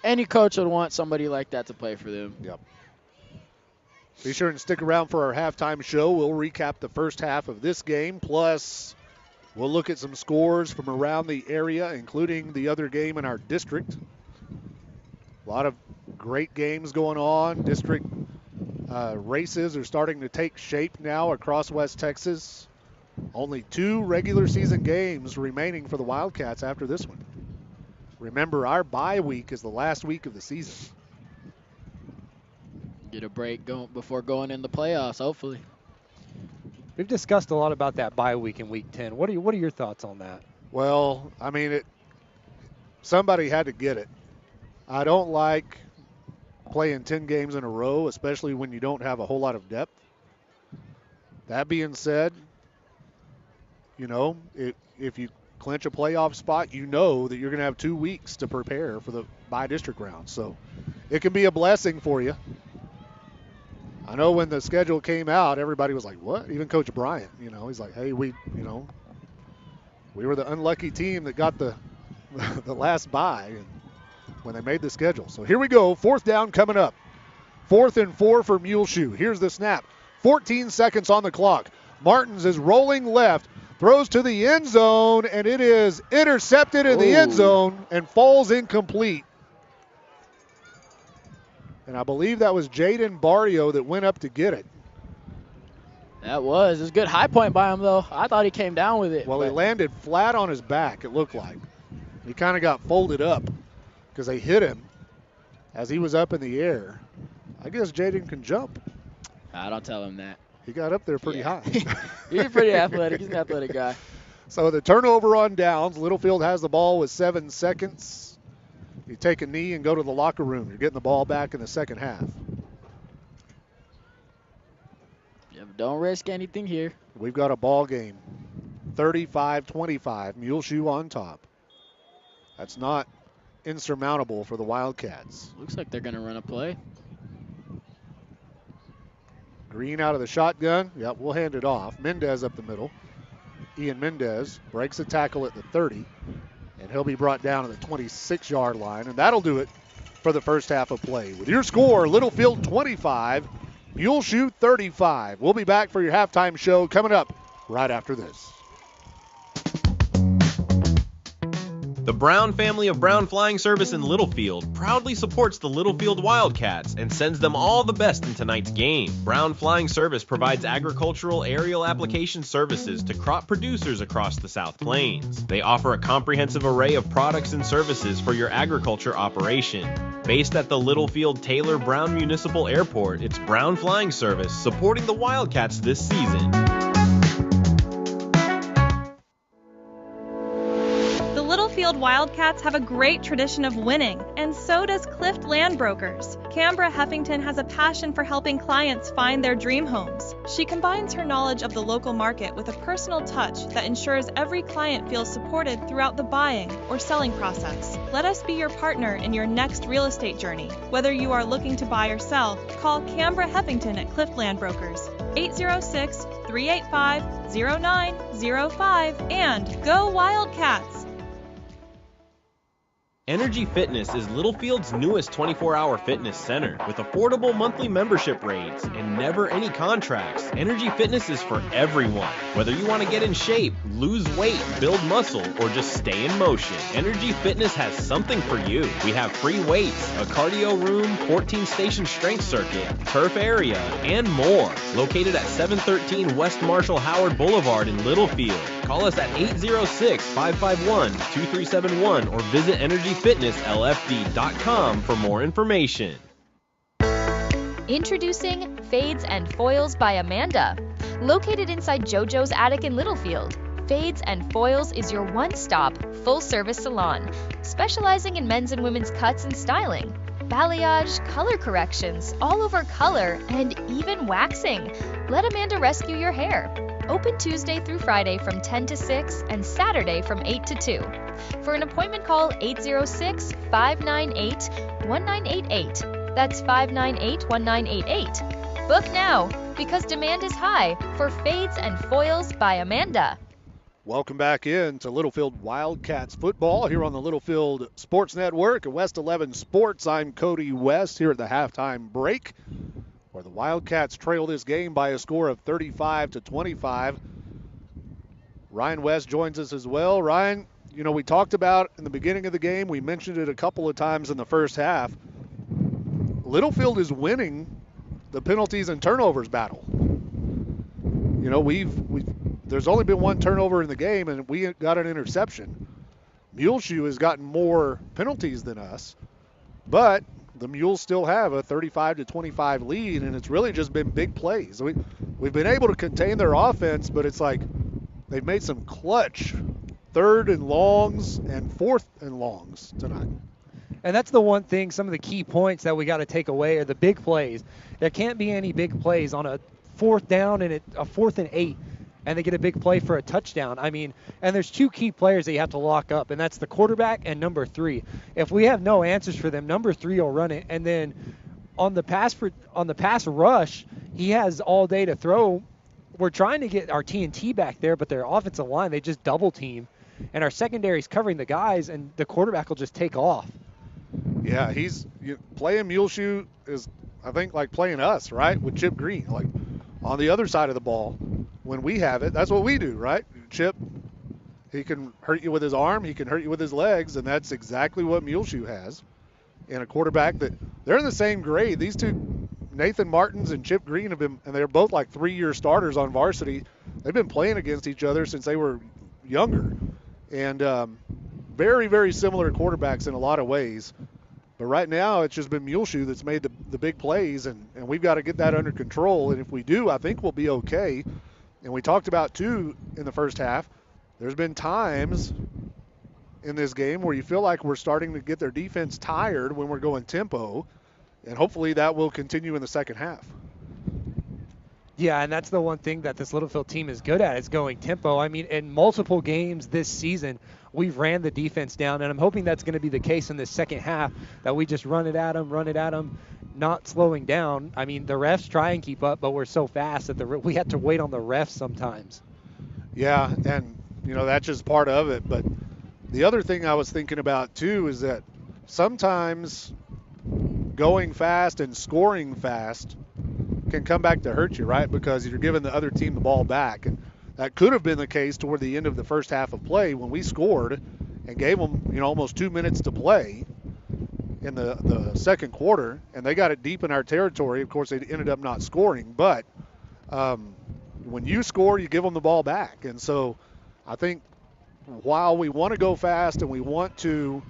any coach would want somebody like that to play for them. Yep. Be sure and stick around for our halftime show. We'll recap the first half of this game, plus we'll look at some scores from around the area, including the other game in our district. A lot of great games going on. District races are starting to take shape now across West Texas. Only 2 regular season games remaining for the Wildcats after this one. Remember, our bye week is the last week of the season. Get a break before going in the playoffs, hopefully. We've discussed a lot about that bye week in Week 10. What are your thoughts on that? Well, I mean, somebody had to get it. I don't like playing 10 games in a row, especially when you don't have a whole lot of depth. That being said, if you clinch a playoff spot, you know that you're going to have 2 weeks to prepare for the by-district round. So it can be a blessing for you. I know when the schedule came out, everybody was like, what? Even Coach Bryant, he's like, hey, we were the unlucky team that got the last bye when they made the schedule. So here we go, 4th down coming up. 4th and 4 for Muleshoe. Here's the snap. 14 seconds on the clock. Martins is rolling left, throws to the end zone, and it is intercepted in the end zone and falls incomplete. And I believe that was Jaden Barrio that went up to get it. It was a good high point by him, though. I thought he came down with it. Well, he landed flat on his back, it looked like. He kind of got folded up because they hit him as he was up in the air. I guess Jaden can jump. I don't tell him that. He got up there pretty high. He's pretty athletic. He's an athletic guy. So the turnover on downs. Littlefield has the ball with 7 seconds. You take a knee and go to the locker room. You're getting the ball back in the second half. Yeah, don't risk anything here. We've got a ball game. 35-25. Muleshoe on top. That's not insurmountable for the Wildcats. Looks like they're going to run a play. Green out of the shotgun. Yep, we'll hand it off. Mendez up the middle. Ian Mendez breaks a tackle at the 30. And he'll be brought down to the 26-yard line. And that'll do it for the first half of play. With your score, Littlefield 25, Muleshoe 35. We'll be back for your halftime show coming up right after this. The Brown family of Brown Flying Service in Littlefield proudly supports the Littlefield Wildcats and sends them all the best in tonight's game. Brown Flying Service provides agricultural aerial application services to crop producers across the South Plains. They offer a comprehensive array of products and services for your agriculture operation. Based at the Littlefield Taylor Brown Municipal Airport, it's Brown Flying Service supporting the Wildcats this season. Littlefield Wildcats have a great tradition of winning, and so does Clift Land Brokers. Canberra Heffington has a passion for helping clients find their dream homes. She combines her knowledge of the local market with a personal touch that ensures every client feels supported throughout the buying or selling process. Let us be your partner in your next real estate journey. Whether you are looking to buy or sell, call Canberra Heffington at Clift Land Brokers, 806-385-0905, and go Wildcats! Energy Fitness is Littlefield's newest 24-hour fitness center with affordable monthly membership rates and never any contracts. Energy Fitness is for everyone. Whether you want to get in shape, lose weight, build muscle, or just stay in motion, Energy Fitness has something for you. We have free weights, a cardio room, 14-station strength circuit, turf area, and more. Located at 713 West Marshall Howard Boulevard in Littlefield. Call us at 806-551-2371 or visit energyfitnesslfd.com for more information. Introducing Fades and Foils by Amanda. Located inside JoJo's attic in Littlefield, Fades and Foils is your one-stop, full-service salon, specializing in men's and women's cuts and styling, balayage, color corrections, all-over color, and even waxing. Let Amanda rescue your hair. Open Tuesday through Friday from 10 to 6 and Saturday from 8 to 2. For an appointment, call 806-598-1988. That's 598-1988. Book now, because demand is high for Fades and Foils by Amanda. Welcome back in to Littlefield Wildcats football here on the Littlefield Sports Network at West 11 Sports. I'm Cody West here at the halftime break, where the Wildcats trail this game by a score of 35-25. Ryan West joins us as well. Ryan, you know, we talked about in the beginning of the game, we mentioned it a couple of times in the first half. Littlefield is winning the penalties and turnovers battle. You know, there's only been one turnover in the game, and we got an interception. Muleshoe has gotten more penalties than us, but the Mules still have a 35-25 lead, and it's really just been big plays. We've been able to contain their offense, but it's like they've made some clutch third and longs and fourth and longs tonight. And that's the one thing, some of the key points that we got to take away are the big plays. There can't be any big plays on a fourth down and a 4th and 8, and they get a big play for a touchdown. I mean, and there's two key players that you have to lock up, and that's the quarterback and number 3. If we have no answers for them, number 3 will run it. And then on the pass rush, he has all day to throw. We're trying to get our TNT back there, but their offensive line, they just double team, and our secondary's covering the guys, and the quarterback will just take off. Yeah, playing Muleshoe is, I think, like playing us, right, with Chip Green. Like on the other side of the ball, when we have it, that's what we do, right? Chip, he can hurt you with his arm, he can hurt you with his legs, and that's exactly what Muleshoe has. And a quarterback that they're in the same grade. These two, Nathan Martins and Chip Green, have been, and they're both like 3-year starters on varsity. They've been playing against each other since they were younger. And very, very similar quarterbacks in a lot of ways. But right now, it's just been Muleshoe that's made the big plays, and we've got to get that under control. And if we do, I think we'll be okay. And we talked about, too, in the first half, there's been times in this game where you feel like we're starting to get their defense tired when we're going tempo, and hopefully that will continue in the second half. Yeah, and that's the one thing that this Littlefield team is good at, is going tempo. I mean, in multiple games this season, we've ran the defense down, and I'm hoping that's going to be the case in the second half, that we just run it at them, not slowing down. I mean, the refs try and keep up, but we're so fast that we have to wait on the refs sometimes. Yeah, and, you know, that's just part of it. But the other thing I was thinking about, too, is that sometimes going fast and scoring fast can come back to hurt you, right? Because you're giving the other team the ball back. And that could have been the case toward the end of the first half of play when we scored and gave them, you know, almost 2 minutes to play in the second quarter, and they got it deep in our territory. Of course, they ended up not scoring, but when you score, you give them the ball back. And so I think while we want to go fast and we want to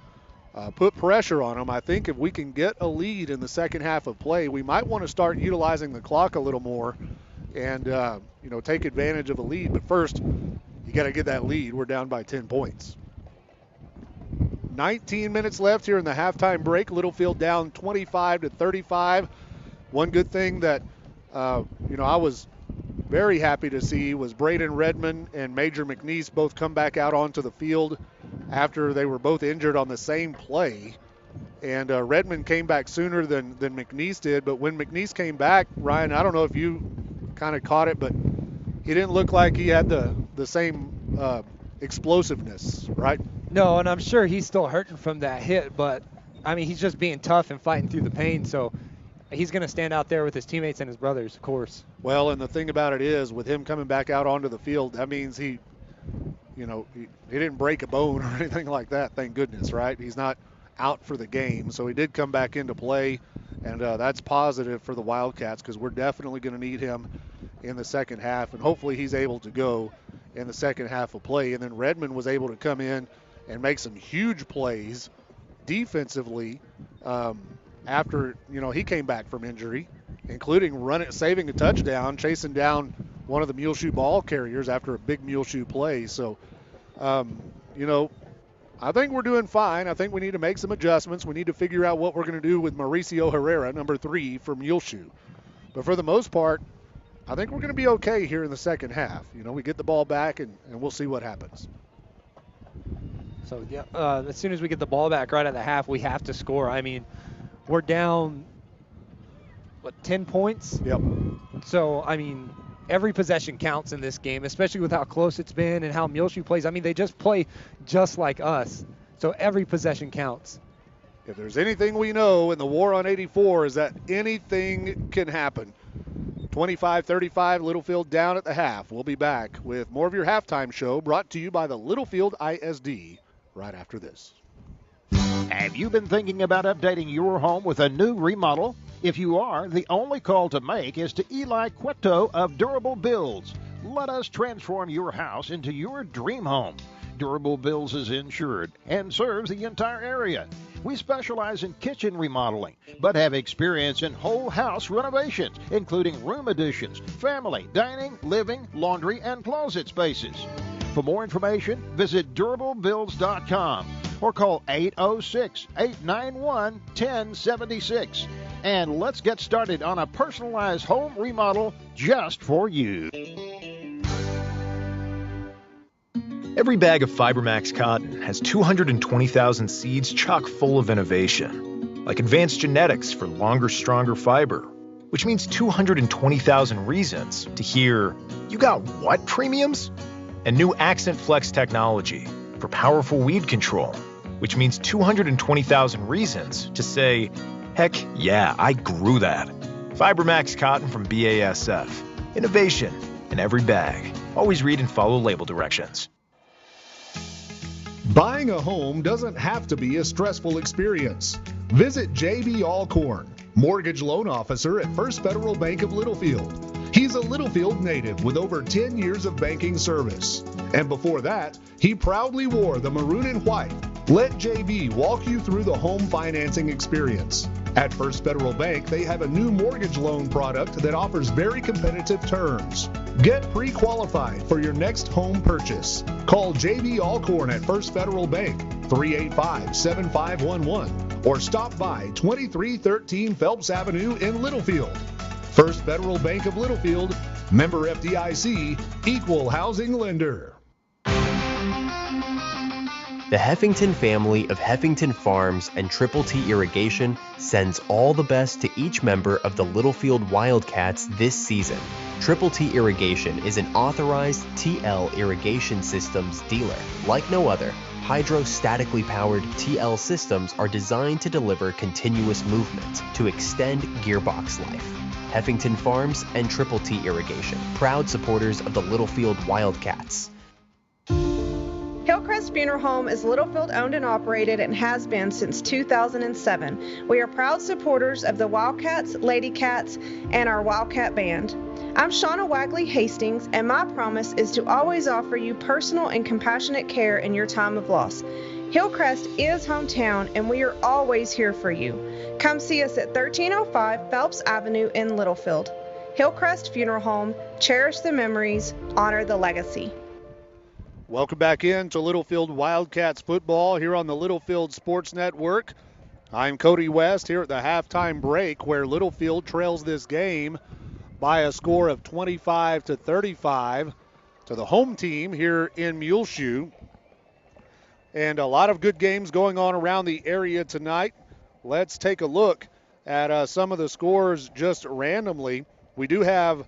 put pressure on them, I think if we can get a lead in the second half of play, we might want to start utilizing the clock a little more and, you know, take advantage of a lead. But first, you got to get that lead. We're down by 10 points. 19 minutes left here in the halftime break. Littlefield down 25-35. One good thing that, I was very happy to see was Braden Redmond and Major McNeese both come back out onto the field after they were both injured on the same play. And Redmond came back sooner than McNeese did. But when McNeese came back, Ryan, I don't know if you kind of caught it, but he didn't look like he had the same explosiveness, right? No, and I'm sure he's still hurting from that hit, but, he's just being tough and fighting through the pain, so he's going to stand out there with his teammates and his brothers, of course. Well, and the thing about it is, with him coming back out onto the field, that means he didn't break a bone or anything like that, thank goodness, right? He's not out for the game, so he did come back into play, and that's positive for the Wildcats because we're definitely going to need him in the second half, and hopefully he's able to go in the second half of play. And then Redmond was able to come in and make some huge plays defensively after he came back from injury, including saving a touchdown, chasing down one of the Muleshoe ball carriers after a big Muleshoe play. So, I think we're doing fine. I think we need to make some adjustments. We need to figure out what we're going to do with Mauricio Herrera, number 3 for Muleshoe. But for the most part, I think we're going to be okay here in the second half. We get the ball back, and we'll see what happens. So, as soon as we get the ball back right at the half, we have to score. We're down, 10 points? Yep. So, every possession counts in this game, especially with how close it's been and how Muleshoe plays. They just play just like us. So every possession counts. If there's anything we know in the war on 84 is that anything can happen. 25-35, Littlefield down at the half. We'll be back with more of your halftime show brought to you by the Littlefield ISD right after this. Have you been thinking about updating your home with a new remodel? If you are, the only call to make is to Eli Cueto of Durable Builds. Let us transform your house into your dream home. Durable Builds is insured and serves the entire area. We specialize in kitchen remodeling, but have experience in whole house renovations, including room additions, family, dining, living, laundry, and closet spaces. For more information, visit durablebuilds.com or call 806-891-1076. And let's get started on a personalized home remodel just for you. Every bag of FiberMax cotton has 220,000 seeds chock full of innovation, like advanced genetics for longer, stronger fiber, which means 220,000 reasons to hear, "You got what premiums?" And new Accent Flex technology for powerful weed control, which means 220,000 reasons to say, "Heck yeah, I grew that." FiberMax cotton from BASF. Innovation in every bag. Always read and follow label directions. Buying a home doesn't have to be a stressful experience. Visit J.B. Alcorn, mortgage loan officer at First Federal Bank of Littlefield. He's a Littlefield native with over 10 years of banking service. And before that, he proudly wore the maroon and white. Let JB walk you through the home financing experience. At First Federal Bank, they have a new mortgage loan product that offers very competitive terms. Get pre-qualified for your next home purchase. Call JB Alcorn at First Federal Bank, 385-7511, or stop by 2313 Phelps Avenue in Littlefield. First Federal Bank of Littlefield, member FDIC, equal housing lender. The Heffington family of Heffington Farms and Triple T Irrigation sends all the best to each member of the Littlefield Wildcats this season. Triple T Irrigation is an authorized TL irrigation systems dealer. Like no other, hydrostatically powered TL systems are designed to deliver continuous movement to extend gearbox life. Heffington Farms and Triple T Irrigation, proud supporters of the Littlefield Wildcats. Hillcrest Funeral Home is Littlefield owned and operated and has been since 2007. We are proud supporters of the Wildcats, Lady Cats, and our Wildcat Band. I'm Shauna Wagley Hastings, and my promise is to always offer you personal and compassionate care in your time of loss. Hillcrest is hometown, and we are always here for you. Come see us at 1305 Phelps Avenue in Littlefield. Hillcrest Funeral Home, cherish the memories, honor the legacy. Welcome back in to Littlefield Wildcats football here on the Littlefield Sports Network. I'm Cody West here at the halftime break where Littlefield trails this game by a score of 25-35 to the home team here in Muleshoe. And a lot of good games going on around the area tonight. Let's take a look at some of the scores just randomly. We do have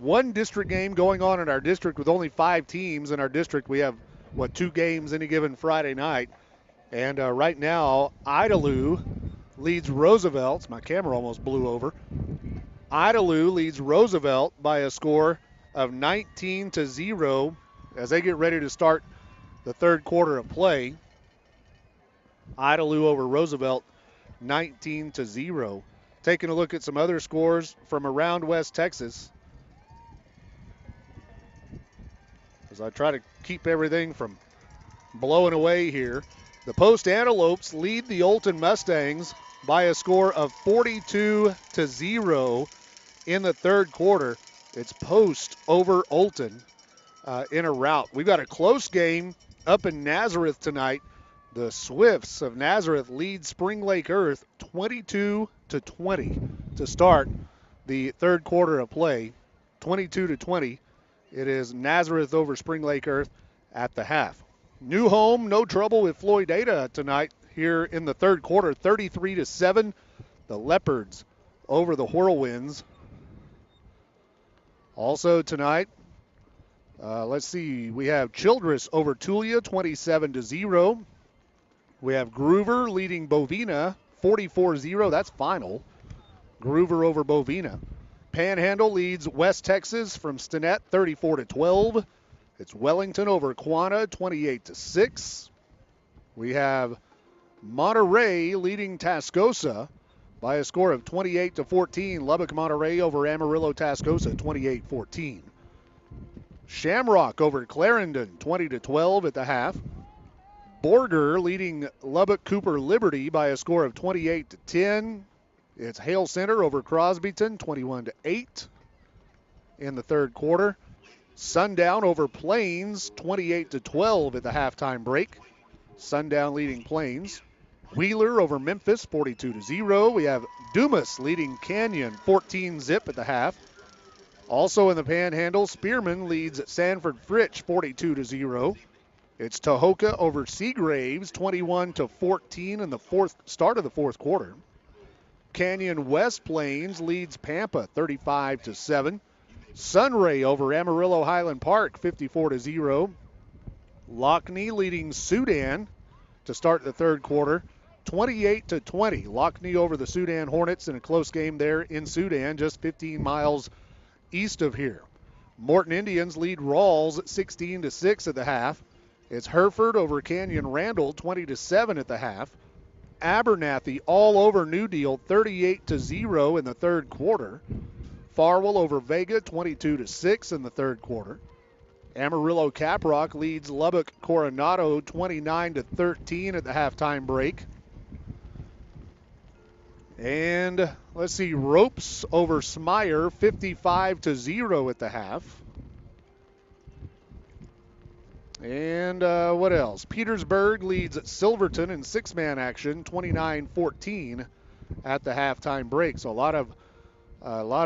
one district game going on in our district with only 5 teams in our district. We have, 2 games any given Friday night. And right now, Idalou leads Roosevelt. My camera almost blew over. Idalou leads Roosevelt by a score of 19-0 as they get ready to start the third quarter of play. Idalou over Roosevelt, 19-0. Taking a look at some other scores from around West Texas, as I try to keep everything from blowing away here. The Post Antelopes lead the Olton Mustangs by a score of 42-0 in the third quarter. It's Post over Olton in a rout. We've got a close game up in Nazareth tonight. The Swifts of Nazareth lead Spring Lake Earth 22-20 to start the third quarter of play. 22-20. It is Nazareth over Spring Lake Earth at the half. New home, no trouble with Floydada tonight here in the third quarter. 33-7. The Leopards over the Whirlwinds. Also tonight, let's see, we have Childress over Tulia, 27-0. We have Groover leading Bovina, 44-0. That's final. Groover over Bovina. Panhandle leads West Texas from Stinnett, 34-12. It's Wellington over Quanah, 28-6. We have Monterey leading Tascosa by a score of 28-14. Lubbock Monterey over Amarillo Tascosa, 28-14. Shamrock over Clarendon, 20-12 at the half. Borger leading Lubbock Cooper Liberty by a score of 28-10. It's Hale Center over Crosbyton, 21-8 in the third quarter. Sundown over Plains, 28-12 at the halftime break. Sundown leading Plains. Wheeler over Memphis, 42-0. We have Dumas leading Canyon, 14-0 at the half. Also in the Panhandle, Spearman leads Sanford Fritch, 42-0. It's Tahoka over Seagraves, 21-14 in the start of the fourth quarter. Canyon West Plains leads Pampa, 35-7. Sunray over Amarillo Highland Park, 54-0. Lockney leading Sudan to start the third quarter, 28-20. Lockney over the Sudan Hornets in a close game there in Sudan, just 15 miles east of here. Morton Indians lead Rawls 16-6 at the half. It's Hereford over Canyon Randall, 20-7 at the half. Abernathy all over New Deal, 38-0 in the third quarter. Farwell over Vega, 22-6 in the third quarter. Amarillo Caprock leads Lubbock Coronado, 29-13 at the halftime break. And let's see, Ropes over Smyer, 55-0 at the half. And what else? Petersburg leads Silverton in six-man action, 29-14 at the halftime break. So a lot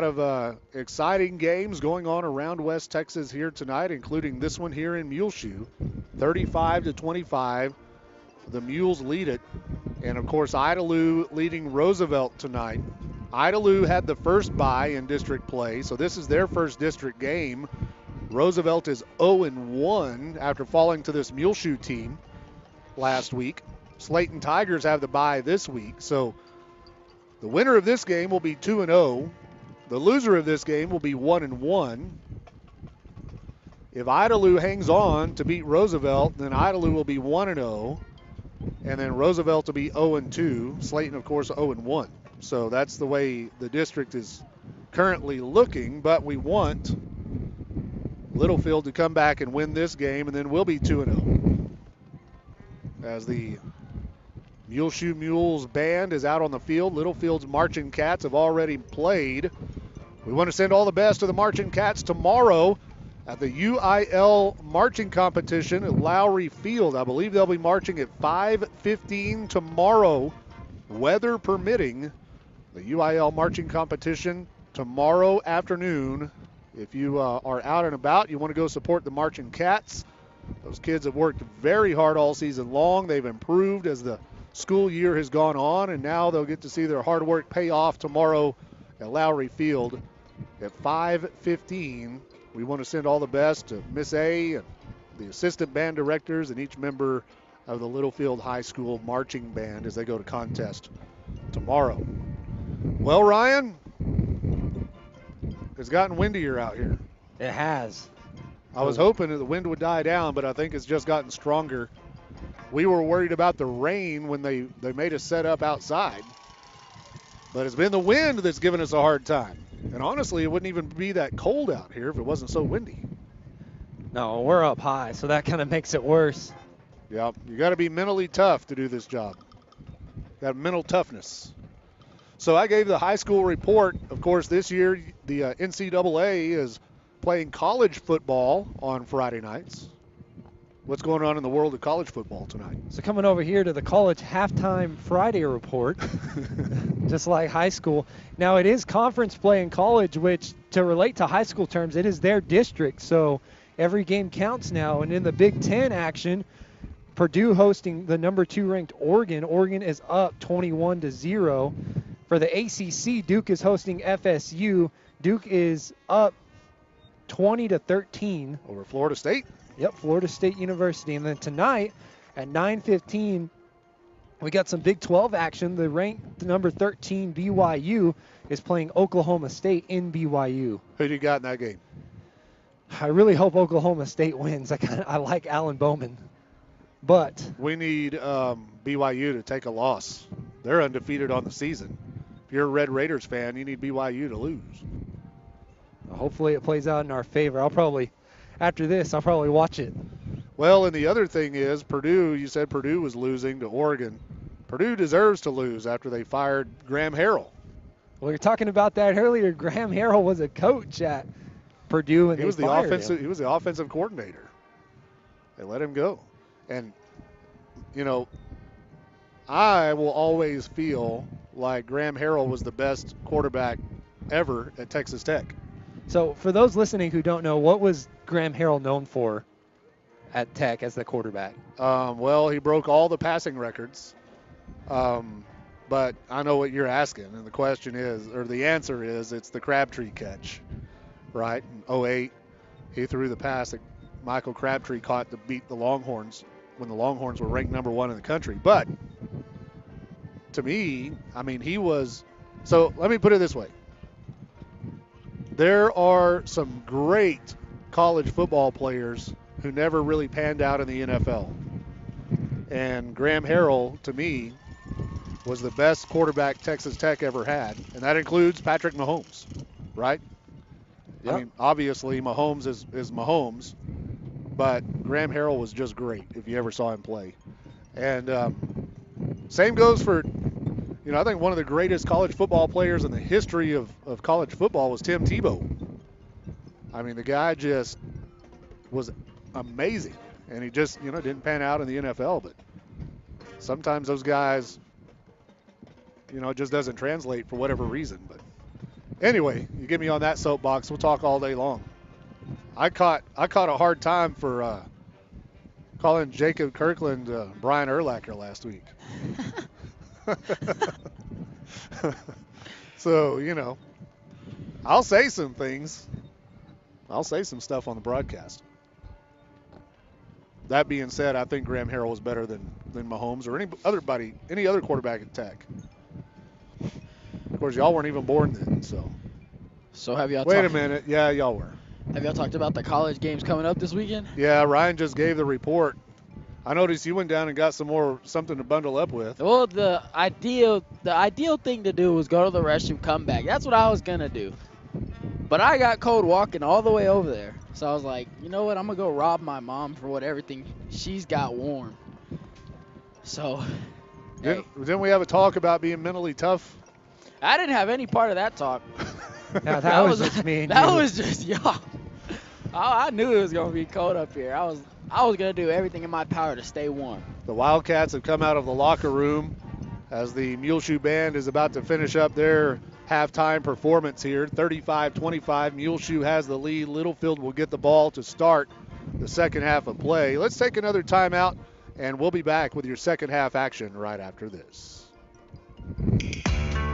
of exciting games going on around West Texas here tonight, including this one here in Muleshoe. 35-25. The Mules lead it. And, of course, Idalou leading Roosevelt tonight. Idalou had the first bye in district play, so this is their first district game. Roosevelt is 0-1 after falling to this Muleshoe team last week. Slayton Tigers have the bye this week, so the winner of this game will be 2-0. The loser of this game will be 1-1. If Idalou hangs on to beat Roosevelt, then Idalou will be 1-0. And then Roosevelt will be 0-2. Slayton, of course, 0-1. So that's the way the district is currently looking. But we want Littlefield to come back and win this game, and then we'll be 2-0. As the Muleshoe Mules band is out on the field. Littlefield's Marching Cats have already played. We want to send all the best to the Marching Cats tomorrow at the UIL marching competition at Lowry Field. I believe they'll be marching at 5:15 tomorrow, weather permitting. The UIL marching competition tomorrow afternoon. If you are out and about, you want to go support the Marching Cats. Those kids have worked very hard all season long. They've improved as the school year has gone on, and now they'll get to see their hard work pay off tomorrow at Lowry Field at 5:15. We want to send all the best to Miss A and the assistant band directors and each member of the Littlefield High School marching band as they go to contest tomorrow. Well, Ryan, it's gotten windier out here. It has. I was hoping that the wind would die down, but I think it's just gotten stronger. We were worried about the rain when they made us set up outside, but it's been the wind that's given us a hard time. And honestly, it wouldn't even be that cold out here if it wasn't so windy. No, we're up high, so that kind of makes it worse. Yep, you got to be mentally tough to do this job. Got mental toughness. So I gave the high school report. Of course, this year the NCAA is playing college football on Friday nights. What's going on in the world of college football tonight? So coming over here to the college halftime Friday report, just like high school. Now it is conference play in college, which to relate to high school terms, it is their district. So every game counts now. And in the Big Ten action, Purdue hosting the number 2 ranked Oregon. Oregon is up 21-0. For the ACC, Duke is hosting FSU. Duke is up 20-13 over Florida State. Yep, Florida State University. And then tonight at 9:15, we got some Big 12 action. The ranked number 13 BYU is playing Oklahoma State in BYU. Who do you got in that game? I really hope Oklahoma State wins. I like Alan Bowman, but we need BYU to take a loss. They're undefeated on the season. If you're a Red Raiders fan, you need BYU to lose. Hopefully it plays out in our favor. After this, I'll probably watch it. Well, and the other thing is Purdue, you said Purdue was losing to Oregon. Purdue deserves to lose after they fired Graham Harrell. Well, you're talking about that earlier. Graham Harrell was a coach at Purdue, and he was the offensive coordinator. They let him go. And, you know, I will always feel like Graham Harrell was the best quarterback ever at Texas Tech. So for those listening who don't know, what was Graham Harrell known for at Tech as the quarterback? Well, he broke all the passing records. But I know what you're asking, and the question is, or the answer is, it's the Crabtree catch, right? In 08, he threw the pass that Michael Crabtree caught to beat the Longhorns when the Longhorns were ranked number 1 in the country. But to me, I mean, he was – so let me put it this way. There are some great college football players who never really panned out in the NFL. And Graham Harrell, to me, was the best quarterback Texas Tech ever had, and that includes Patrick Mahomes, right? Yep. I mean, obviously Mahomes is Mahomes, but Graham Harrell was just great if you ever saw him play. And same goes for, you know, I think one of the greatest college football players in the history of college football was Tim Tebow. I mean, the guy just was amazing, and he just, you know, didn't pan out in the NFL, but sometimes those guys, you know, it just doesn't translate for whatever reason. But anyway, you get me on that soapbox, we'll talk all day long. I caught a hard time for calling Jacob Kirkland Brian Urlacher last week. So, you know, I'll say some things. I'll say some stuff on the broadcast. That being said, I think Graham Harrell was better than Mahomes or any other quarterback at Tech. Of course, y'all weren't even born then, so. So have y'all Wait a minute. Yeah, y'all were. Have y'all talked about the college games coming up this weekend? Yeah, Ryan just gave the report. I noticed you went down and got something to bundle up with. Well, the ideal thing to do was go to the restroom, come back. That's what I was gonna do. But I got cold walking all the way over there. So I was like, you know what? I'm gonna go rob my mom for everything she's got warm. So Didn't we have a talk about being mentally tough? I didn't have any part of that talk. No, that was just me and That you. was just y'all. I knew it was going to be cold up here. I was going to do everything in my power to stay warm. The Wildcats have come out of the locker room as the Muleshoe band is about to finish up their halftime performance here. 35-25, Muleshoe has the lead. Littlefield will get the ball to start the second half of play. Let's take another timeout, and we'll be back with your second half action right after this.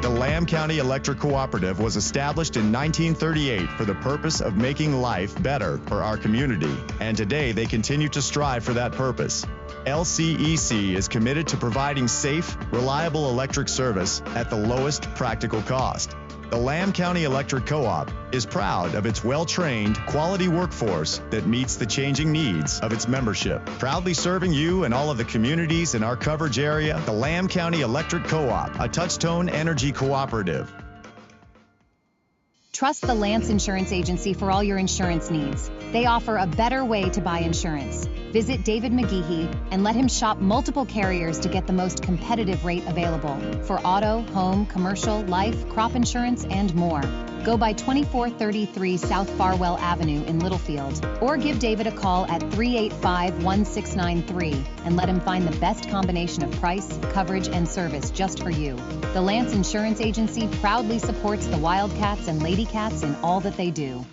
The Lamb County Electric Cooperative was established in 1938 for the purpose of making life better for our community, and today they continue to strive for that purpose. LCEC is committed to providing safe, reliable electric service at the lowest practical cost. The Lamb County Electric Co-op is proud of its well-trained, quality workforce that meets the changing needs of its membership. Proudly serving you and all of the communities in our coverage area, the Lamb County Electric Co-op, a Touchtone Energy cooperative. Trust the Lance Insurance Agency for all your insurance needs. They offer a better way to buy insurance. Visit David McGehee and let him shop multiple carriers to get the most competitive rate available for auto, home, commercial, life, crop insurance, and more. Go by 2433 South Farwell Avenue in Littlefield, or give David a call at 385-1693 and let him find the best combination of price, coverage, and service just for you. The Lance Insurance Agency proudly supports the Wildcats and Lady Cats in all that they do.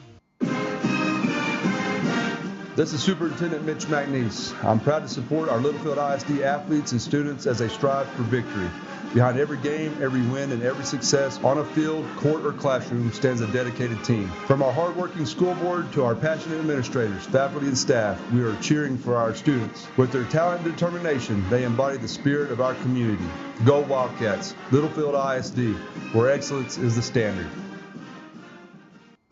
This is Superintendent Mitch McNeese. I'm proud to support our Littlefield ISD athletes and students as they strive for victory. Behind every game, every win, and every success on a field, court, or classroom stands a dedicated team. From our hardworking school board to our passionate administrators, faculty, and staff, we are cheering for our students. With their talent and determination, they embody the spirit of our community. Go Wildcats, Littlefield ISD, where excellence is the standard.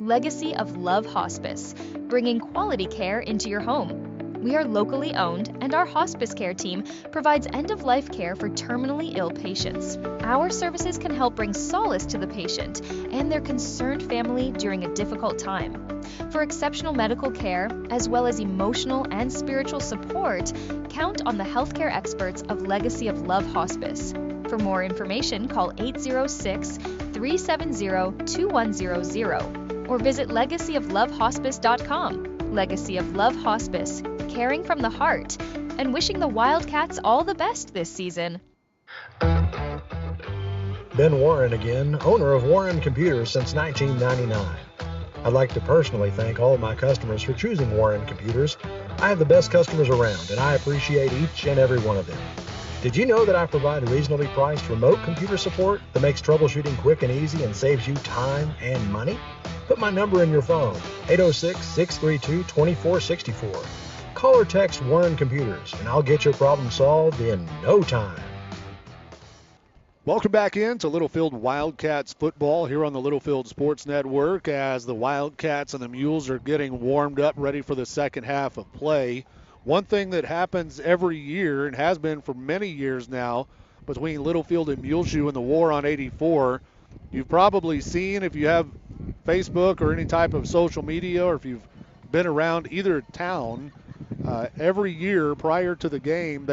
Legacy of Love Hospice, bringing quality care into your home. We are locally owned, and our hospice care team provides end-of-life care for terminally ill patients. Our services can help bring solace to the patient and their concerned family during a difficult time. For exceptional medical care, as well as emotional and spiritual support, count on the healthcare experts of Legacy of Love Hospice. For more information, call 806-370-2100 or visit legacyoflovehospice.com. Legacy of Love Hospice, caring from the heart, and wishing the Wildcats all the best this season. Ben Warren again, owner of Warren Computers since 1999. I'd like to personally thank all of my customers for choosing Warren Computers. I have the best customers around, and I appreciate each and every one of them. Did you know that I provide reasonably priced remote computer support that makes troubleshooting quick and easy and saves you time and money? Put my number in your phone, 806-632-2464. Call or text Warren Computers, and I'll get your problem solved in no time. Welcome back into Littlefield Wildcats football here on the Littlefield Sports Network as the Wildcats and the Mules are getting warmed up, ready for the second half of play. One thing that happens every year and has been for many years now between Littlefield and Muleshoe in the war on 84, you've probably seen, if you have Facebook or any type of social media, or if you've been around either town, every year prior to the game,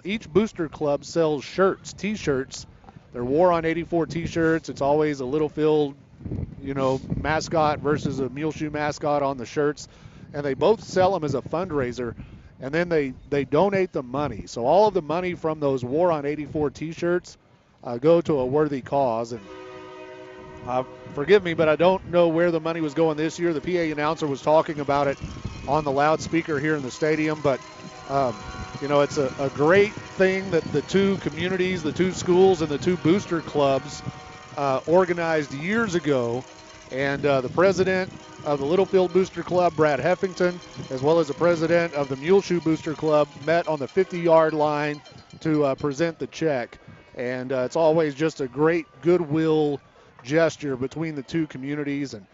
each booster club sells shirts, T-shirts. They're War on 84 T-shirts. It's always a Littlefield, mascot versus a Muleshoe mascot on the shirts, and they both sell them as a fundraiser, and then they donate the money. So all of the money from those War on 84 T-shirts go to a worthy cause. And forgive me, but I don't know where the money was going this year. The PA announcer was talking about it on the loudspeaker here in the stadium, but it's a great thing that the two communities, the two schools, and the two booster clubs organized years ago. And the president of the Littlefield Booster Club, Brad Heffington, as well as the president of the Muleshoe Booster Club, met on the 50-yard line to present the check. And it's always just a great goodwill gesture between the two communities. And,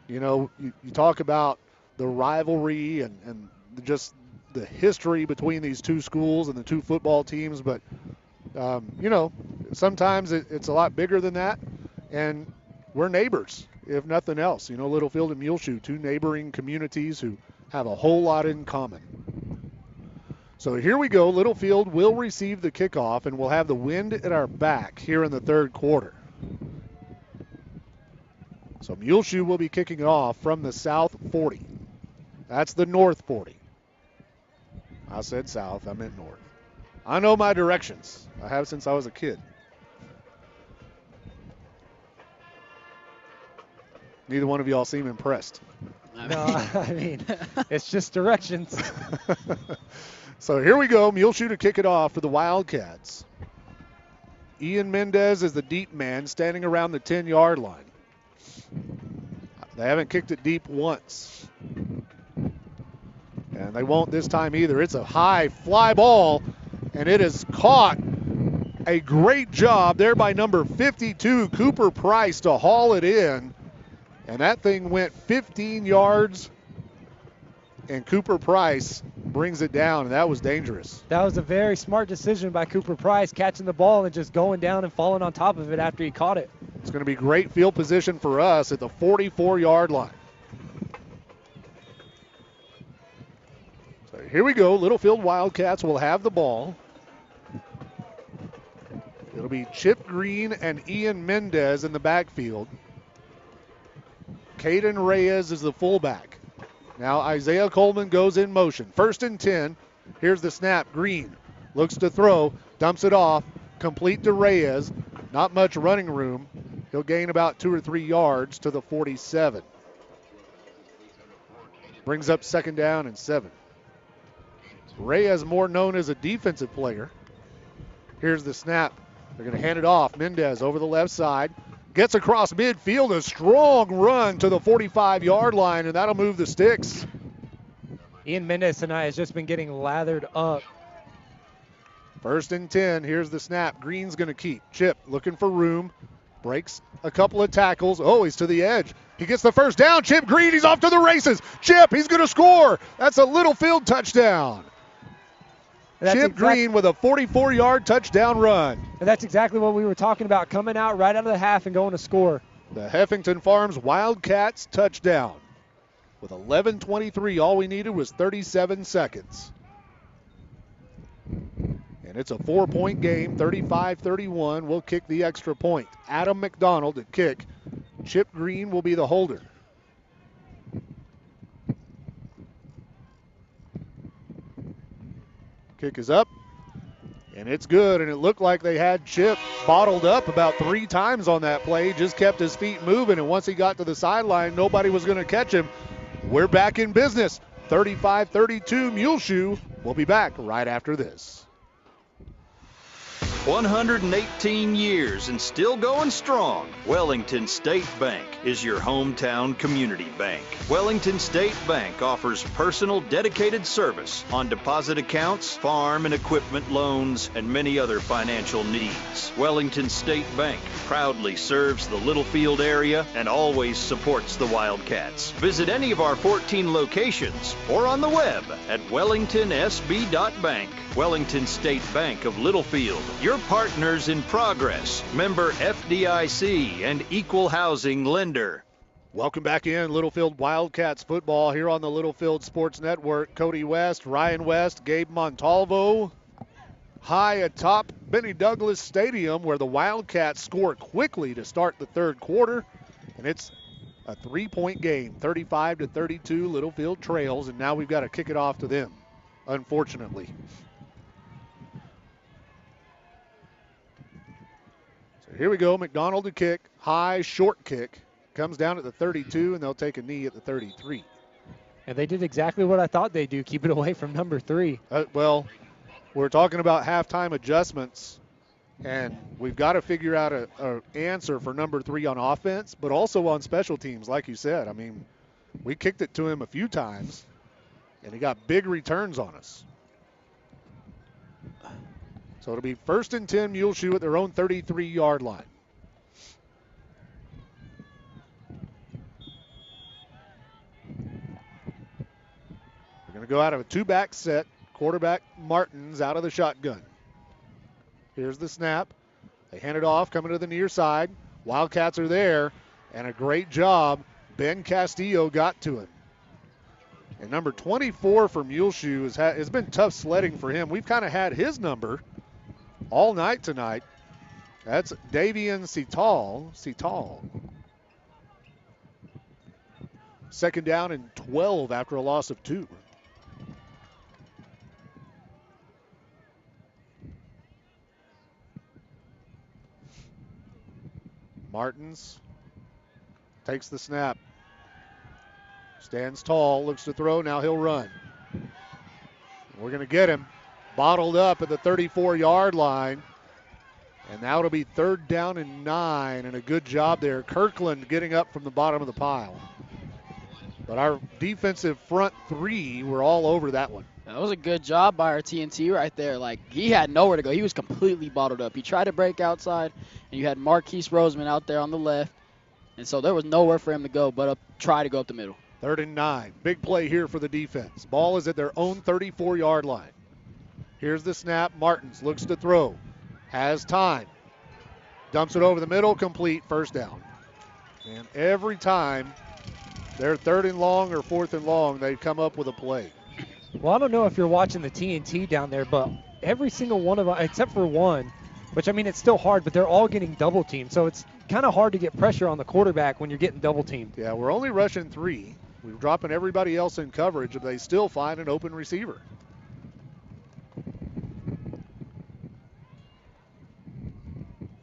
you talk about the rivalry and just the history between these two schools and the two football teams. But, sometimes it's a lot bigger than that. And we're neighbors, if nothing else. Littlefield and Muleshoe, two neighboring communities who have a whole lot in common. So here we go. Littlefield will receive the kickoff, and we'll have the wind at our back here in the third quarter. So Muleshoe will be kicking it off from the south 40. That's the north 40. I said south. I meant north. I know my directions. I have since I was a kid. Neither one of y'all seem impressed. No, I mean, it's just directions. So here we go. Muleshoe to kick it off for the Wildcats. Ian Mendez is the deep man standing around the 10-yard line. They haven't kicked it deep once. And they won't this time either. It's a high fly ball, and it is caught. A great job there by number 52, Cooper Price, to haul it in. And that thing went 15 yards, and Cooper Price brings it down, and that was dangerous. That was a very smart decision by Cooper Price, catching the ball and just going down and falling on top of it after he caught it. It's going to be great field position for us at the 44-yard line. So here we go. Littlefield Wildcats will have the ball. It'll be Chip Green and Ian Mendez in the backfield. Caden Reyes is the fullback. Now Isaiah Coleman goes in motion. 1st and 10. Here's the snap. Green looks to throw, dumps it off, complete to Reyes. Not much running room. He'll gain about 2 or 3 yards to the 47. Brings up 2nd down and 7. Reyes more known as a defensive player. Here's the snap. They're going to hand it off. Mendez over the left side. Gets across midfield, a strong run to the 45-yard line, and that'll move the sticks. Ian Mendez tonight has just been getting lathered up. 1st and 10. Here's the snap. Green's going to keep. Chip looking for room. Breaks a couple of tackles. Oh, he's to the edge. He gets the 1st down. Chip Green, he's off to the races. Chip, he's going to score. That's a Littlefield touchdown. Chip Green with a 44-yard touchdown run. And that's exactly what we were talking about, coming out right out of the half and going to score. The Heffington Farms Wildcats touchdown. With 11:23, all we needed was 37 seconds. And it's a 4-point game, 35-31. We'll kick the extra point. Adam McDonald to kick. Chip Green will be the holder. Kick is up, and it's good, and it looked like they had Chip bottled up about 3 times on that play, just kept his feet moving, and once he got to the sideline, nobody was going to catch him. We're back in business. 35-32, Muleshoe. We'll be back right after this. 118 years and still going strong. Wellington State Bank is your hometown community bank. Wellington State Bank offers personal dedicated service on deposit accounts, farm and equipment loans, and many other financial needs. Wellington State Bank proudly serves the Littlefield area and always supports the Wildcats. Visit any of our 14 locations or on the web at wellingtonsb.bank. Wellington State Bank of Littlefield, your partners in progress. Member FDIC and equal housing lender. Welcome back in Littlefield Wildcats football here on the Littlefield Sports Network. Cody West, Ryan West, Gabe Montalvo. High atop Benny Douglas Stadium, where the Wildcats score quickly to start the 3rd quarter. And it's a 3-point game, 35-32. Littlefield trails, and now we've got to kick it off to them, unfortunately. Here we go. McDonald to kick. High, short kick. Comes down at the 32, and they'll take a knee at the 33. And they did exactly what I thought they'd do, keep it away from number 3. Well, we're talking about halftime adjustments, and we've got to figure out an answer for number 3 on offense, but also on special teams, like you said. I mean, we kicked it to him a few times, and he got big returns on us. So it'll be 1st and 10, Muleshoe at their own 33-yard line. We're going to go out of a 2-back set. Quarterback Martins out of the shotgun. Here's the snap. They hand it off, coming to the near side. Wildcats are there, and a great job. Ben Castillo got to him. And number 24 for Muleshoe has been tough sledding for him. We've kind of had his number all night tonight. That's Davian Cital. Second down and 12 after a loss of 2. Martins takes the snap. Stands tall, looks to throw, now he'll run. We're going to get him bottled up at the 34-yard line. And now it'll be 3rd down and 9, and a good job there. Kirkland getting up from the bottom of the pile. But our defensive front 3 were all over that one. That was a good job by our TNT right there. Like, he had nowhere to go. He was completely bottled up. He tried to break outside, and you had Marquise Roseman out there on the left. And so there was nowhere for him to go but try to go up the middle. 3rd and 9. Big play here for the defense. Ball is at their own 34-yard line. Here's the snap. Martins looks to throw. Has time. Dumps it over the middle. Complete. First down. And every time they're 3rd and long or 4th and long, they come up with a play. Well, I don't know if you're watching the TNT down there, but every single one of them, except for one, which, I mean, it's still hard, but they're all getting double teamed. So it's kind of hard to get pressure on the quarterback when you're getting double teamed. Yeah, we're only rushing 3. We're dropping everybody else in coverage, but they still find an open receiver.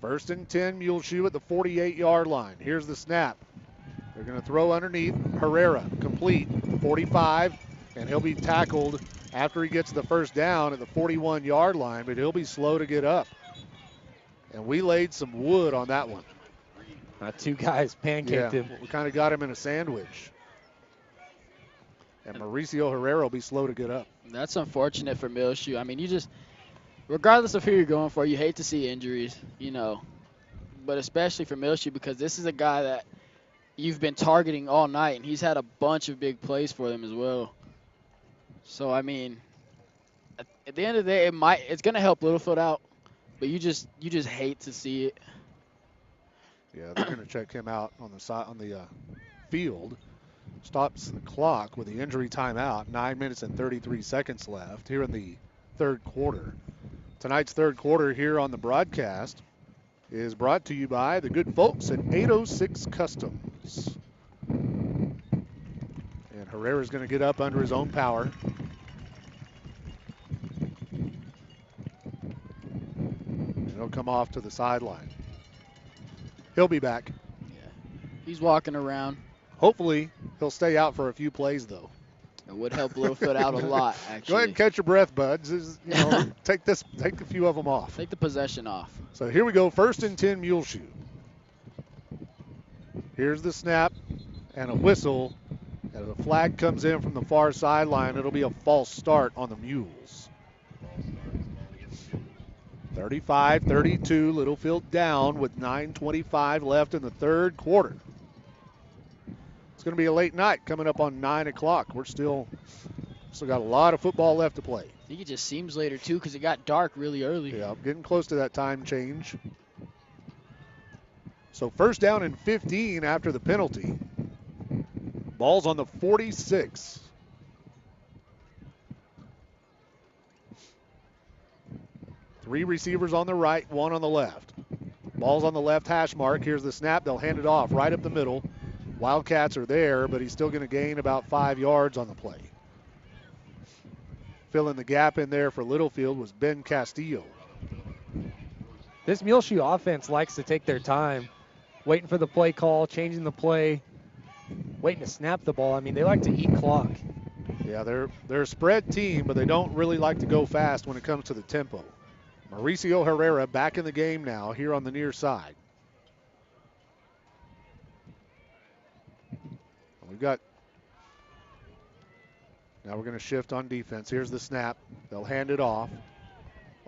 First and 10, Muleshoe at the 48-yard line. Here's the snap. They're going to throw underneath. Herrera, complete, 45, and he'll be tackled after he gets the first down at the 41-yard line, but he'll be slow to get up. And we laid some wood on that one. 2 guys pancaked him. We kind of got him in a sandwich. And Mauricio Herrera will be slow to get up. That's unfortunate for Muleshoe. I mean, you just, regardless of who you're going for, you hate to see injuries, you know. But especially for Muleshoe, because this is a guy that you've been targeting all night, and he's had a bunch of big plays for them as well. So, I mean, at the end of the day, it's going to help Littlefield out, but you just hate to see it. Yeah, they're going to check him out on the field. Stops the clock with the injury timeout. 9 minutes and 33 seconds left here in the 3rd quarter. Tonight's 3rd quarter here on the broadcast is brought to you by the good folks at 806 Customs. And Herrera's going to get up under his own power. And he'll come off to the sideline. He'll be back. Yeah, he's walking around. Hopefully, he'll stay out for a few plays, though. It would help Littlefield out a lot, actually. Go ahead and catch your breath, buds. Take a few of them off. Take the possession off. So here we go, 1st and 10, Muleshoe. Here's the snap and a whistle. As a flag comes in from the far sideline, it'll be a false start on the Mules. 35-32, Littlefield down with 9:25 left in the 3rd quarter. It's going to be a late night coming up on 9 o'clock. We're still got a lot of football left to play. I think it just seems later, too, because it got dark really early. Yeah, getting close to that time change. So 1st down and 15 after the penalty. Ball's on the 46. Three receivers on the right, one on the left. Ball's on the left hash mark. Here's the snap. They'll hand it off right up the middle. Wildcats are there, but he's still going to gain about 5 yards on the play. Filling the gap in there for Littlefield was Ben Castillo. This Muleshoe offense likes to take their time, waiting for the play call, changing the play, waiting to snap the ball. I mean, they like to eat clock. Yeah, they're a spread team, but they don't really like to go fast when it comes to the tempo. Mauricio Herrera back in the game now here on the near side. Now we're going to shift on defense. Here's the snap. They'll hand it off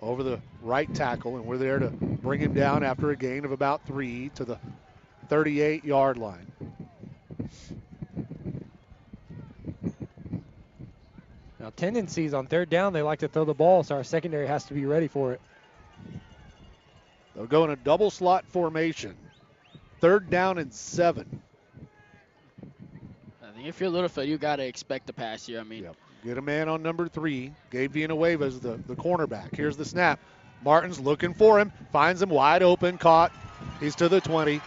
over the right tackle, and we're there to bring him down after a gain of about 3 to the 38-yard line. Now, tendencies on 3rd down, they like to throw the ball, so our secondary has to be ready for it. They'll go in a double slot formation. 3rd down and 7. I think if you're Littlefield, you got to expect the pass here. I mean, Get a man on number 3. Gabe Villanueva's the cornerback. Here's the snap. Martin's looking for him. Finds him wide open. Caught. He's to the 20.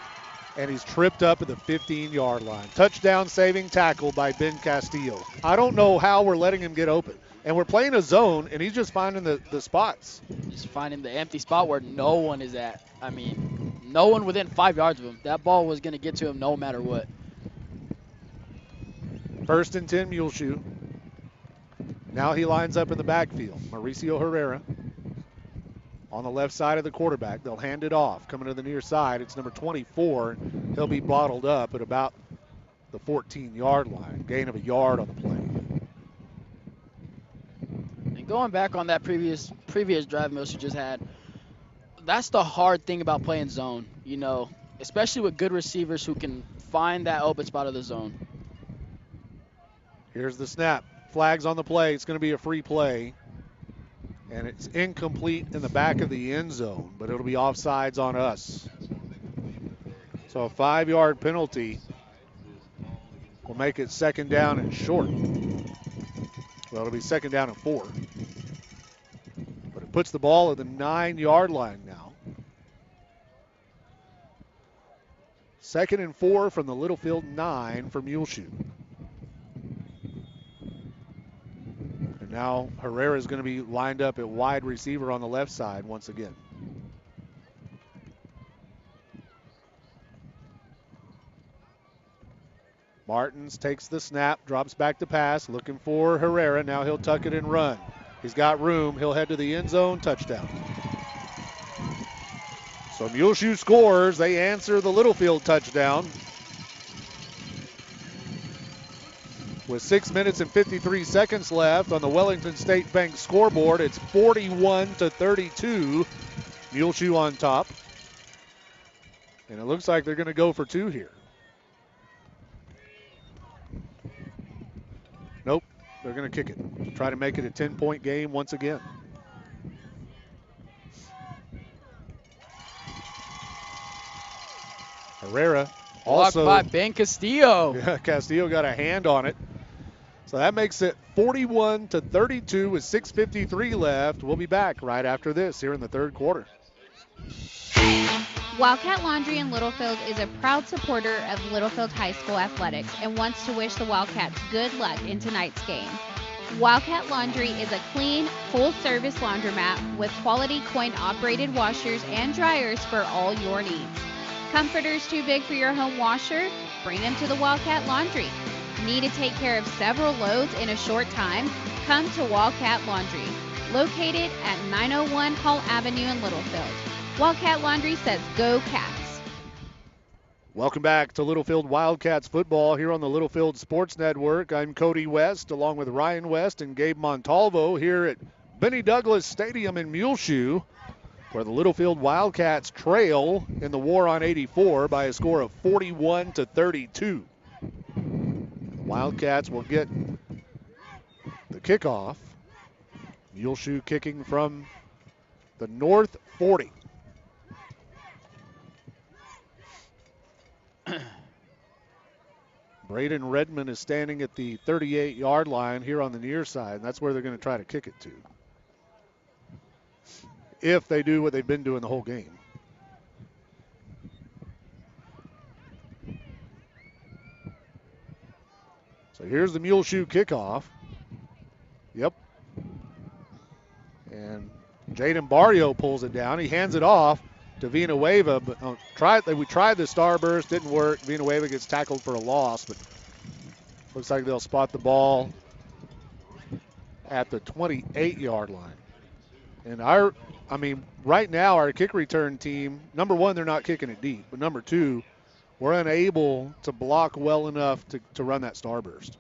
and he's tripped up at the 15-yard line. Touchdown saving tackle by Ben Castillo. I don't know how we're letting him get open. And we're playing a zone, and he's just finding the spots. Just finding the empty spot where no one is at. I mean, no one within 5 yards of him. That ball was going to get to him no matter what. 1st and 10, Muleshoe. Now he lines up in the backfield. Mauricio Herrera on the left side of the quarterback. They'll hand it off. Coming to the near side, it's number 24. He'll be bottled up at about the 14-yard line. Gain of a yard on the play. And going back on that previous drive Muleshoe just had, that's the hard thing about playing zone, you know, especially with good receivers who can find that open spot of the zone. Here's the snap. Flags on the play. It's going to be a free play. And it's incomplete in the back of the end zone, but it'll be offsides on us. So a 5-yard penalty will make it 2nd down and short. Well, it'll be 2nd down and 4. But it puts the ball at the 9-yard line now. 2nd and 4 from the Littlefield 9 for Muleshoe. And now Herrera is going to be lined up at wide receiver on the left side once again. Martins takes the snap, drops back to pass, looking for Herrera. Now he'll tuck it and run. He's got room. He'll head to the end zone. Touchdown. So Muleshoe scores. They answer the Littlefield touchdown. With 6 minutes and 53 seconds left on the Wellington State Bank scoreboard, it's 41-32. Muleshoe on top. And it looks like they're going to go for 2 here. Nope, they're going to kick it. Try to make it a 10-point game once again. Herrera also blocked by Ben Castillo. Yeah, Castillo got a hand on it. So that makes it 41-32 with 6:53 left. We'll be back right after this here in the 3rd quarter. Wildcat Laundry in Littlefield is a proud supporter of Littlefield High School athletics and wants to wish the Wildcats good luck in tonight's game. Wildcat Laundry is a clean, full-service laundromat with quality coin-operated washers and dryers for all your needs. Comforters too big for your home washer? Bring them to the Wildcat Laundry. Need to take care of several loads in a short time? Come to Wildcat Laundry, located at 901 Hall Avenue in Littlefield. Wildcat Laundry says go Cats. Welcome back to Littlefield Wildcats football here on the Littlefield Sports Network. I'm Cody West along with Ryan West and Gabe Montalvo here at Benny Douglas Stadium in Muleshoe, where the Littlefield Wildcats trail in the War on 84 by a score of 41-32. The Wildcats will get the kickoff. Muleshoe kicking from the north 40. Braden Redmond is standing at the 38-yard line here on the near side, and that's where they're going to try to kick it to. If they do what they've been doing the whole game. So here's the Muleshoe kickoff. Yep. And Jaden Barrio pulls it down. He hands it off to Villanueva, but we tried the starburst, didn't work. Villanueva gets tackled for a loss, but looks like they'll spot the ball at the 28-yard line. And right now our kick return team, number one, they're not kicking it deep, but number two, we're unable to block well enough to run that starburst.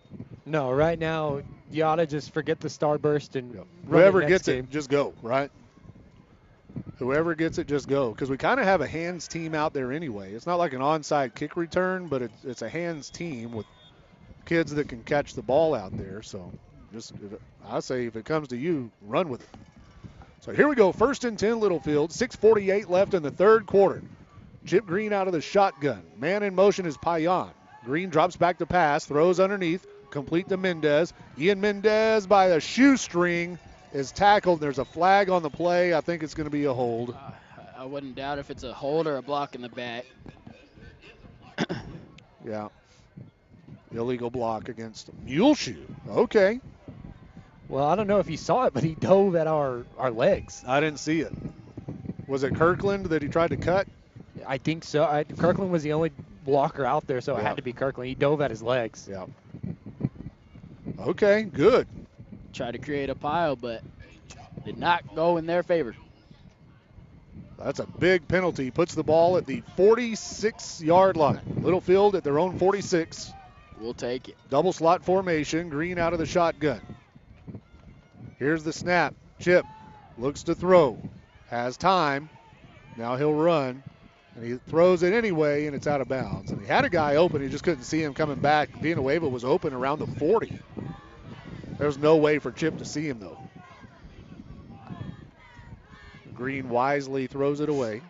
No, right now you ought to just forget the starburst and whoever gets it, just go, right? Whoever gets it, just go. Because we kind of have a hands team out there anyway. It's not like an onside kick return, but it's a hands team with kids that can catch the ball out there. So I say if it comes to you, run with it. So here we go, 1st and 10 Littlefield, 6:48 left in the 3rd quarter. Chip Green out of the shotgun. Man in motion is Payan. Green drops back to pass, throws underneath, complete to Mendez. Ian Mendez by a shoestring is tackled. There's a flag on the play. I think it's going to be a hold. I wouldn't doubt if it's a hold or a block in the back. Yeah. Illegal block against Muleshoe. Okay. Well, I don't know if he saw it, but he dove at our legs. I didn't see it. Was it Kirkland that he tried to cut? I think so. Kirkland was the only blocker out there, so it had to be Kirkland. He dove at his legs. Yeah. Okay, good. Tried to create a pile, but did not go in their favor. That's a big penalty. Puts the ball at the 46-yard line. Littlefield at their own 46. We'll take it. Double slot formation. Green out of the shotgun. Here's the snap. Chip looks to throw. Has time. Now he'll run. And he throws it anyway, and it's out of bounds. And he had a guy open. He just couldn't see him coming back. Villanueva was open around the 40. There's no way for Chip to see him, though. Green wisely throws it away.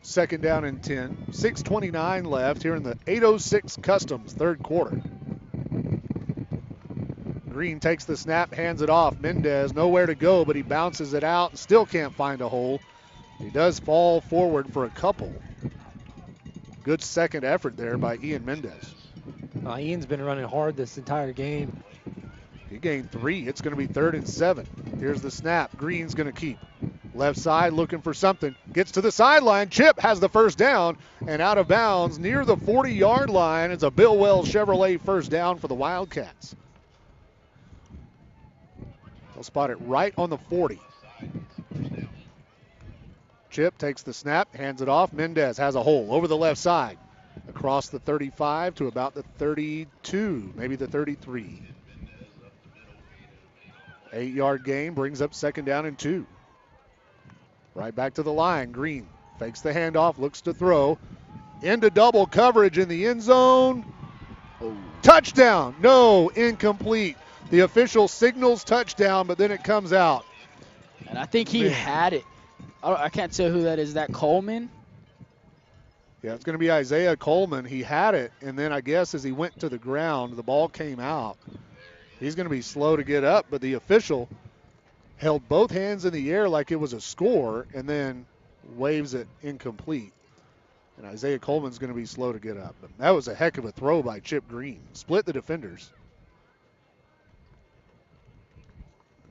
Second down and 10. 6:29 left here in the 8:06 Customs third quarter. Green takes the snap, hands it off. Mendez nowhere to go, but he bounces it out and still can't find a hole. He does fall forward for a couple. Good second effort there by Ian Mendez. Ian's been running hard this entire game. He gained 3. It's going to be 3rd and 7. Here's the snap. Green's going to keep. Left side looking for something. Gets to the sideline. Chip has the first down and out of bounds near the 40-yard line. It's a Bill Wells Chevrolet first down for the Wildcats. They'll spot it right on the 40. Chip takes the snap, hands it off. Mendez has a hole over the left side. Across the 35 to about the 32, maybe the 33. 8-yard gain brings up second down and 2. Right back to the line. Green fakes the handoff, looks to throw. Into double coverage in the end zone. Oh. Touchdown. No, incomplete. The official signals touchdown, but then it comes out. And I think he had it. I can't tell who that is. Is that Coleman? Yeah, it's going to be Isaiah Coleman. He had it, and then I guess as he went to the ground, the ball came out. He's going to be slow to get up, but the official held both hands in the air like it was a score and then waves it incomplete. And Isaiah Coleman's going to be slow to get up. But that was a heck of a throw by Chip Green. Split the defenders.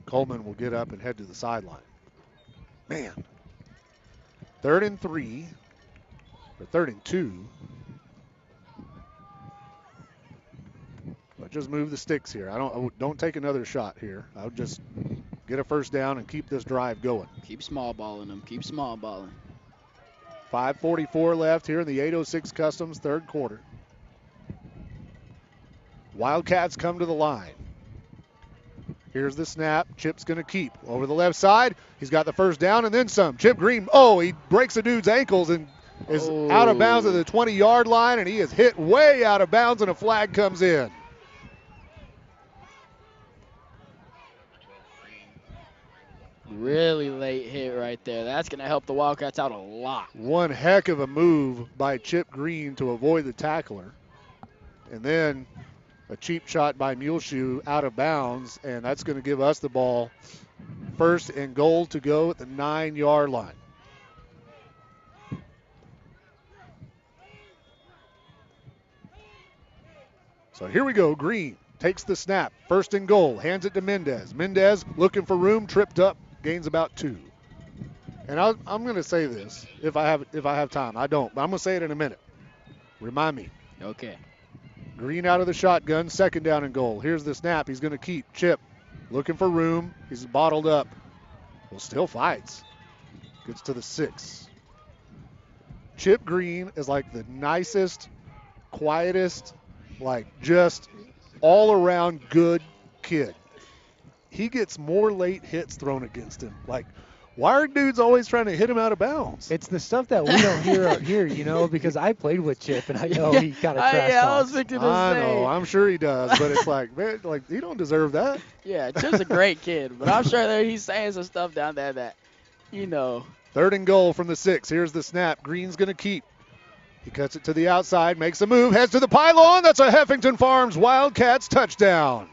Coleman will get up and head to the sideline. Man. 3rd and 3. Or 3rd and 2. But just move the sticks here. I don't take another shot here. I would just get a first down and keep this drive going. Keep small balling them. Keep small balling. 5:44 left here in the 8:06 Customs third quarter. Wildcats come to the line. Here's the snap. Chip's going to keep. Over the left side. He's got the first down and then some. Chip Green, he breaks a dude's ankles and is out of bounds at the 20-yard line, and he is hit way out of bounds, and a flag comes in. Really late hit right there. That's going to help the Wildcats out a lot. One heck of a move by Chip Green to avoid the tackler. And then a cheap shot by Muleshoe out of bounds, and that's going to give us the ball. 1st and goal to go at the 9-yard line. So here we go. Green takes the snap. 1st and goal. Hands it to Mendez. Mendez looking for room. Tripped up. Gains about 2. And I'm going to say this if I have time. I don't, but I'm going to say it in a minute. Remind me. Okay. Green out of the shotgun. 2nd down and goal. Here's the snap. He's going to keep. Chip looking for room. He's bottled up. Well, still fights. Gets to the 6. Chip Green is like the nicest, quietest, like just all around good kid. He gets more late hits thrown against him. Like, why are dudes always trying to hit him out of bounds? It's the stuff that we don't hear out here, because I played with Chip and I know he kind of trash talks. I was thinking the I same. know, I'm sure he does, but it's like, man, he don't deserve that. Yeah, Chip's a great kid, but I'm sure that he's saying some stuff down there that, 3rd and goal from the 6. Here's the snap. Green's going to keep. He cuts it to the outside, makes a move, heads to the pylon. That's a Heffington Farms Wildcats touchdown.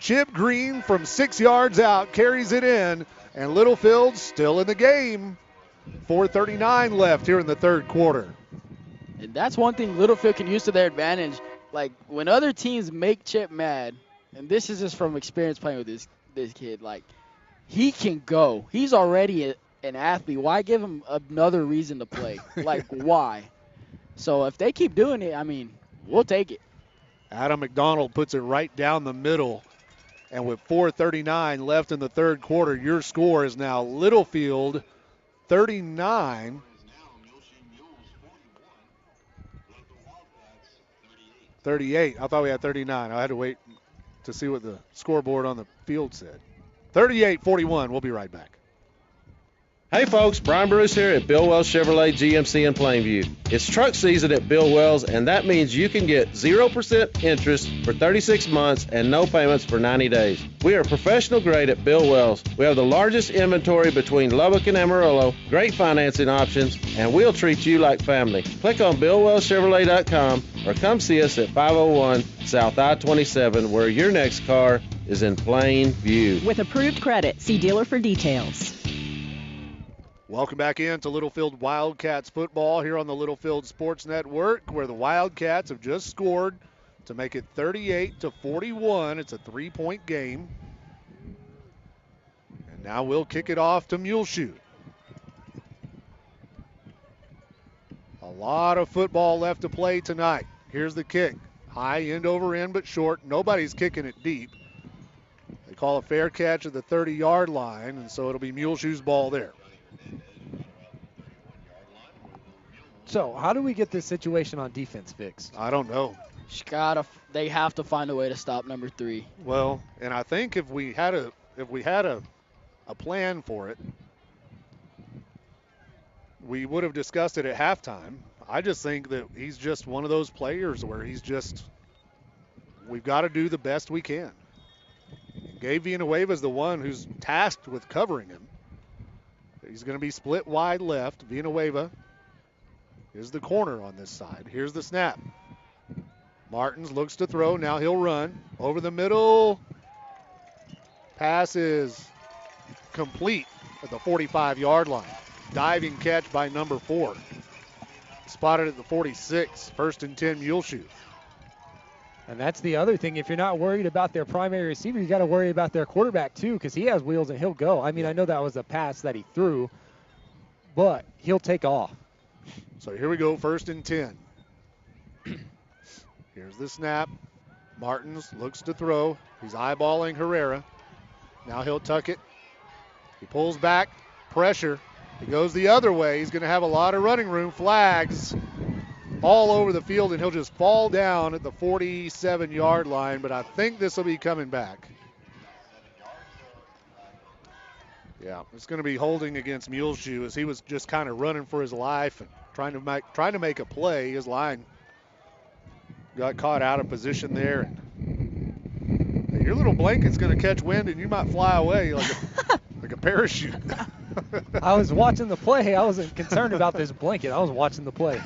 Chip Green from 6 yards out carries it in, and Littlefield still in the game. 4:39 left here in the third quarter. And that's one thing Littlefield can use to their advantage. Like, when other teams make Chip mad, and this is just from experience playing with this kid, like, he can go. He's already an athlete. Why give him another reason to play? Like, why? So if they keep doing it, I mean, we'll take it. Adam McDonald puts it right down the middle. And with 4:39 left in the third quarter, your score is now Littlefield 39. 38. I thought we had 39. I had to wait to see what the scoreboard on the field said. 38-41. We'll be right back. Hey folks, Brian Bruce here at Bill Wells Chevrolet GMC in Plainview. It's truck season at Bill Wells, and that means you can get 0% interest for 36 months and no payments for 90 days. We are professional grade at Bill Wells. We have the largest inventory between Lubbock and Amarillo, great financing options, and we'll treat you like family. Click on BillWellsChevrolet.com or come see us at 501 South I-27, where your next car is in plain view. With approved credit, see dealer for details. Welcome back into Littlefield Wildcats football here on the Littlefield Sports Network, where the Wildcats have just scored to make it 38-41. It's a 3-point game. And now we'll kick it off to Muleshoe. A lot of football left to play tonight. Here's the kick. High end over end, but short. Nobody's kicking it deep. They call a fair catch at the 30-yard line, and so it'll be Muleshoe's ball there. So, how do we get this situation on defense fixed? I don't know. They have to find a way to stop number 3. Well, and I think if we had a plan for it, we would have discussed it at halftime. I just think that he's just one of those players where we've got to do the best we can. Gabe Villanueva is the one who's tasked with covering him. He's going to be split wide left. Villanueva is the corner on this side. Here's the snap. Martins looks to throw. Now he'll run. Over the middle. Pass is complete at the 45-yard line. Diving catch by number 4. Spotted at the 46. 1st and 10, Muleshoe. And that's the other thing. If you're not worried about their primary receiver, you got to worry about their quarterback too, because he has wheels and he'll go. I mean, I know that was a pass that he threw, but he'll take off. So here we go, 1st and 10. Here's the snap. Martins looks to throw. He's eyeballing Herrera. Now he'll tuck it. He pulls back. Pressure. He goes the other way. He's going to have a lot of running room. Flags all over the field, and he'll just fall down at the 47-yard line, but I think this will be coming back. Yeah, it's going to be holding against Muleshoe as he was just kind of running for his life and trying to make a play. His line got caught out of position there. And your little blanket's going to catch wind, and you might fly away like a parachute. I was watching the play. I wasn't concerned about this blanket. I was watching the play.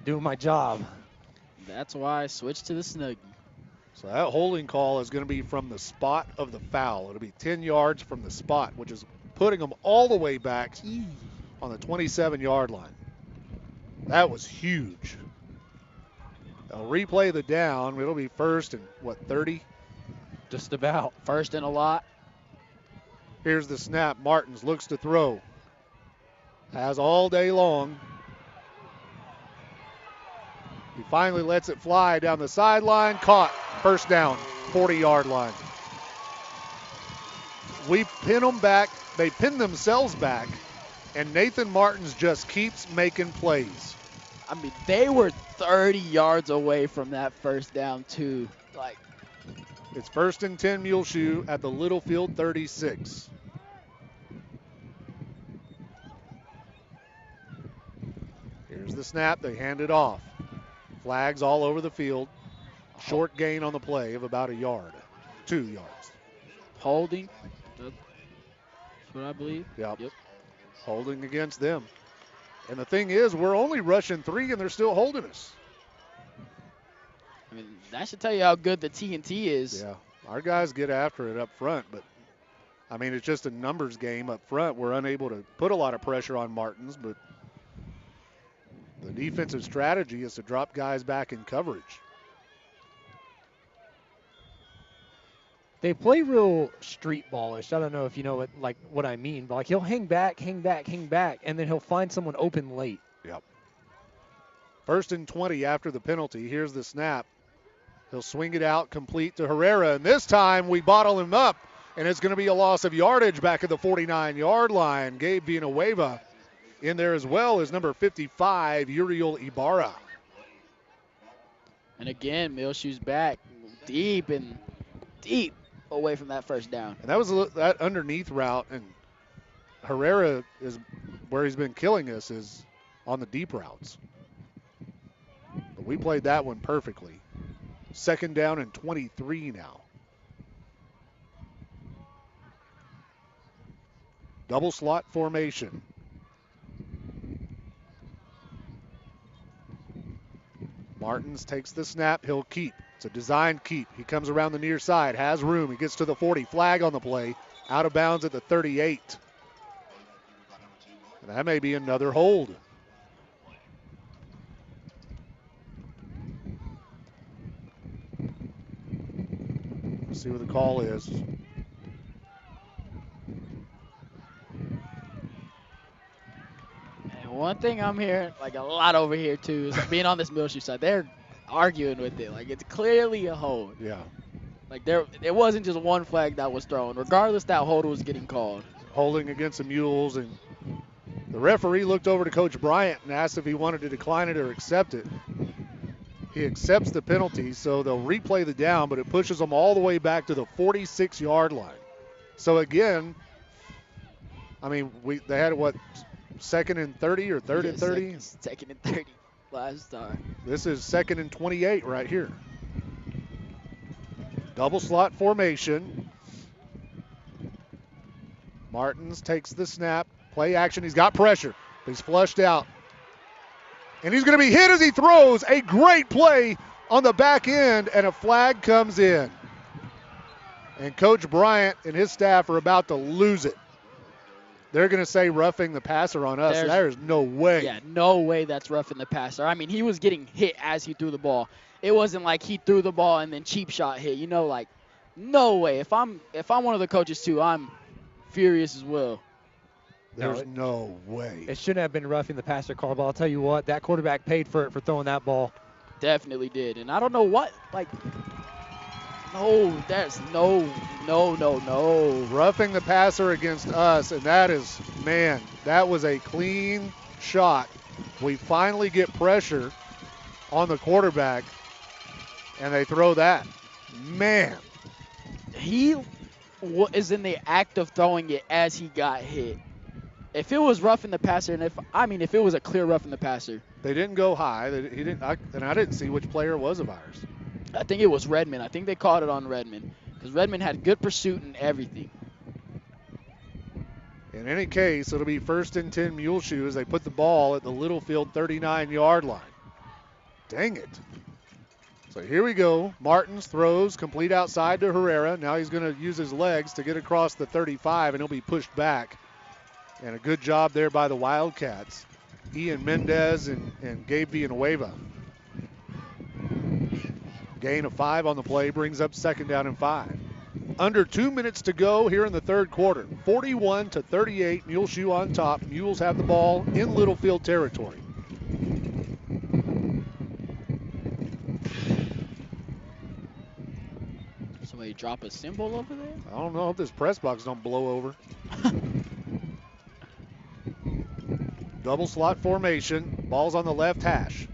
Doing my job. That's why I switched to the Snuggie. So that holding call is going to be from the spot of the foul. It'll be 10 yards from the spot, which is putting them all the way back on the 27-yard line. That was huge. They'll replay the down. It'll be 1st and, 30? Just about. 1st and a lot. Here's the snap. Martins looks to throw. Has all day long. He finally lets it fly down the sideline. Caught. 1st down. 40-yard line. We pin them back. They pin themselves back. And Nathan Martins just keeps making plays. I mean, they were 30 yards away from that 1st down, too. It's 1st and 10 Muleshoe at the Littlefield 36. Here's the snap. They hand it off. Flags all over the field. Short gain on the play of about 2 yards. Holding. That's what I believe. Yep. Holding against them. And the thing is, we're only rushing 3 and they're still holding us. I mean, that should tell you how good the TNT is. Yeah, our guys get after it up front, but I mean, it's just a numbers game up front. We're unable to put a lot of pressure on Martins, but the defensive strategy is to drop guys back in coverage. They play real street ballish. I don't know if you know what I mean, but like he'll hang back, and then he'll find someone open late. Yep. 1st and 20 after the penalty. Here's the snap. He'll swing it out complete to Herrera, and this time we bottle him up, and it's going to be a loss of yardage back at the 49-yard line. Gabe Villanueva in there as well as number 55, Uriel Ibarra. And again, Muleshoe's back deep away from that first down. And that was that underneath route, and Herrera is where he's been killing us is on the deep routes. But we played that one perfectly. 2nd down and 23 now. Double slot formation. Martins takes the snap. He'll keep. It's a designed keep. He comes around the near side, has room. He gets to the 40. Flag on the play. Out of bounds at the 38. And that may be another hold. Let's see what the call is. And one thing I'm hearing, like a lot over here too, is being on this Muleshoe side, they're arguing with it. Like it's clearly a hold. Yeah. Like it wasn't just one flag that was thrown. Regardless, that hold was getting called. Holding against the Mules, and the referee looked over to Coach Bryant and asked if he wanted to decline it or accept it. He accepts the penalty, so they'll replay the down, but it pushes them all the way back to the 46-yard line. So again, I mean, they had what, 2nd and 30 or 3rd and 30? Second and 30 last time. This is 2nd and 28 right here. Double slot formation. Martins takes the snap. Play action. He's got pressure. He's flushed out. And he's going to be hit as he throws. A great play on the back end, and a flag comes in. And Coach Bryant and his staff are about to lose it. They're going to say roughing the passer on us. There's no way. Yeah, no way that's roughing the passer. I mean, he was getting hit as he threw the ball. It wasn't like he threw the ball and then cheap shot hit. You know, like, no way. If I'm one of the coaches too, I'm furious as well. There's no way. It shouldn't have been roughing the passer call, but I'll tell you what, that quarterback paid for it for throwing that ball. Definitely did. And I don't know what, like, no, there's no. Roughing the passer against us, and that is, man, that was a clean shot. We finally get pressure on the quarterback, and they throw that. Man. He is in the act of throwing it as he got hit. If it was roughing the passer, and if it was a clear roughing the passer. They didn't go high. I didn't see which player it was of ours. I think it was Redmond. I think they called it on Redmond because Redmond had good pursuit and everything. In any case, it'll be 1st and 10 Muleshoe as they put the ball at the Littlefield 39-yard line. Dang it. So here we go. Martins throws complete outside to Herrera. Now he's going to use his legs to get across the 35, and he'll be pushed back. And a good job there by the Wildcats. Ian Mendez and Gabe Villanueva. Gain of 5 on the play brings up 2nd down and 5. Under 2 minutes to go here in the 3rd quarter. 41-38, Muleshoe on top. Mules have the ball in Littlefield territory. Somebody drop a symbol over there? I don't know if this press box don't blow over. Double slot formation. Ball's on the left hash.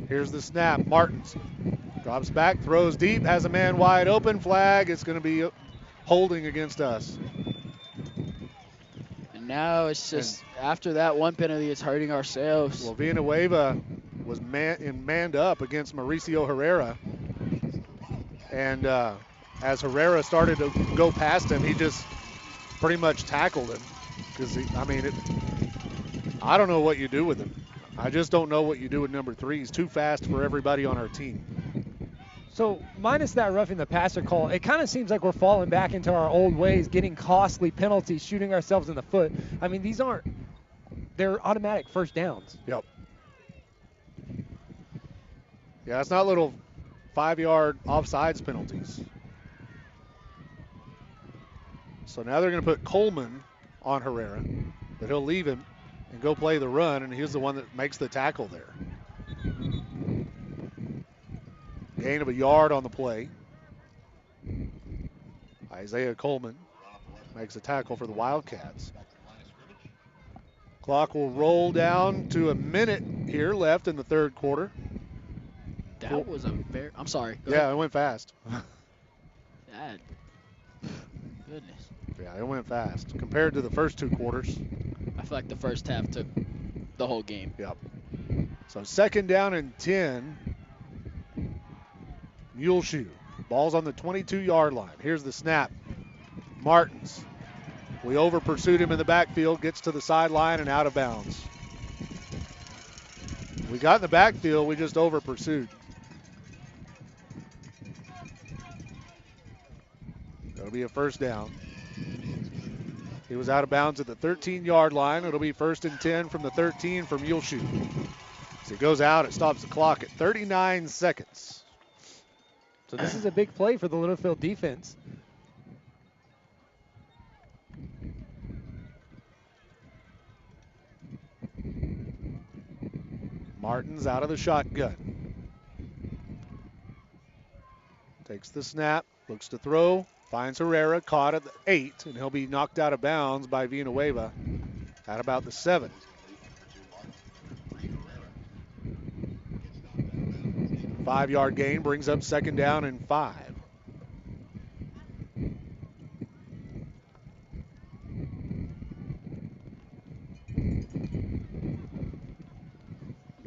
Here's the snap. Martins drops back, throws deep, has a man wide open. Flag. It's going to be holding against us. And now it's just after that one penalty, it's hurting ourselves. Well, Villanueva was manned up against Mauricio Herrera. And as Herrera started to go past him, he just pretty much tackled him. Because, I don't know what you do with him. I just don't know what you do with number 3. He's too fast for everybody on our team. So minus that roughing the passer call, it kind of seems like we're falling back into our old ways, getting costly penalties, shooting ourselves in the foot. I mean, they're automatic first downs. Yep. Yeah, it's not little 5-yard offsides penalties. So now they're going to put Coleman on Herrera, but he'll leave him and go play the run, and he's the one that makes the tackle there. Gain of a yard on the play. Isaiah Coleman makes a tackle for the Wildcats. Clock will roll down to a minute here left in the third quarter. That was I'm sorry. Yeah, it went fast. Goodness. Yeah, it went fast compared to the first 2 quarters. I feel like the first half took the whole game. Yep. So 2nd down and 10. Muleshoe. Ball's on the 22-yard line. Here's the snap. Martins. We over-pursued him in the backfield, gets to the sideline and out of bounds. We got in the backfield, we just over-pursued. That'll be a first down. He was out of bounds at the 13-yard line. It'll be 1st and 10 from the 13 for Muleshoe. As he goes out, it stops the clock at 39 seconds. So this is a big play for the Littlefield defense. Martins out of the shotgun. Takes the snap, looks to throw, finds Herrera, caught at the 8, and he'll be knocked out of bounds by Villanueva at about the 7. Five-yard gain brings up 2nd down and 5.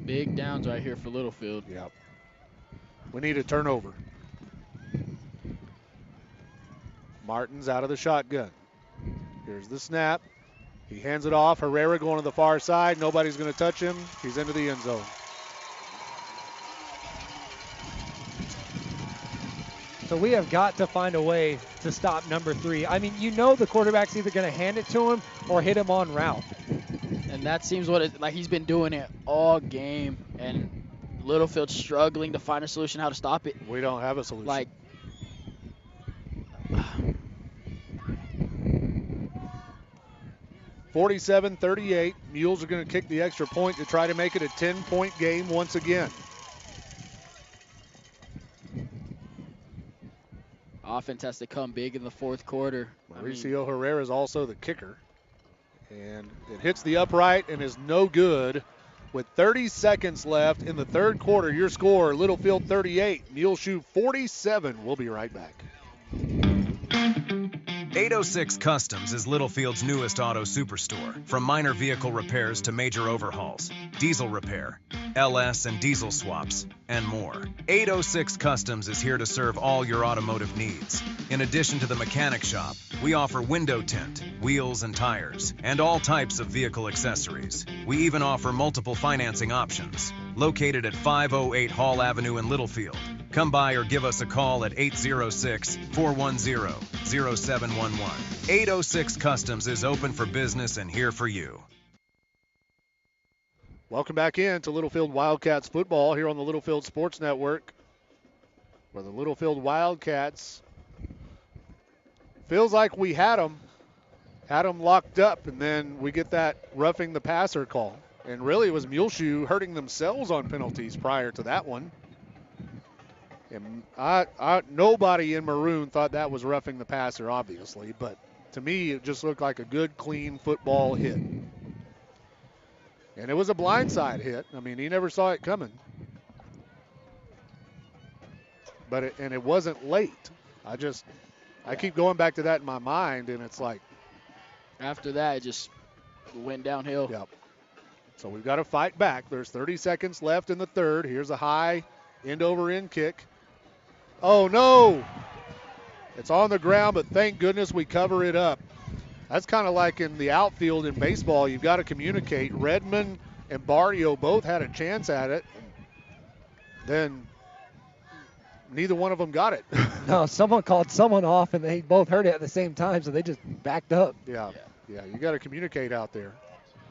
Big downs right here for Littlefield. Yep. We need a turnover. Martins out of the shotgun. Here's the snap. He hands it off. Herrera going to the far side. Nobody's going to touch him. He's into the end zone. So we have got to find a way to stop number 3. I mean, you know the quarterback's either going to hand it to him or hit him on route. And that seems like he's been doing it all game, and Littlefield struggling to find a solution how to stop it. We don't have a solution. 47-38. Mules are going to kick the extra point to try to make it a 10-point game once again. Offense has to come big in the fourth quarter. Mauricio Herrera is also the kicker. And it hits the upright and is no good. With 30 seconds left in the third quarter, your score, Littlefield 38, Muleshoe 47. We'll be right back. 806 Customs is Littlefield's newest auto superstore. From minor vehicle repairs to major overhauls, diesel repair, LS and diesel swaps, and more. 806 Customs is here to serve all your automotive needs. In addition to the mechanic shop, we offer window tint, wheels and tires, and all types of vehicle accessories. We even offer multiple financing options. Located at 508 Hall Avenue in Littlefield. Come by or give us a call at 806-410-0711. 806 Customs is open for business and here for you. Welcome back in to Littlefield Wildcats football here on the Littlefield Sports Network, where the Littlefield Wildcats feels like we had them locked up, and then we get that roughing the passer call. And really it was Muleshoe hurting themselves on penalties prior to that one. And nobody in maroon thought that was roughing the passer, obviously, but to me it just looked like a good, clean football hit. And it was a blindside hit. I mean, he never saw it coming. But it wasn't late. I keep going back to that in my mind, and it's like. After that, it just went downhill. Yep. So we've got to fight back. There's 30 seconds left in the third. Here's a high end-over-end kick. Oh, no. It's on the ground, but thank goodness we cover it up. That's kind of like in the outfield in baseball. You've got to communicate. Redmond and Barrio both had a chance at it. Then neither one of them got it. No, someone called someone off, and they both heard it at the same time, so they just backed up. Yeah, you got to communicate out there.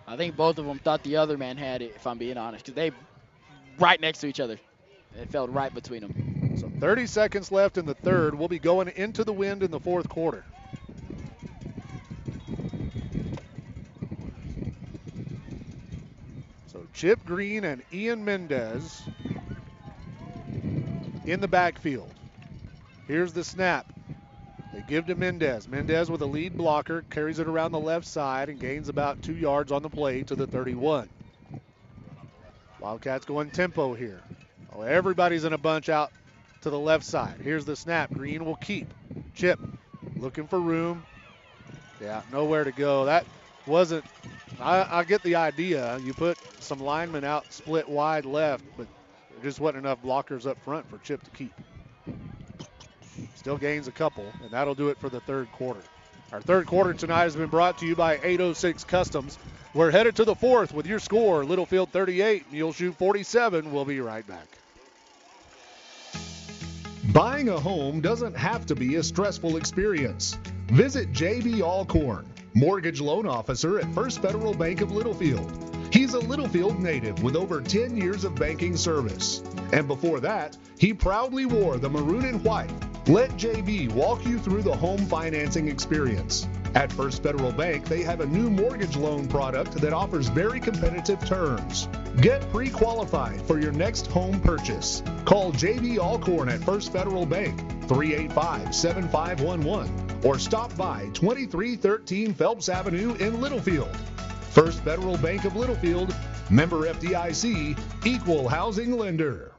I think both of them thought the other man had it, if I'm being honest, because they right next to each other. It felt right between them. So 30 seconds left in the third. We'll be going into the wind in the fourth quarter. So Chip Green and Ian Mendez in the backfield. Here's the snap. They give to Mendez. Mendez with a lead blocker, carries it around the left side and gains about 2 yards on the play to the 31. Wildcats going tempo here. Oh, everybody's in a bunch out to the left side. Here's the snap. Green will keep. Chip looking for room. Yeah, nowhere to go. That wasn't, I get the idea. You put some linemen out split wide left, but there just wasn't enough blockers up front for Chip to keep. Still gains a couple, and that'll do it for the third quarter. Our third quarter tonight has been brought to you by 806 Customs. We're headed to the fourth with your score, Littlefield 38, Muleshoe 47. We'll be right back. Buying a home doesn't have to be a stressful experience. Visit J.B. Alcorn, mortgage loan officer at First Federal Bank of Littlefield. He's a Littlefield native with over 10 years of banking service. And before that, he proudly wore the maroon and white. Let JB walk you through the home financing experience. At First Federal Bank, they have a new mortgage loan product that offers very competitive terms. Get pre-qualified for your next home purchase. Call JB Alcorn at First Federal Bank, 385-7511, or stop by 2313 Phelps Avenue in Littlefield. First Federal Bank of Littlefield, member FDIC, equal housing lender.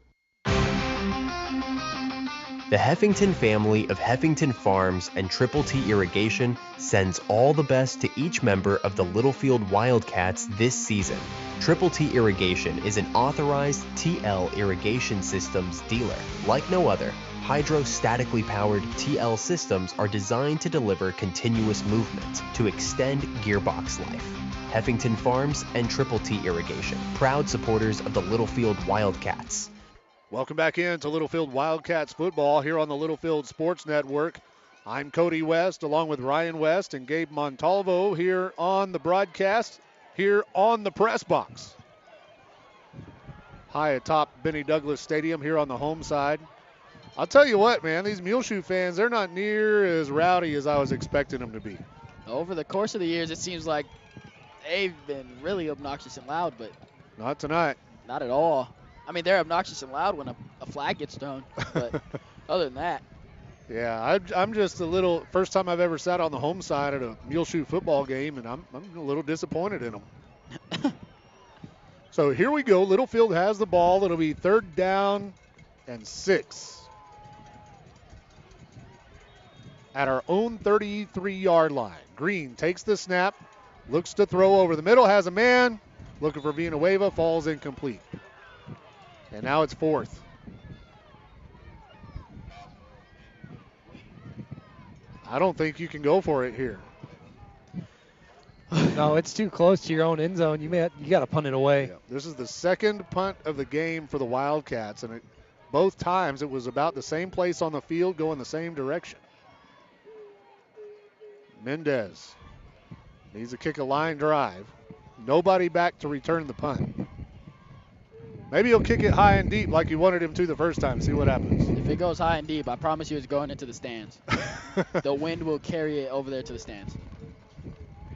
The Heffington family of Heffington Farms and Triple T Irrigation sends all the best to each member of the Littlefield Wildcats this season. Triple T Irrigation is an authorized TL irrigation systems dealer. Like no other, hydrostatically powered TL systems are designed to deliver continuous movement to extend gearbox life. Heffington Farms and Triple T Irrigation, proud supporters of the Littlefield Wildcats. Welcome back into Littlefield Wildcats football here on the Littlefield Sports Network. I'm Cody West along with Ryan West and Gabe Montalvo here on the broadcast, here on the press box. High atop Benny Douglas Stadium here on the home side. I'll tell you what, man, these Muleshoe fans, they're not near as rowdy as I was expecting them to be. Over the course of the years, it seems like they've been really obnoxious and loud, but not tonight. Not at all. I mean, they're obnoxious and loud when a flag gets thrown, but other than that. Yeah, I'm just a little, first time I've ever sat on the home side at a Muleshoe football game, and I'm a little disappointed in them. So here we go. Littlefield has the ball. It'll be 3rd down and 6. At our own 33-yard line. Green takes the snap, looks to throw over the middle, has a man, looking for Villanueva, falls incomplete. And now it's 4th. I don't think you can go for it here. No, it's too close to your own end zone. You got to punt it away. Yeah, this is the second punt of the game for the Wildcats, and both times it was about the same place on the field, going the same direction. Mendez needs to kick a line drive. Nobody back to return the punt. Maybe he'll kick it high and deep like you wanted him to the first time. See what happens. If it goes high and deep, I promise you it's going into the stands. The wind will carry it over there to the stands.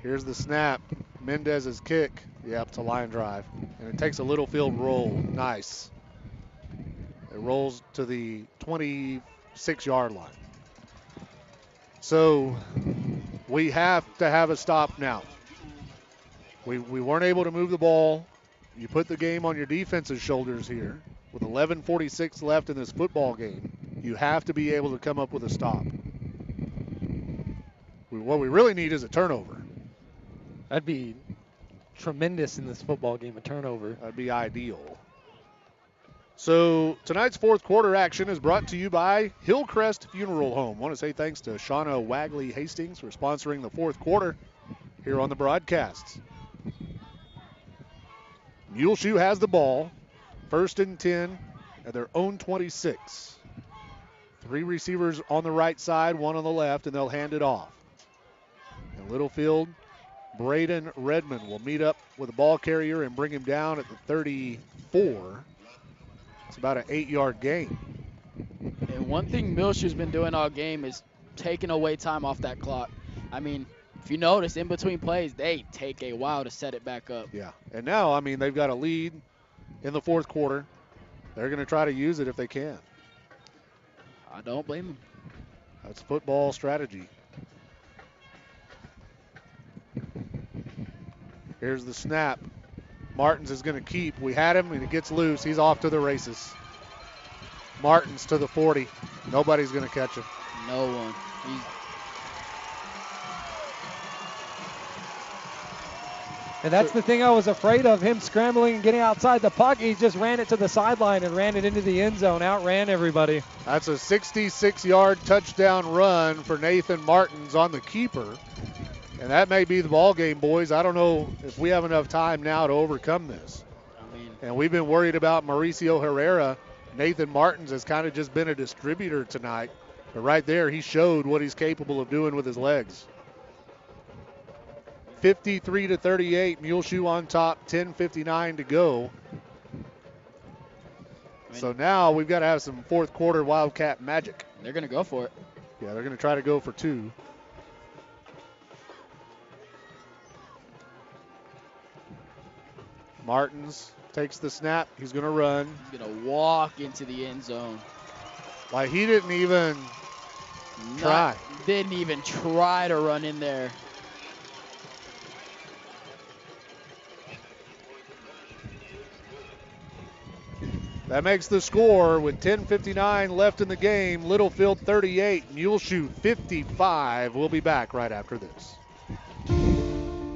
Here's the snap. Mendez's kick. Yep, it's a line drive. And it takes a Littlefield roll. Nice. It rolls to the 26-yard line. So we have to have a stop now. We weren't able to move the ball. You put the game on your defense's shoulders here. With 11:46 left in this football game, you have to be able to come up with a stop. What we really need is a turnover. That'd be tremendous in this football game, a turnover. That'd be ideal. So tonight's fourth quarter action is brought to you by Hillcrest Funeral Home. I want to say thanks to Shauna Wagley Hastings for sponsoring the fourth quarter here on the broadcasts. Muleshoe has the ball. 1st and 10 at their own 26. 3 receivers on the right side, 1 on the left, and they'll hand it off. And Littlefield, Braden Redmond will meet up with the ball carrier and bring him down at the 34. It's about an 8-yard gain. And one thing Muleshoe's been doing all game is taking away time off that clock. I mean, if you notice, in between plays, they take a while to set it back up. Yeah, and now, I mean, they've got a lead in the 4th quarter. They're going to try to use it if they can. I don't blame them. That's football strategy. Here's the snap. Martins is going to keep. We had him, and he gets loose. He's off to the races. Martins to the 40. Nobody's going to catch him. No one. And that's the thing I was afraid of, him scrambling and getting outside the pocket. He just ran it to the sideline and ran it into the end zone, outran everybody. That's a 66-yard touchdown run for Nathan Martins on the keeper. And that may be the ball game, boys. I don't know if we have enough time now to overcome this. And we've been worried about Mauricio Herrera. Nathan Martins has kind of just been a distributor tonight. But right there, he showed what he's capable of doing with his legs. 53-38, Muleshoe on top, 10:59 to go. So now we've got to have some 4th quarter Wildcat magic. They're going to go for it. Yeah, they're going to try to go for 2. Martins takes the snap. He's going to run. He's going to walk into the end zone. Like he didn't even try. Didn't even try to run in there. That makes the score with 10:59 left in the game. Littlefield 38, Muleshoe 55. We'll be back right after this.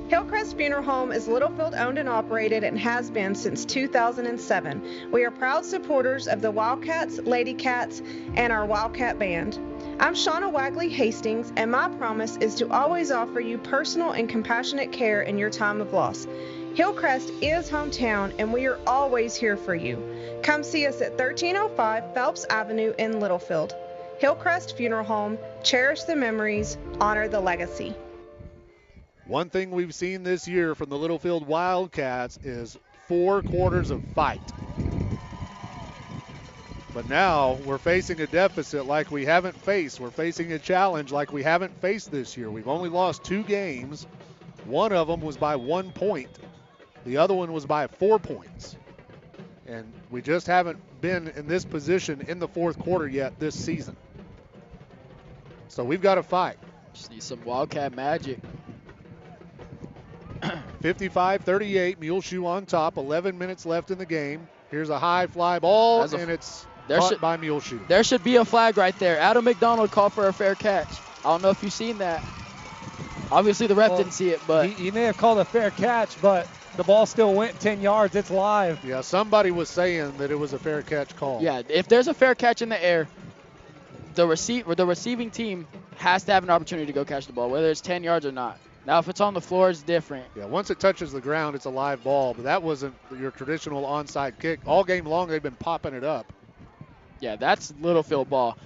Hillcrest Funeral Home is Littlefield owned and operated and has been since 2007. We are proud supporters of the Wildcats, Lady Cats, and our Wildcat Band. I'm Shauna Wagley Hastings, and my promise is to always offer you personal and compassionate care in your time of loss. Hillcrest is hometown, and we are always here for you. Come see us at 1305 Phelps Avenue in Littlefield. Hillcrest Funeral Home, cherish the memories, honor the legacy. One thing we've seen this year from the Littlefield Wildcats is 4 quarters of fight. But now we're facing a deficit like we haven't faced. We're facing a challenge like we haven't faced this year. We've only lost 2 games. One of them was by 1 point. The other one was by 4 points. And we just haven't been in this position in the 4th quarter yet this season. So we've got to fight. Just need some Wildcat magic. 55-38, Muleshoe on top, 11 minutes left in the game. Here's a high fly ball, and it's caught by Muleshoe. There should be a flag right there. Adam McDonald called for a fair catch. I don't know if you've seen that. Obviously, the ref didn't see it, but he may have called a fair catch, but the ball still went 10 yards. It's live. Yeah, somebody was saying that it was a fair catch call. Yeah, if there's a fair catch in the air, the receiving team has to have an opportunity to go catch the ball, whether it's 10 yards or not. Now, if it's on the floor, it's different. Yeah, once it touches the ground, it's a live ball, but that wasn't your traditional onside kick. All game long, they've been popping it up. Yeah, that's Littlefield ball.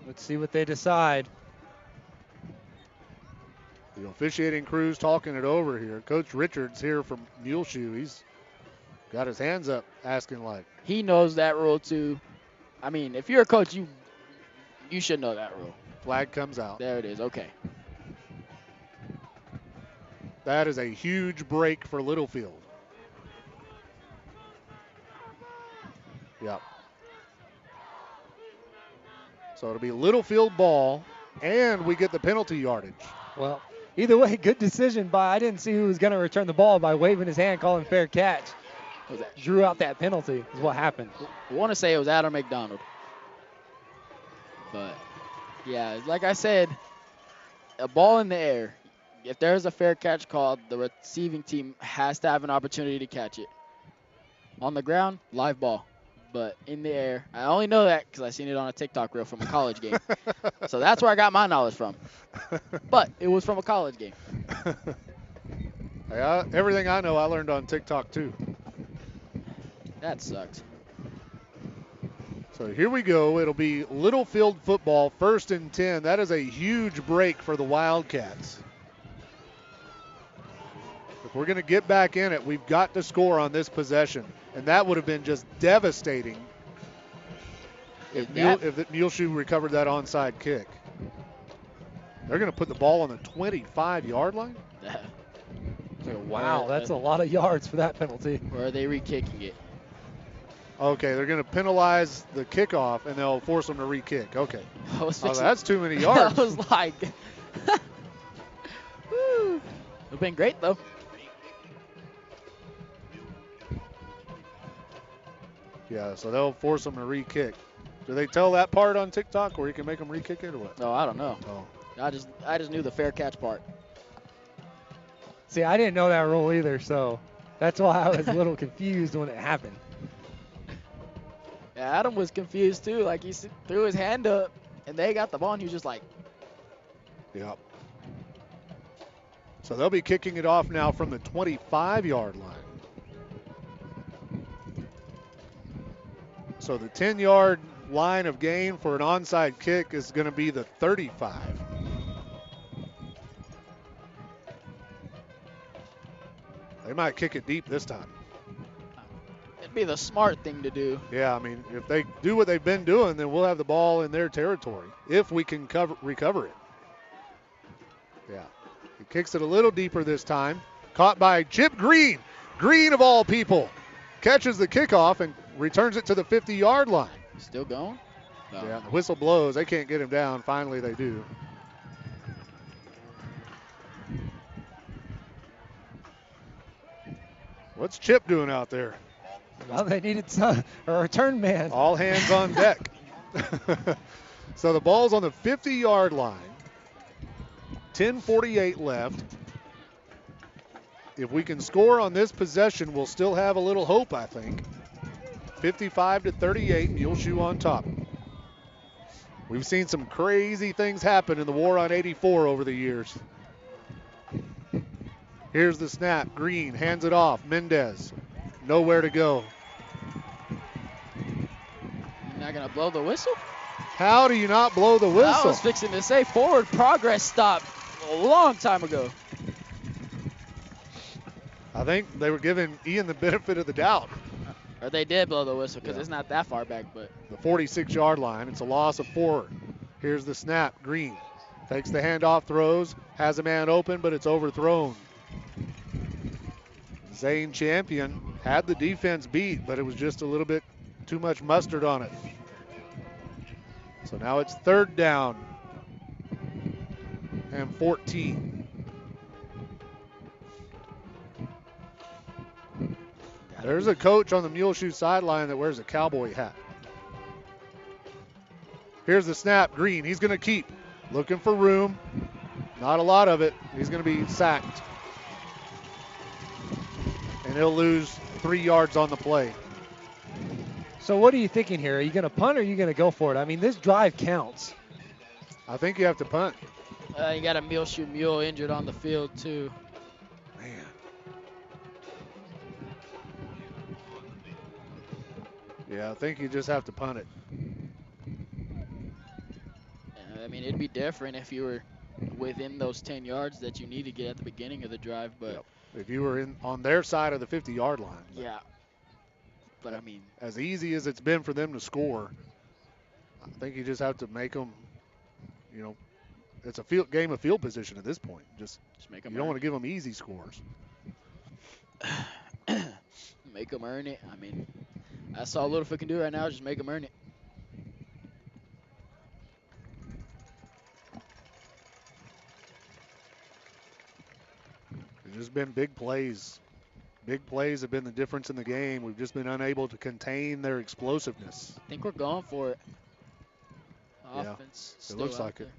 Let's see what they decide. The officiating crew's talking it over here. Coach Richards here from Muleshoe. He's got his hands up asking like. He knows that rule too. I mean, if you're a coach, you should know that rule. Flag comes out. There it is. Okay. That is a huge break for Littlefield. Yep. So it'll be Littlefield ball, and we get the penalty yardage. Well, either way, good decision by, I didn't see who was going to return the ball by waving his hand, calling fair catch. Drew out that penalty is what happened. I want to say it was Adam McDonald. But, yeah, like I said, a ball in the air. If there's a fair catch called, the receiving team has to have an opportunity to catch it. On the ground, live ball. But in the air, I only know that because I seen it on a TikTok reel from a college game. So that's where I got my knowledge from. But it was from a college game. Yeah, everything I know I learned on TikTok too. That sucks. So here we go. It'll be Littlefield football, 1st and 10. That is a huge break for the Wildcats. If we're going to get back in it, we've got to score on this possession. And that would have been just devastating if Muleshoe recovered that onside kick. They're going to put the ball on the 25-yard line? Wow, that's a lot of yards for that penalty. Or are they re-kicking it? Okay, they're going to penalize the kickoff, and they'll force them to re-kick. Okay. That's too many yards. I was like, woo. It would have been great, though. Yeah, so they'll force them to re-kick. Do they tell that part on TikTok where you can make them re-kick it or what? No, I don't know. Oh. I just knew the fair catch part. See, I didn't know that rule either, so that's why I was a little confused when it happened. Yeah, Adam was confused too. Like he threw his hand up, and they got the ball, and he was just like, "Yep." So they'll be kicking it off now from the 25-yard line. So the 10-yard line of gain for an onside kick is going to be the 35. They might kick it deep this time. it'd be the smart thing to do. Yeah, I mean, if they do what they've been doing, then we'll have the ball in their territory if we can recover it. Yeah, he kicks it a little deeper this time. Caught by Chip Green. Green, of all people, catches the kickoff and returns it to the 50-yard line. Still going? No. Yeah, the whistle blows. They can't get him down. Finally, they do. What's Chip doing out there? Well, they needed a return man. All hands on deck. So the ball's on the 50-yard line. 10:48 left. If we can score on this possession, we'll still have a little hope, I think. 55-38, Muleshoe on top. We've seen some crazy things happen in the war on 84 over the years. Here's the snap. Green hands it off. Mendez, nowhere to go. You're not going to blow the whistle? How do you not blow the whistle? I was fixing to say forward progress stopped a long time ago. I think they were giving Ian the benefit of the doubt. Or they did blow the whistle because it's not that far back. But the 46-yard line. It's a loss of 4. Here's the snap. Green takes the handoff, throws, has a man open, but it's overthrown. Zane Champion had the defense beat, but it was just a little bit too much mustard on it. So now it's 3rd down and 14. There's a coach on the Muleshoe sideline that wears a cowboy hat. Here's the snap. Green, he's going to keep. Looking for room. Not a lot of it. He's going to be sacked. And he'll lose 3 yards on the play. So what are you thinking here? Are you going to punt or are you going to go for it? I mean, this drive counts. I think you have to punt. You got a Muleshoe mule injured on the field, too. Man. Yeah, I think you just have to punt it. I mean, it'd be different if you were within those 10 yards that you need to get at the beginning of the drive, but... Yep. If you were on their side of the 50-yard line. Yeah. But, I mean... As easy as it's been for them to score, I think you just have to make them, you know, it's a game of field position at this point. Just make them you don't want to give them easy scores. Make them earn it. I mean, that's all Littlefield can do right now, just make them earn it. There's just been big plays. Big plays have been the difference in the game. We've just been unable to contain their explosiveness. I think we're going for it. Yeah, Offense it looks like it.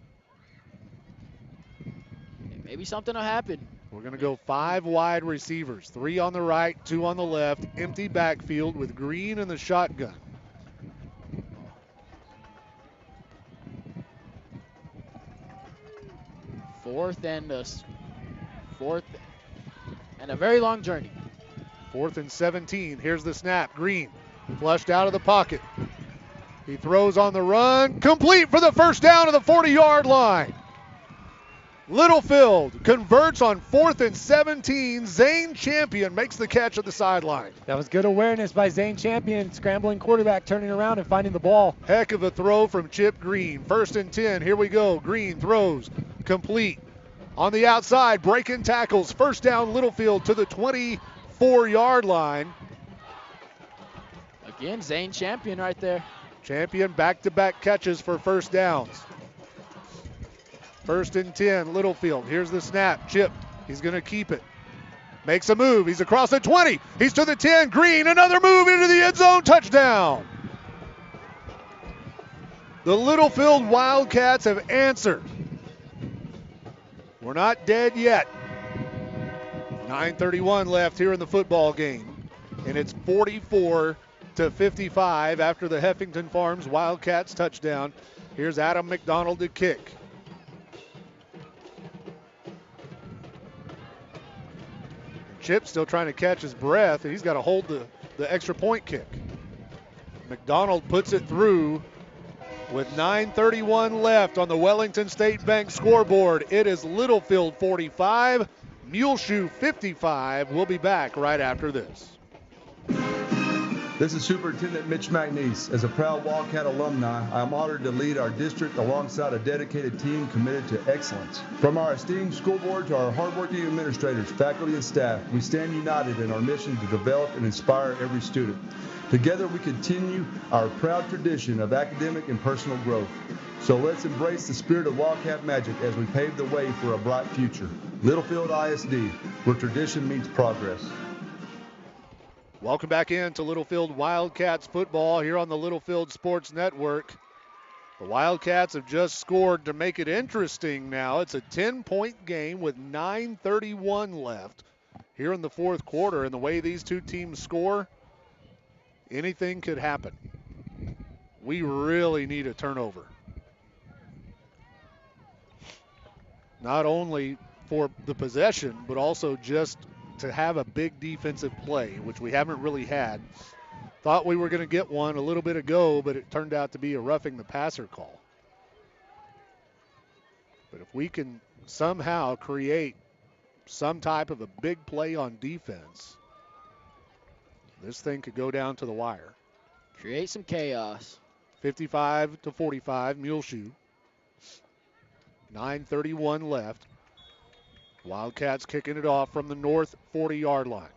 Maybe something will happen. We're going to go 5 wide receivers, 3 on the right, 2 on the left, empty backfield with Green in the shotgun. Fourth and a very long journey. 4th and 17. Here's the snap. Green flushed out of the pocket. He throws on the run, complete for the first down to the 40-yard line. Littlefield converts on 4th and 17. Zane Champion makes the catch at the sideline. That was good awareness by Zane Champion, scrambling quarterback, turning around and finding the ball. Heck of a throw from Chip Green. 1st and 10, here we go. Green throws, complete. On the outside, breaking tackles. First down, Littlefield to the 24-yard line. Again, Zane Champion right there. Champion back-to-back catches for first downs. 1st and 10, Littlefield. Here's the snap. Chip, he's going to keep it. Makes a move. He's across the 20. He's to the 10. Green, another move into the end zone. Touchdown. The Littlefield Wildcats have answered. We're not dead yet. 9:31 left here in the football game. And it's 44-55 after the Heffington Farms Wildcats touchdown. Here's Adam McDonald to kick. Chip still trying to catch his breath, and he's got to hold the extra point kick. McDonald puts it through with 9:31 left on the Wellington State Bank scoreboard. It is Littlefield 45, Muleshoe 55. We'll be back right after this. This is Superintendent Mitch McNeese. As a proud Wildcat alumni, I am honored to lead our district alongside a dedicated team committed to excellence. From our esteemed school board to our hardworking administrators, faculty, and staff, we stand united in our mission to develop and inspire every student. Together, we continue our proud tradition of academic and personal growth. So let's embrace the spirit of Wildcat magic as we pave the way for a bright future. Littlefield ISD, where tradition meets progress. Welcome back in to Littlefield Wildcats football here on the Littlefield Sports Network. The Wildcats have just scored to make it interesting now. It's a 10-point game with 9:31 left here in the fourth quarter. And the way these two teams score, anything could happen. We really need a turnover. Not only for the possession, but also just to have a big defensive play, which we haven't really had. Thought we were going to get one a little bit ago, but it turned out to be a roughing the passer call. But if we can somehow create some type of a big play on defense, this thing could go down to the wire. Create some chaos. 55-45, Muleshoe. 9:31 left. Wildcats kicking it off from the north 40-yard line.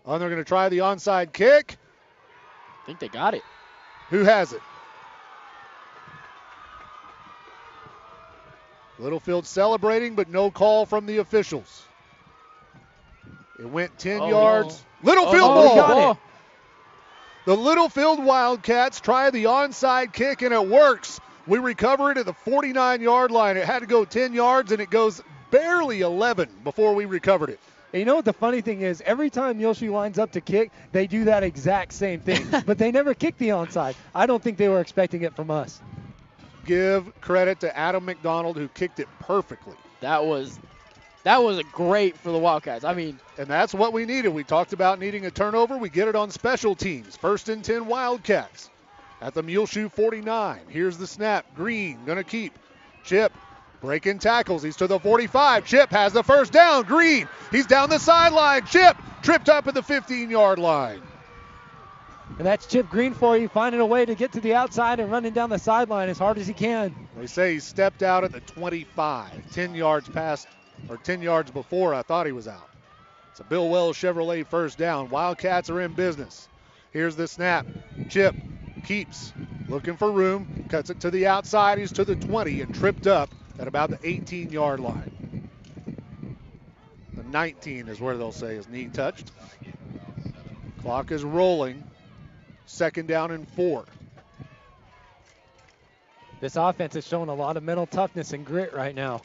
Oh, they're going to try the onside kick. I think they got it. Who has it? Littlefield celebrating, but no call from the officials. It went 10 yards. No. Littlefield ball. got it. The Littlefield Wildcats try the onside kick, and it works. We recover it at the 49-yard line. It had to go 10 yards, and it goes barely 11 before we recovered it. And you know what the funny thing is? Every time Muleshoe lines up to kick, they do that exact same thing. But they never kick the onside. I don't think they were expecting it from us. Give credit to Adam McDonald, who kicked it perfectly. That was great for the Wildcats. I mean, and that's what we needed. We talked about needing a turnover. We get it on special teams. 1st and 10 Wildcats at the Muleshoe 49. Here's the snap. Green going to keep. Chip breaking tackles. He's to the 45. Chip has the first down. Green, he's down the sideline. Chip tripped up at the 15-yard line. And that's Chip Green for you, finding a way to get to the outside and running down the sideline as hard as he can. They say he stepped out at the 25, 10 yards past, or 10 yards before I thought he was out. It's a Bill Wells Chevrolet first down. Wildcats are in business. Here's the snap. Chip keeps looking for room, cuts it to the outside. He's to the 20 and tripped up at about the 18-yard line. The 19 is where they'll say his knee touched. Clock is rolling. 2nd down and 4. This offense is showing a lot of mental toughness and grit right now.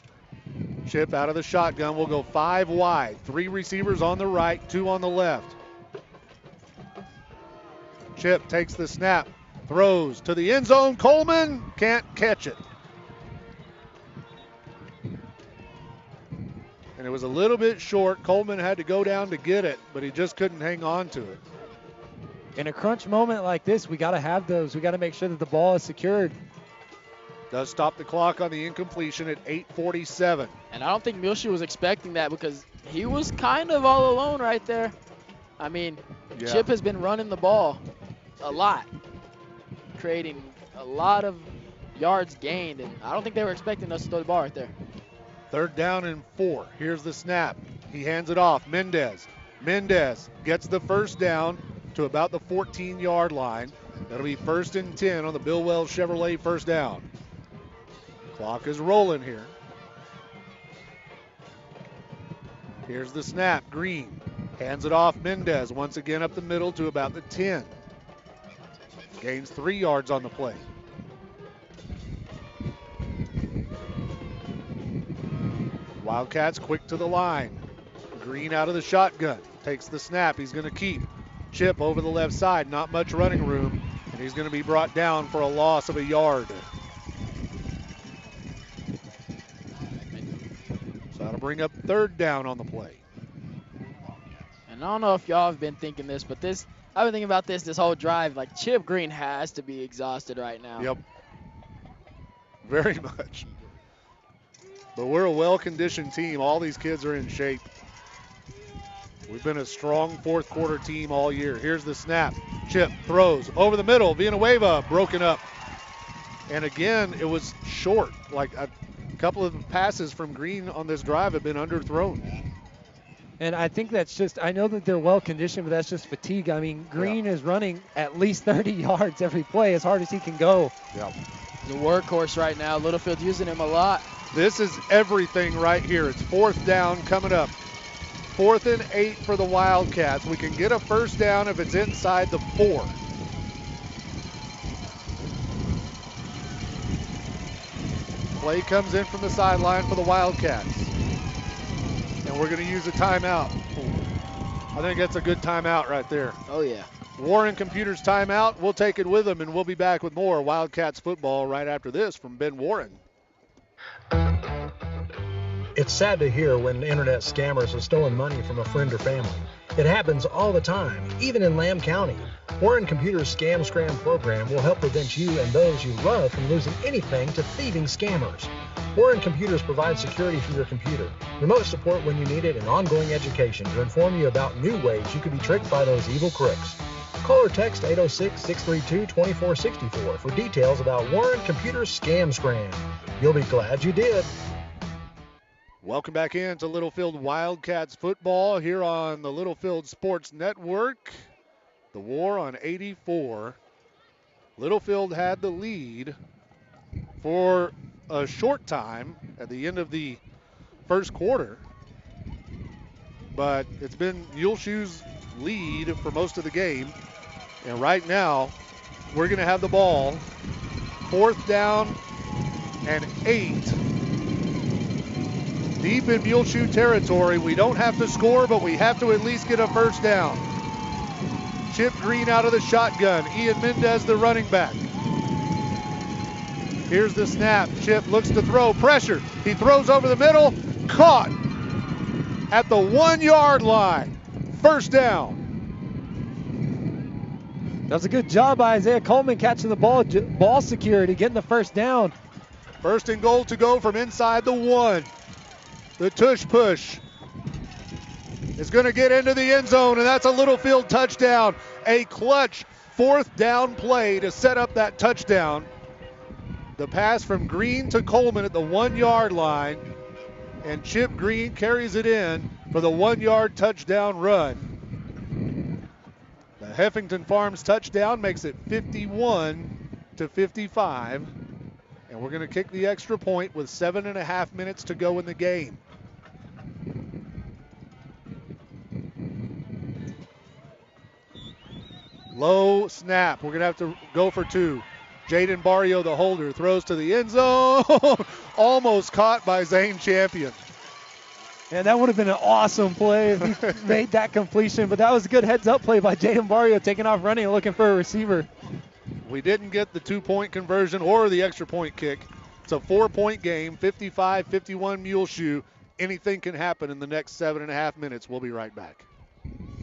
Chip out of the shotgun. We'll go 5 wide. 3 receivers on the right, 2 on the left. Chip takes the snap, throws to the end zone. Coleman can't catch it. And it was a little bit short. Coleman had to go down to get it, but he just couldn't hang on to it. in a crunch moment like this, we got to have those. We got to make sure that the ball is secured. Does stop the clock on the incompletion at 8:47. And I don't think Muleshoe was expecting that because he was kind of all alone right there. I mean, Yeah. Chip has been running the ball a lot, creating a lot of yards gained, and I don't think they were expecting us to throw the ball right there. 3rd down and 4. Here's the snap. He hands it off. Mendez gets the first down to about the 14-yard line. That'll be 1st and 10 on the Bill Wells Chevrolet first down. Clock is rolling here. Here's the snap. Green hands it off. Mendez once again up the middle to about the 10. Gains 3 yards on the play. Wildcats quick to the line. Green out of the shotgun. Takes the snap. He's going to keep. Chip over the left side. Not much running room. And he's going to be brought down for a loss of a yard. So that'll bring up 3rd down on the play. And I don't know if y'all have been thinking this, but I've been thinking about this whole drive. Like, Chip Green has to be exhausted right now. Yep. Very much. But we're a well-conditioned team. All these kids are in shape. We've been a strong 4th quarter team all year. Here's the snap. Chip throws over the middle. Villanueva broken up. And again, it was short. Like a couple of passes from Green on this drive have been underthrown. And I think that's just, I know that they're well conditioned, but that's just fatigue. I mean, Green is running at least 30 yards every play as hard as he can go. Yep. The workhorse right now. Littlefield using him a lot. This is everything right here. It's 4th down coming up. 4th and 8 for the Wildcats. We can get a first down if it's inside the 4. Play comes in from the sideline for the Wildcats. And we're going to use a timeout. I think that's a good timeout right there. Oh, yeah. Warren Computers timeout. We'll take it with them, and we'll be back with more Wildcats football right after this from Ben Warren. It's sad to hear when internet scammers have stolen money from a friend or family. It happens all the time, even in Lamb County. Warren Computer's Scam Scram program will help prevent you and those you love from losing anything to thieving scammers. Warren Computers provides security for your computer, remote support when you need it, and ongoing education to inform you about new ways you could be tricked by those evil crooks. Call or text 806-632-2464 for details about Warren Computer's Scam Scram. You'll be glad you did. Welcome back into Littlefield Wildcats football here on the Littlefield Sports Network. The War on 84. Littlefield had the lead for a short time at the end of the first quarter, but it's been Muleshoe's lead for most of the game. And right now, we're going to have the ball. 4th down and 8. Deep in Muleshoe territory. We don't have to score, but we have to at least get a first down. Chip Green out of the shotgun. Ian Mendez, the running back. Here's the snap. Chip looks to throw. Pressure. He throws over the middle. Caught at the 1-yard line. First down. That was a good job by Isaiah Coleman catching the ball security, getting the first down. 1st and goal to go from inside the 1. The tush push is going to get into the end zone, and that's a Littlefield touchdown. A clutch 4th down play to set up that touchdown. The pass from Green to Coleman at the 1-yard line, and Chip Green carries it in for the 1-yard touchdown run. The Heffington Farms touchdown makes it 51-55, and we're going to kick the extra point with 7.5 minutes to go in the game. Low snap. We're going to have to go for 2. Jaden Barrio, the holder, throws to the end zone. Almost caught by Zane Champion. And that would have been an awesome play if he made that completion. But that was a good heads-up play by Jaden Barrio, taking off running and looking for a receiver. We didn't get the 2-point conversion or the extra point kick. It's a 4-point game, 55-51 Muleshoe. Anything can happen in the next 7.5 minutes. We'll be right back.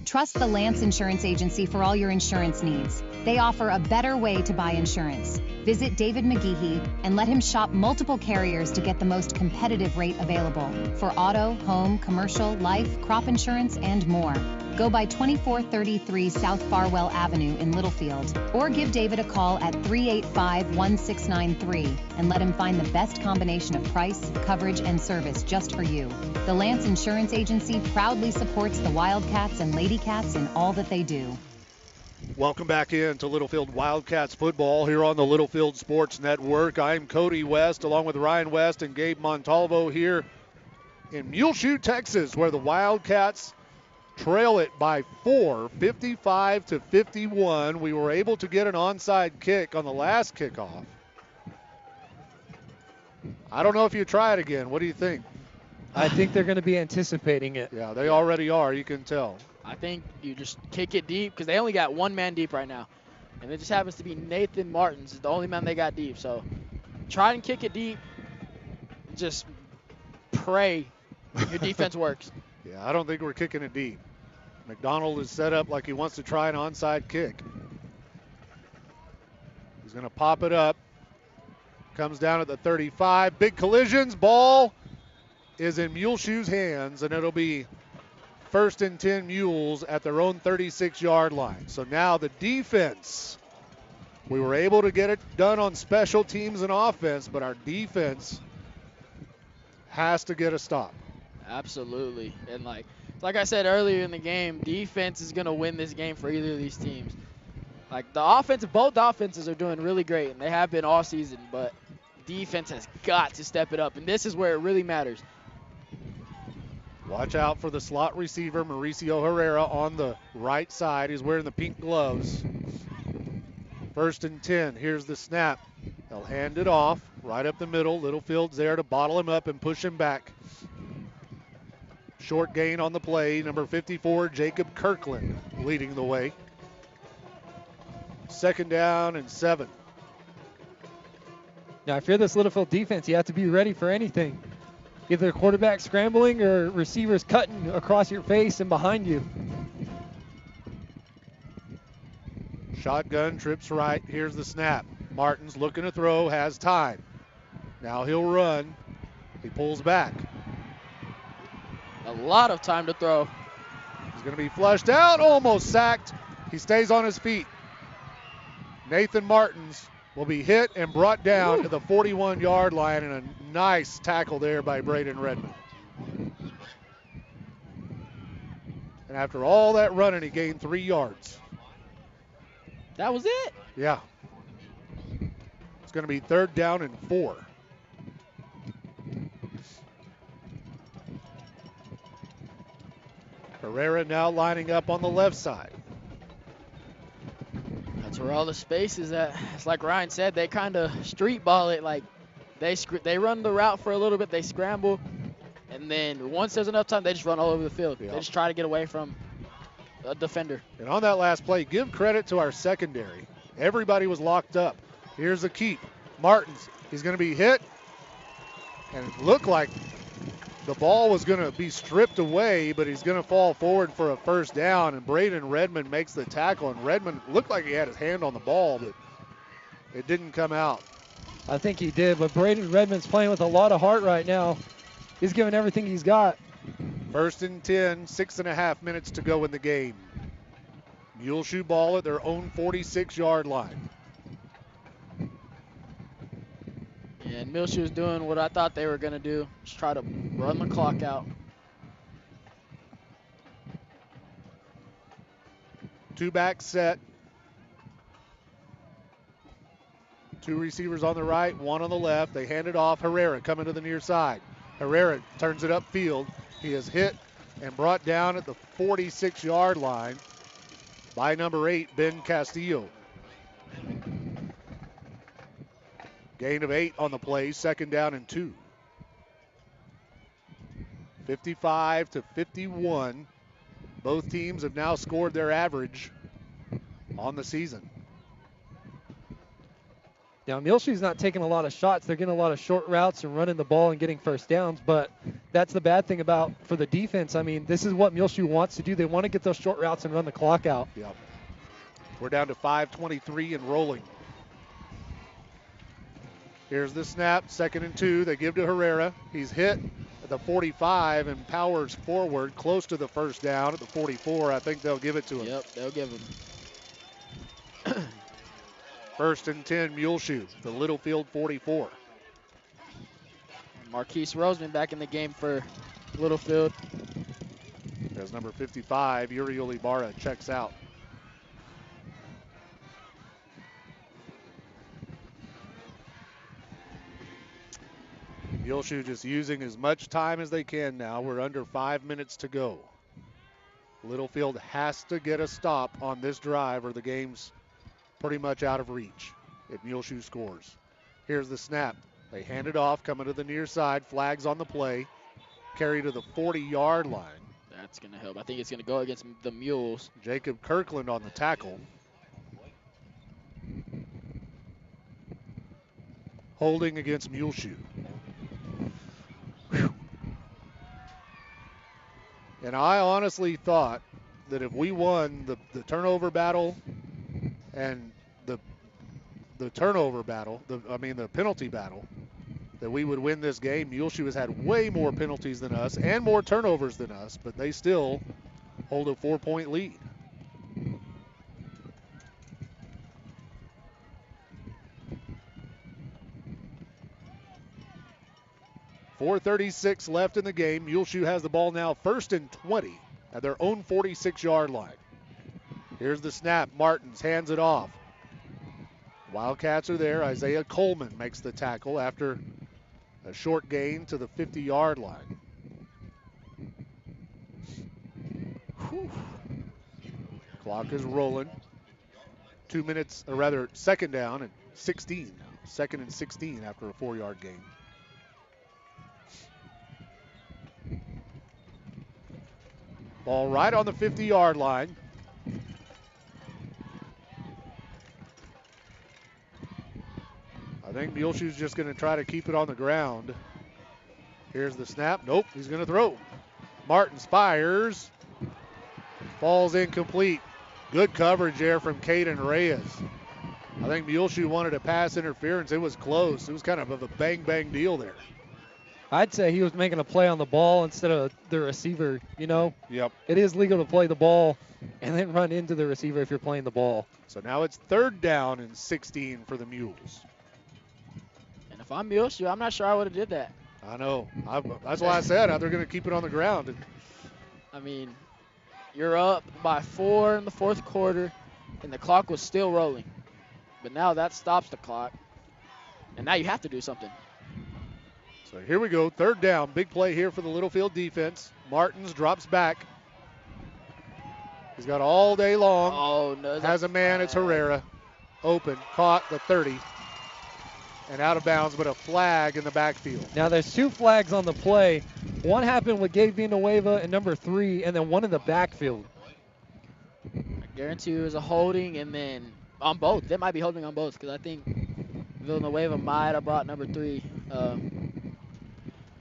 Trust the Lance Insurance Agency for all your insurance needs. They offer a better way to buy insurance. Visit David McGeehee and let him shop multiple carriers to get the most competitive rate available for auto, home, commercial, life, crop insurance, and more. Go by 2433 South Farwell Avenue in Littlefield, or give David a call at 385-1693 and let him find the best combination of price, coverage, and service just for you. The Lance Insurance Agency proudly supports the Wildcats and Lady Cats in all that they do. Welcome back into Littlefield Wildcats football here on the Littlefield Sports Network. I'm Cody West along with Ryan West and Gabe Montalvo here in Muleshoe, Texas, where the Wildcats trail it by 4, 55-51. We were able to get an onside kick on the last kickoff. I don't know if you try it again. What do you think? I think they're going to be anticipating it. Yeah, they already are. You can tell. I think you just kick it deep because they only got one man deep right now. And it just happens to be Nathan Martins is the only man they got deep. So try and kick it deep. Just pray your defense works. Yeah, I don't think we're kicking it deep. McDonald is set up like he wants to try an onside kick. He's going to pop it up. Comes down at the 35. Big collisions. Ball is in Muleshoe's hands, and it'll be 1st and 10 Mules at their own 36-yard line. So now the defense, we were able to get it done on special teams and offense, but our defense has to get a stop. Absolutely. And like I said earlier in the game, defense is going to win this game for either of these teams. Like the offense, both offenses are doing really great, and they have been all season, but defense has got to step it up, and this is where it really matters. Watch out for the slot receiver, Mauricio Herrera, on the right side. He's wearing the pink gloves. 1st and 10. Here's the snap. They'll hand it off right up the middle. Littlefield's there to bottle him up and push him back. Short gain on the play. Number 54, Jacob Kirkland, leading the way. 2nd down and 7. Now, if you're this Littlefield defense, you have to be ready for anything. Either quarterback scrambling or receivers cutting across your face and behind you. Shotgun, trips right. Here's the snap. Martins looking to throw, has time. Now he'll run. He pulls back. A lot of time to throw. He's going to be flushed out, almost sacked. He stays on his feet. Nathan Martins will be hit and brought down to the 41-yard line, and a nice tackle there by Braden Redmond. And after all that running, he gained 3 yards. That was it? Yeah. It's going to be 3rd down and 4. Herrera now lining up on the left side. That's where all the space is at. It's like Ryan said, they kind of street ball it. Like they run the route for a little bit, they scramble, and then once there's enough time, they just run all over the field. Yep. They just try to get away from a defender. And on that last play, give credit to our secondary. Everybody was locked up. Here's a keep. Martins, he's going to be hit, and it looked like the ball was going to be stripped away, but he's going to fall forward for a 1st down, and Braden Redmond makes the tackle, and Redmond looked like he had his hand on the ball, but it didn't come out. I think he did, but Braden Redmond's playing with a lot of heart right now. He's giving everything he's got. 1st and 10, 6.5 minutes to go in the game. Muleshoe ball at their own 46-yard line. And Muleshoe's doing what I thought they were going to do, just try to run the clock out. 2-back set. 2 receivers on the right, 1 on the left. They hand it off. Herrera coming to the near side. Herrera turns it upfield. He is hit and brought down at the 46-yard line by number 8, Ben Castillo. Gain of 8 on the play, 2nd down and 2. 55-51. Both teams have now scored their average on the season. Now, Muleshoe's not taking a lot of shots. They're getting a lot of short routes and running the ball and getting 1st downs, but that's the bad thing for the defense. I mean, this is what Muleshoe wants to do. They want to get those short routes and run the clock out. Yeah. We're down to 5:23 and rolling. Here's the snap, 2nd and 2. They give to Herrera. He's hit at the 45 and powers forward close to the first down at the 44. I think they'll give it to him. Yep, they'll give him. 1st and 10, Muleshoe, the Littlefield 44. Marquise Roseman back in the game for Littlefield. There's number 55, Uriel Ibarra, checks out. Muleshoe just using as much time as they can now. We're under 5 minutes to go. Littlefield has to get a stop on this drive or the game's pretty much out of reach if Muleshoe scores. Here's the snap. They hand it off, coming to the near side. Flags on the play. Carry to the 40-yard line. That's going to help. I think it's going to go against the Mules. Jacob Kirkland on the tackle. Holding against Muleshoe. And I honestly thought that if we won the turnover battle and the turnover battle, the penalty battle, that we would win this game. Muleshoe has had way more penalties than us and more turnovers than us, but they still hold a 4-point lead. .436 left in the game. Muleshoe has the ball now 1st and 20 at their own 46-yard line. Here's the snap. Martins hands it off. Wildcats are there. Isaiah Coleman makes the tackle after a short gain to the 50-yard line. Whew. Clock is rolling. 2 minutes, or rather, 2nd down and 16 now. 2nd and 16 after a 4-yard gain. Ball right on the 50-yard line. I think Muleshoe's just going to try to keep it on the ground. Here's the snap. Nope, he's going to throw. Martins fires. Falls incomplete. Good coverage there from Caden Reyes. I think Muleshoe wanted a pass interference. It was close. It was kind of a bang-bang deal there. I'd say he was making a play on the ball instead of the receiver, you know? Yep. It is legal to play the ball and then run into the receiver if you're playing the ball. So now it's 3rd down and 16 for the Mules. And if I'm Muleshoe, I'm not sure I would have did that. I know. That's why I said they're going to keep it on the ground. I mean, you're up by 4 in the 4th quarter, and the clock was still rolling. But now that stops the clock, and now you have to do something. So here we go, 3rd down. Big play here for the Littlefield defense. Martins drops back. He's got all day long. Oh, no. Has a man, it's Herrera. Open, caught the 30. And out of bounds, but a flag in the backfield. Now there's 2 flags on the play. One happened with Gabe Villanueva and number 3, and then one in the backfield. I guarantee you it was a holding, and then on both. They might be holding on both, because I think Villanueva might have brought number 3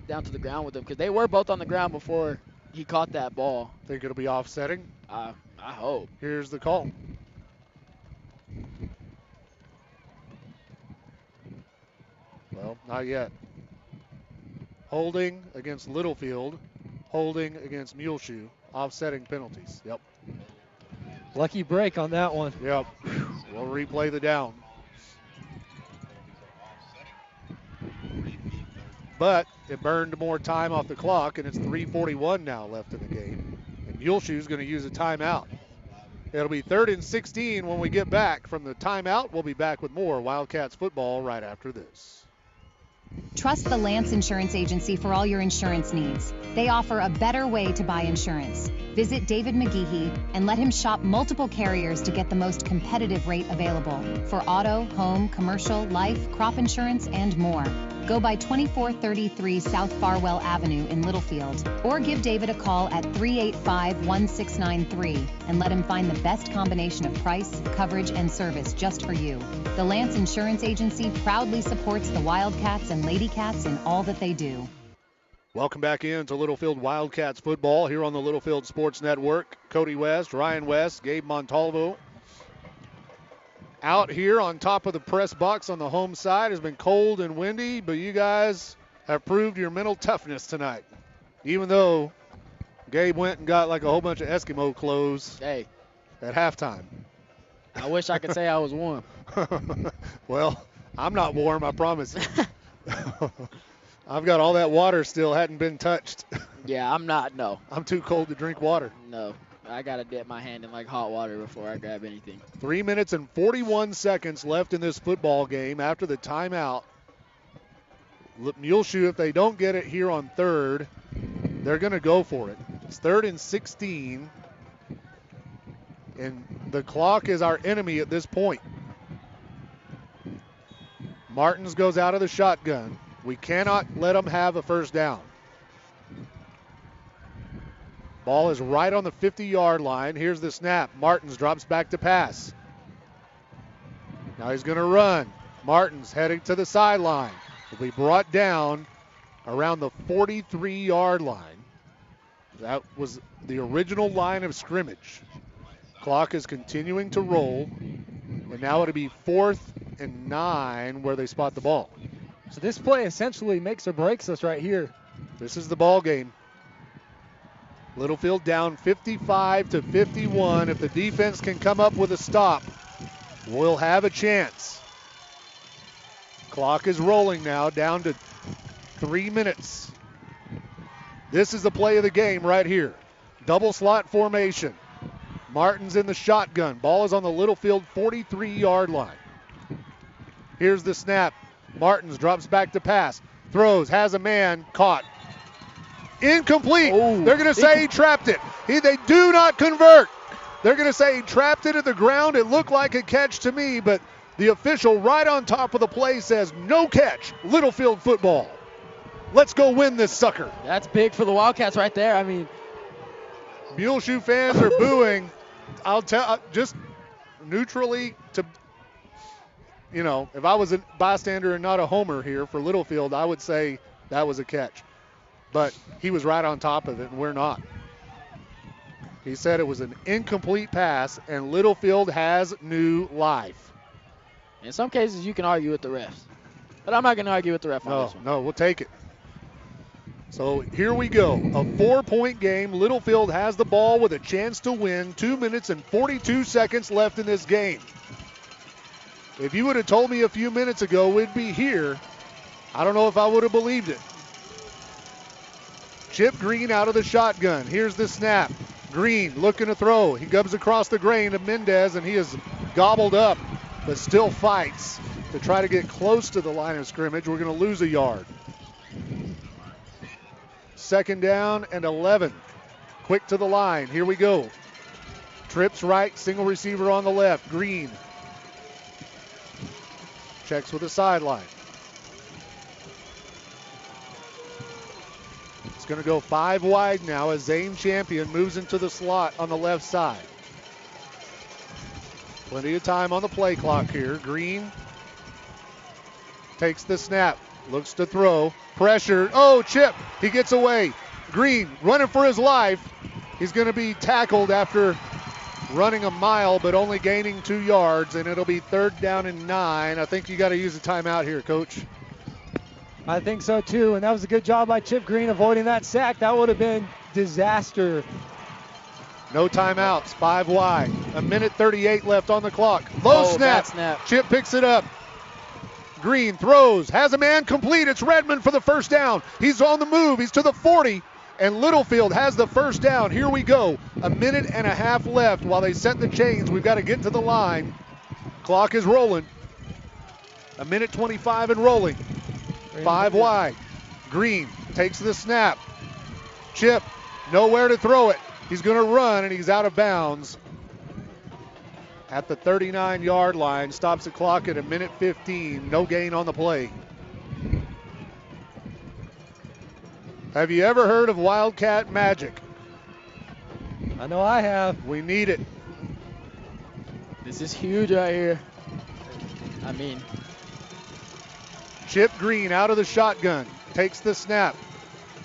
down to the ground with him, because they were both on the ground before he caught that ball. Think it'll be offsetting? I hope. Here's the call. Well, not yet. Holding against Littlefield. Holding against Muleshoe. Offsetting penalties. Yep. Lucky break on that one. Yep. We'll replay the down. But it burned more time off the clock, and it's 3:41 now left in the game. And Muleshoe's going to use a timeout. It'll be 3rd and 16 when we get back from the timeout. We'll be back with more Wildcats football right after this. Trust the Lance Insurance Agency for all your insurance needs. They offer a better way to buy insurance. Visit David McGeehee and let him shop multiple carriers to get the most competitive rate available for auto, home, commercial, life, crop insurance, and more. Go by 2433 South Farwell Avenue in Littlefield, or give David a call at 385-1693 and let him find the best combination of price, coverage, and service just for you. The Lance Insurance Agency proudly supports the Wildcats and Lady Cats in all that they do. Welcome back into Littlefield Wildcats football here on the Littlefield Sports Network. Cody West, Ryan West, Gabe Montalvo out here on top of the press box on the home side. It's been cold and windy, but you guys have proved your mental toughness tonight. Even though Gabe went and got like a whole bunch of Eskimo clothes at halftime. I wish I could say I was warm. Well, I'm not warm, I promise you. I've got all that water still, hadn't been touched. Yeah, I'm not, no. I'm too cold to drink water. No, I got to dip my hand in like hot water before I grab anything. 3 minutes and 41 seconds left in this football game after the timeout. Muleshoe, if they don't get it here on third, they're going to go for it. It's 3rd and 16, and the clock is our enemy at this point. Martins goes out of the shotgun. We cannot let them have a first down. Ball is right on the 50-yard line. Here's the snap. Martins drops back to pass. Now he's going to run. Martins heading to the sideline. Will be brought down around the 43-yard line. That was the original line of scrimmage. Clock is continuing to roll. And now it'll be 4th and 9 where they spot the ball. So this play essentially makes or breaks us right here. This is the ball game. Littlefield down 55-51. If the defense can come up with a stop, we'll have a chance. Clock is rolling now, down to 3 minutes. This is the play of the game right here. Double slot formation. Martin's in the shotgun. Ball is on the Littlefield 43-yard line. Here's the snap. Martins drops back to pass. Throws, has a man, caught. Incomplete. Oh, they're going to say he trapped it. They do not convert. They're going to say he trapped it at the ground. It looked like a catch to me, but the official right on top of the play says no catch. Littlefield football. Let's go win this sucker. That's big for the Wildcats right there. I mean, Muleshoe fans are booing. I'll tell, just neutrally to, if I was a bystander and not a homer here for Littlefield, I would say that was a catch. But he was right on top of it, and we're not. He said it was an incomplete pass, and Littlefield has new life. In some cases, you can argue with the refs. But I'm not going to argue with the ref on this one. No, we'll take it. So here we go. A 4-point game. Littlefield has the ball with a chance to win. 2 minutes and 42 seconds left in this game. If you would have told me a few minutes ago we'd be here, I don't know if I would have believed it. Chip Green out of the shotgun. Here's the snap. Green looking to throw. He comes across the grain to Mendez, and he is gobbled up, but still fights to try to get close to the line of scrimmage. We're going to lose a yard. 2nd down and 11. Quick to the line. Here we go. Trips right, single receiver on the left. Green checks with the sideline. It's going to go 5 wide now as Zane Champion moves into the slot on the left side. Plenty of time on the play clock here. Green takes the snap, looks to throw, pressure. Oh, Chip, he gets away. Green running for his life. He's going to be tackled after running a mile, but only gaining 2 yards, and it'll be 3rd down and 9. I think you got to use a timeout here, Coach. I think so too, and that was a good job by Chip Green avoiding that sack. That would have been disaster. No timeouts, 5 wide. 1:38 left on the clock. Low snap. Chip picks it up. Green throws, has a man complete. It's Redmond for the first down. He's on the move. He's to the 40, and Littlefield has the first down. Here we go. 1.5 minutes left while they set the chains. We've got to get to the line. Clock is rolling. 1:25 and rolling. 5 wide. Green takes the snap. Chip, nowhere to throw it. He's going to run, and he's out of bounds at the 39-yard line. Stops the clock at 1:15. No gain on the play. Have you ever heard of Wildcat magic? I know I have. We need it. This is huge right here. I mean, Chip Green out of the shotgun. Takes the snap.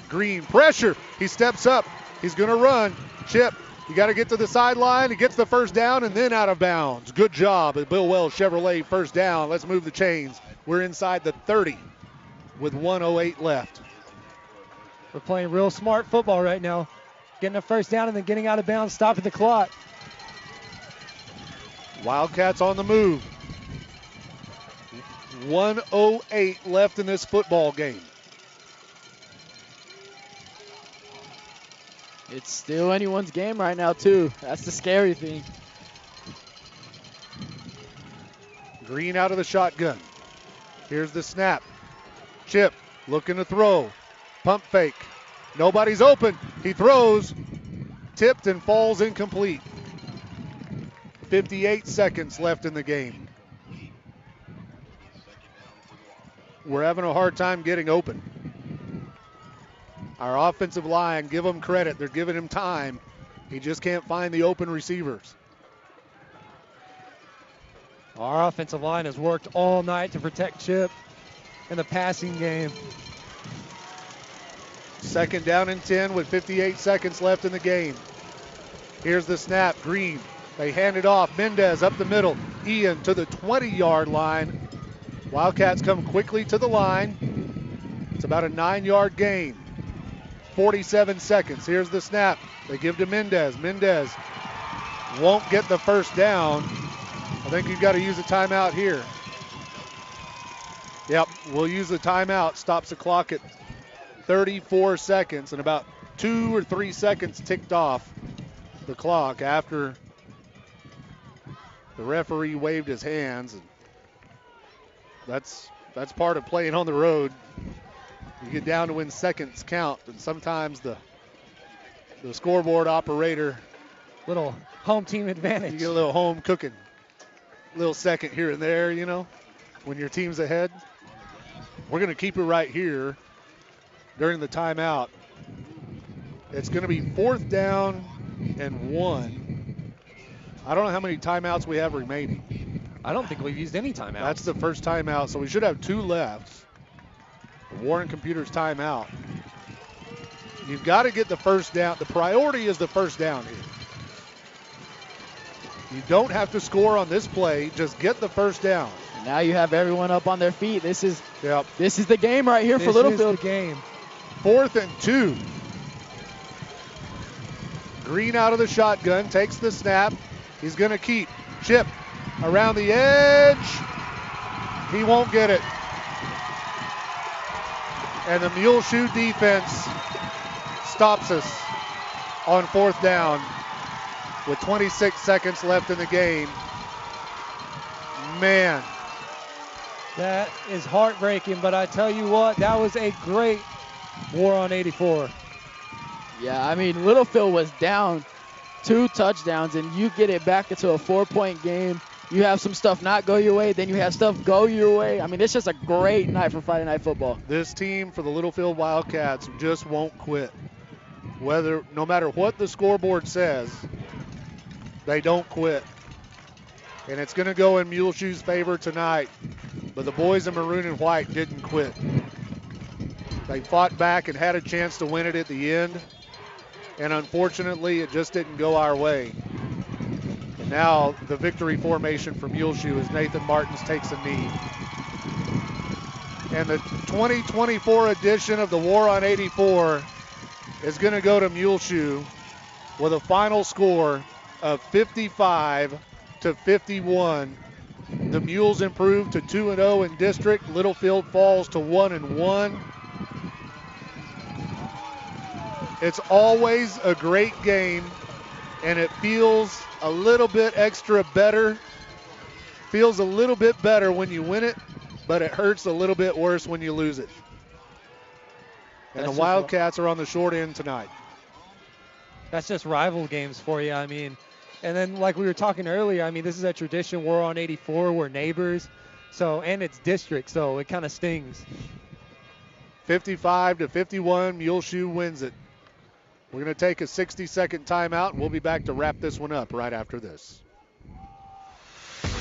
Green, pressure. He steps up. He's going to run. Chip, you got to get to the sideline. He gets the first down and then out of bounds. Good job at Bill Wells Chevrolet, first down. Let's move the chains. We're inside the 30 with 1:08 left. We're playing real smart football right now. Getting a first down and then getting out of bounds, stopping the clock. Wildcats on the move. 1:08 left in this football game. It's still anyone's game right now, too. That's the scary thing. Green out of the shotgun. Here's the snap. Chip looking to throw. Pump fake. Nobody's open. He throws. Tipped and falls incomplete. 58 seconds left in the game. We're having a hard time getting open. Our offensive line, give them credit. They're giving him time. He just can't find the open receivers. Our offensive line has worked all night to protect Chip in the passing game. Second down and 10 with 58 seconds left in the game. Here's the snap. Green. They hand it off. Mendez up the middle. Ian to the 20-yard line. Wildcats come quickly to the line. It's about a 9-yard gain. 47 seconds. Here's the snap. They give to Mendez. Mendez won't get the first down. I think you've got to use a timeout here. Yep, we'll use the timeout. Stops the clock at 34 seconds, and about 2 or 3 seconds ticked off the clock after the referee waved his hands. And that's part of playing on the road. You get down to when seconds count, and sometimes the scoreboard operator, little home team advantage. You get a little home cooking, a little second here and there, you know, when your team's ahead. We're going to keep it right here during the timeout. It's going to be 4th down and 1. I don't know how many timeouts we have remaining. I don't think we've used any timeouts. That's the first timeout, so we should have 2 left. Warren Computers timeout. You've got to get the first down. The priority is the first down here. You don't have to score on this play. Just get the first down. And now you have everyone up on their feet. This is the game right here for Littlefield. This is the game. 4th and 2. Green out of the shotgun, takes the snap. He's going to keep. Chip around the edge. He won't get it. And the Muleshoe defense stops us on 4th down with 26 seconds left in the game. Man. That is heartbreaking, but I tell you what, that was a great war on 84. Yeah, I mean, Littlefield was down 2 touchdowns, and you get it back into a 4-point game. You have some stuff not go your way, then you have stuff go your way. I mean, it's just a great night for Friday Night Football. This team for the Littlefield Wildcats just won't quit. No matter what the scoreboard says, they don't quit. And it's going to go in Muleshoe's favor tonight. But the boys in maroon and white didn't quit. They fought back and had a chance to win it at the end. And unfortunately, it just didn't go our way. And now the victory formation for Muleshoe as Nathan Martins takes a knee. And the 2024 edition of the War on 84 is going to go to Muleshoe with a final score of 55-51. The Mules improve to 2-0 in district. Littlefield falls to 1-1. It's always a great game, and it feels a little bit extra better. Feels a little bit better when you win it, but it hurts a little bit worse when you lose it. And the Wildcats are on the short end tonight. That's just rival games for you. I mean, and then like we were talking earlier, I mean, this is a tradition. We're on 84. We're neighbors. So, and it's district, so it kind of stings. 55-51, Muleshoe wins it. We're going to take a 60-second timeout, and we'll be back to wrap this one up right after this.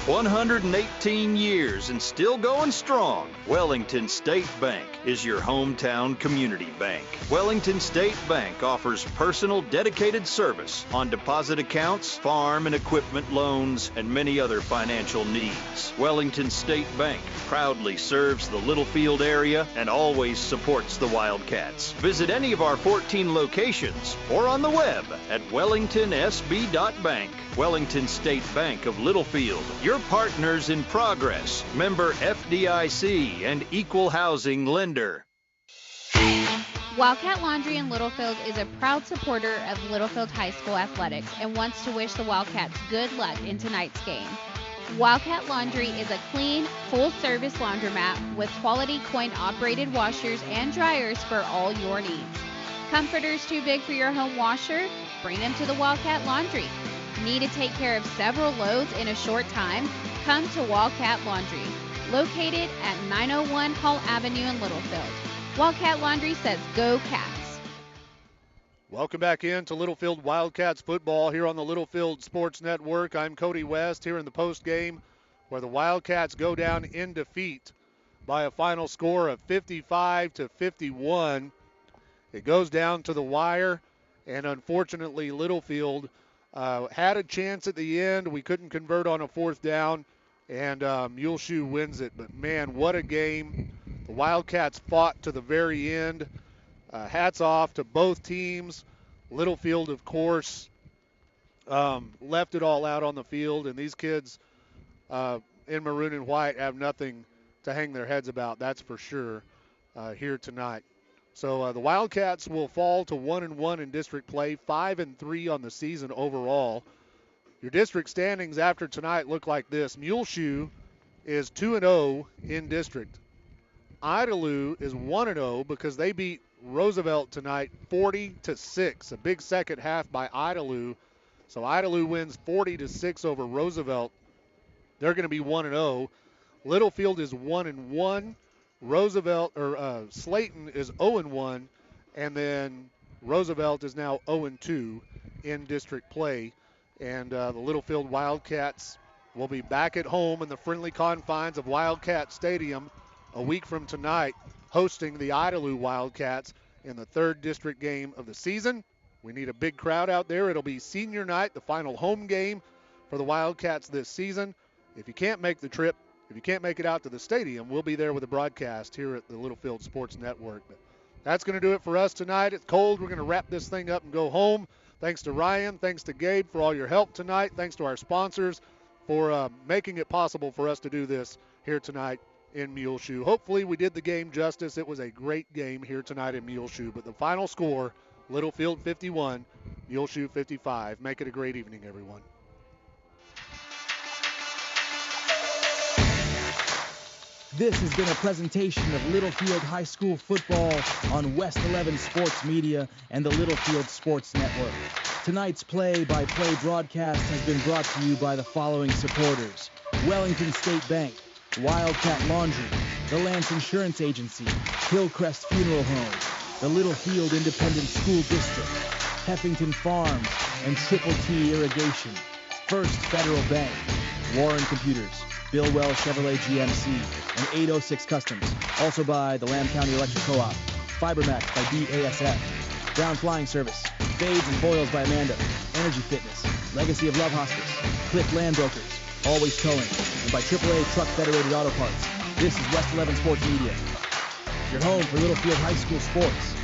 118 years and still going strong. Wellington State Bank is your hometown community bank. Wellington State Bank offers personal dedicated service on deposit accounts, farm and equipment loans, and many other financial needs. Wellington State Bank proudly serves the Littlefield area and always supports the Wildcats. Visit any of our 14 locations or on the web at wellingtonsb.bank. Wellington State Bank of Littlefield, your partners in progress, member FDIC and equal housing lender. Wildcat Laundry in Littlefield is a proud supporter of Littlefield High School athletics and wants to wish the Wildcats good luck in tonight's game. Wildcat Laundry is a clean, full-service laundromat with quality coin-operated washers and dryers for all your needs. Comforters too big for your home washer? Bring them to the Wildcat Laundry. Need to take care of several loads in a short time? Come to Wildcat Laundry, located at 901 Hall Avenue in Littlefield. Wildcat Laundry says go Cats. Welcome back into Littlefield Wildcats football here on the Littlefield Sports Network. I'm Cody West here in the post game where the Wildcats go down in defeat by a final score of 55-51. It goes down to the wire, and unfortunately Littlefield had a chance at the end. We couldn't convert on a fourth down, and Muleshoe wins it. But, man, what a game. The Wildcats fought to the very end. Hats off to both teams. Littlefield, of course, left it all out on the field, and these kids in maroon and white have nothing to hang their heads about, that's for sure, here tonight. So the Wildcats will fall to 1-1 in district play, 5-3 on the season overall. Your district standings after tonight look like this. Muleshoe is 2-0 in district. Idalou is 1-0 because they beat Roosevelt tonight 40-6. A big second half by Idalou. So Idalou wins 40-6 over Roosevelt. They're going to be 1-0. Littlefield is 1-1. Slayton is 0-1, and then Roosevelt is now 0-2 in district play. And the Littlefield Wildcats will be back at home in the friendly confines of Wildcat Stadium a week from tonight, hosting the Idalou Wildcats in the third district game of the season. We need a big crowd out there. It'll be senior night, the final home game for the Wildcats this season. If you can't make the trip, if you can't make it out to the stadium, we'll be there with a broadcast here at the Littlefield Sports Network. But that's going to do it for us tonight. It's cold. We're going to wrap this thing up and go home. Thanks to Ryan. Thanks to Gabe for all your help tonight. Thanks to our sponsors for making it possible for us to do this here tonight in Muleshoe. Hopefully we did the game justice. It was a great game here tonight in Muleshoe. But the final score, Littlefield 51, Muleshoe 55. Make it a great evening, everyone. This has been a presentation of Littlefield High School football on West 11 Sports Media and the Littlefield Sports Network. Tonight's play-by-play broadcast has been brought to you by the following supporters: Wellington State Bank, Wildcat Laundry, the Lance Insurance Agency, Hillcrest Funeral Home, the Littlefield Independent School District, Heffington Farms, and Triple T Irrigation, First Federal Bank, Warren Computers, Bill Wells Chevrolet GMC, and 806 Customs. Also by the Lamb County Electric Co-op, Fibermax by BASF, Brown Flying Service, Fades and Foils by Amanda, Energy Fitness, Legacy of Love Hospice, Cliff Land Brokers, Always Towing, and by AAA Truck Federated Auto Parts. This is West 11 Sports Media, your home for Littlefield High School sports.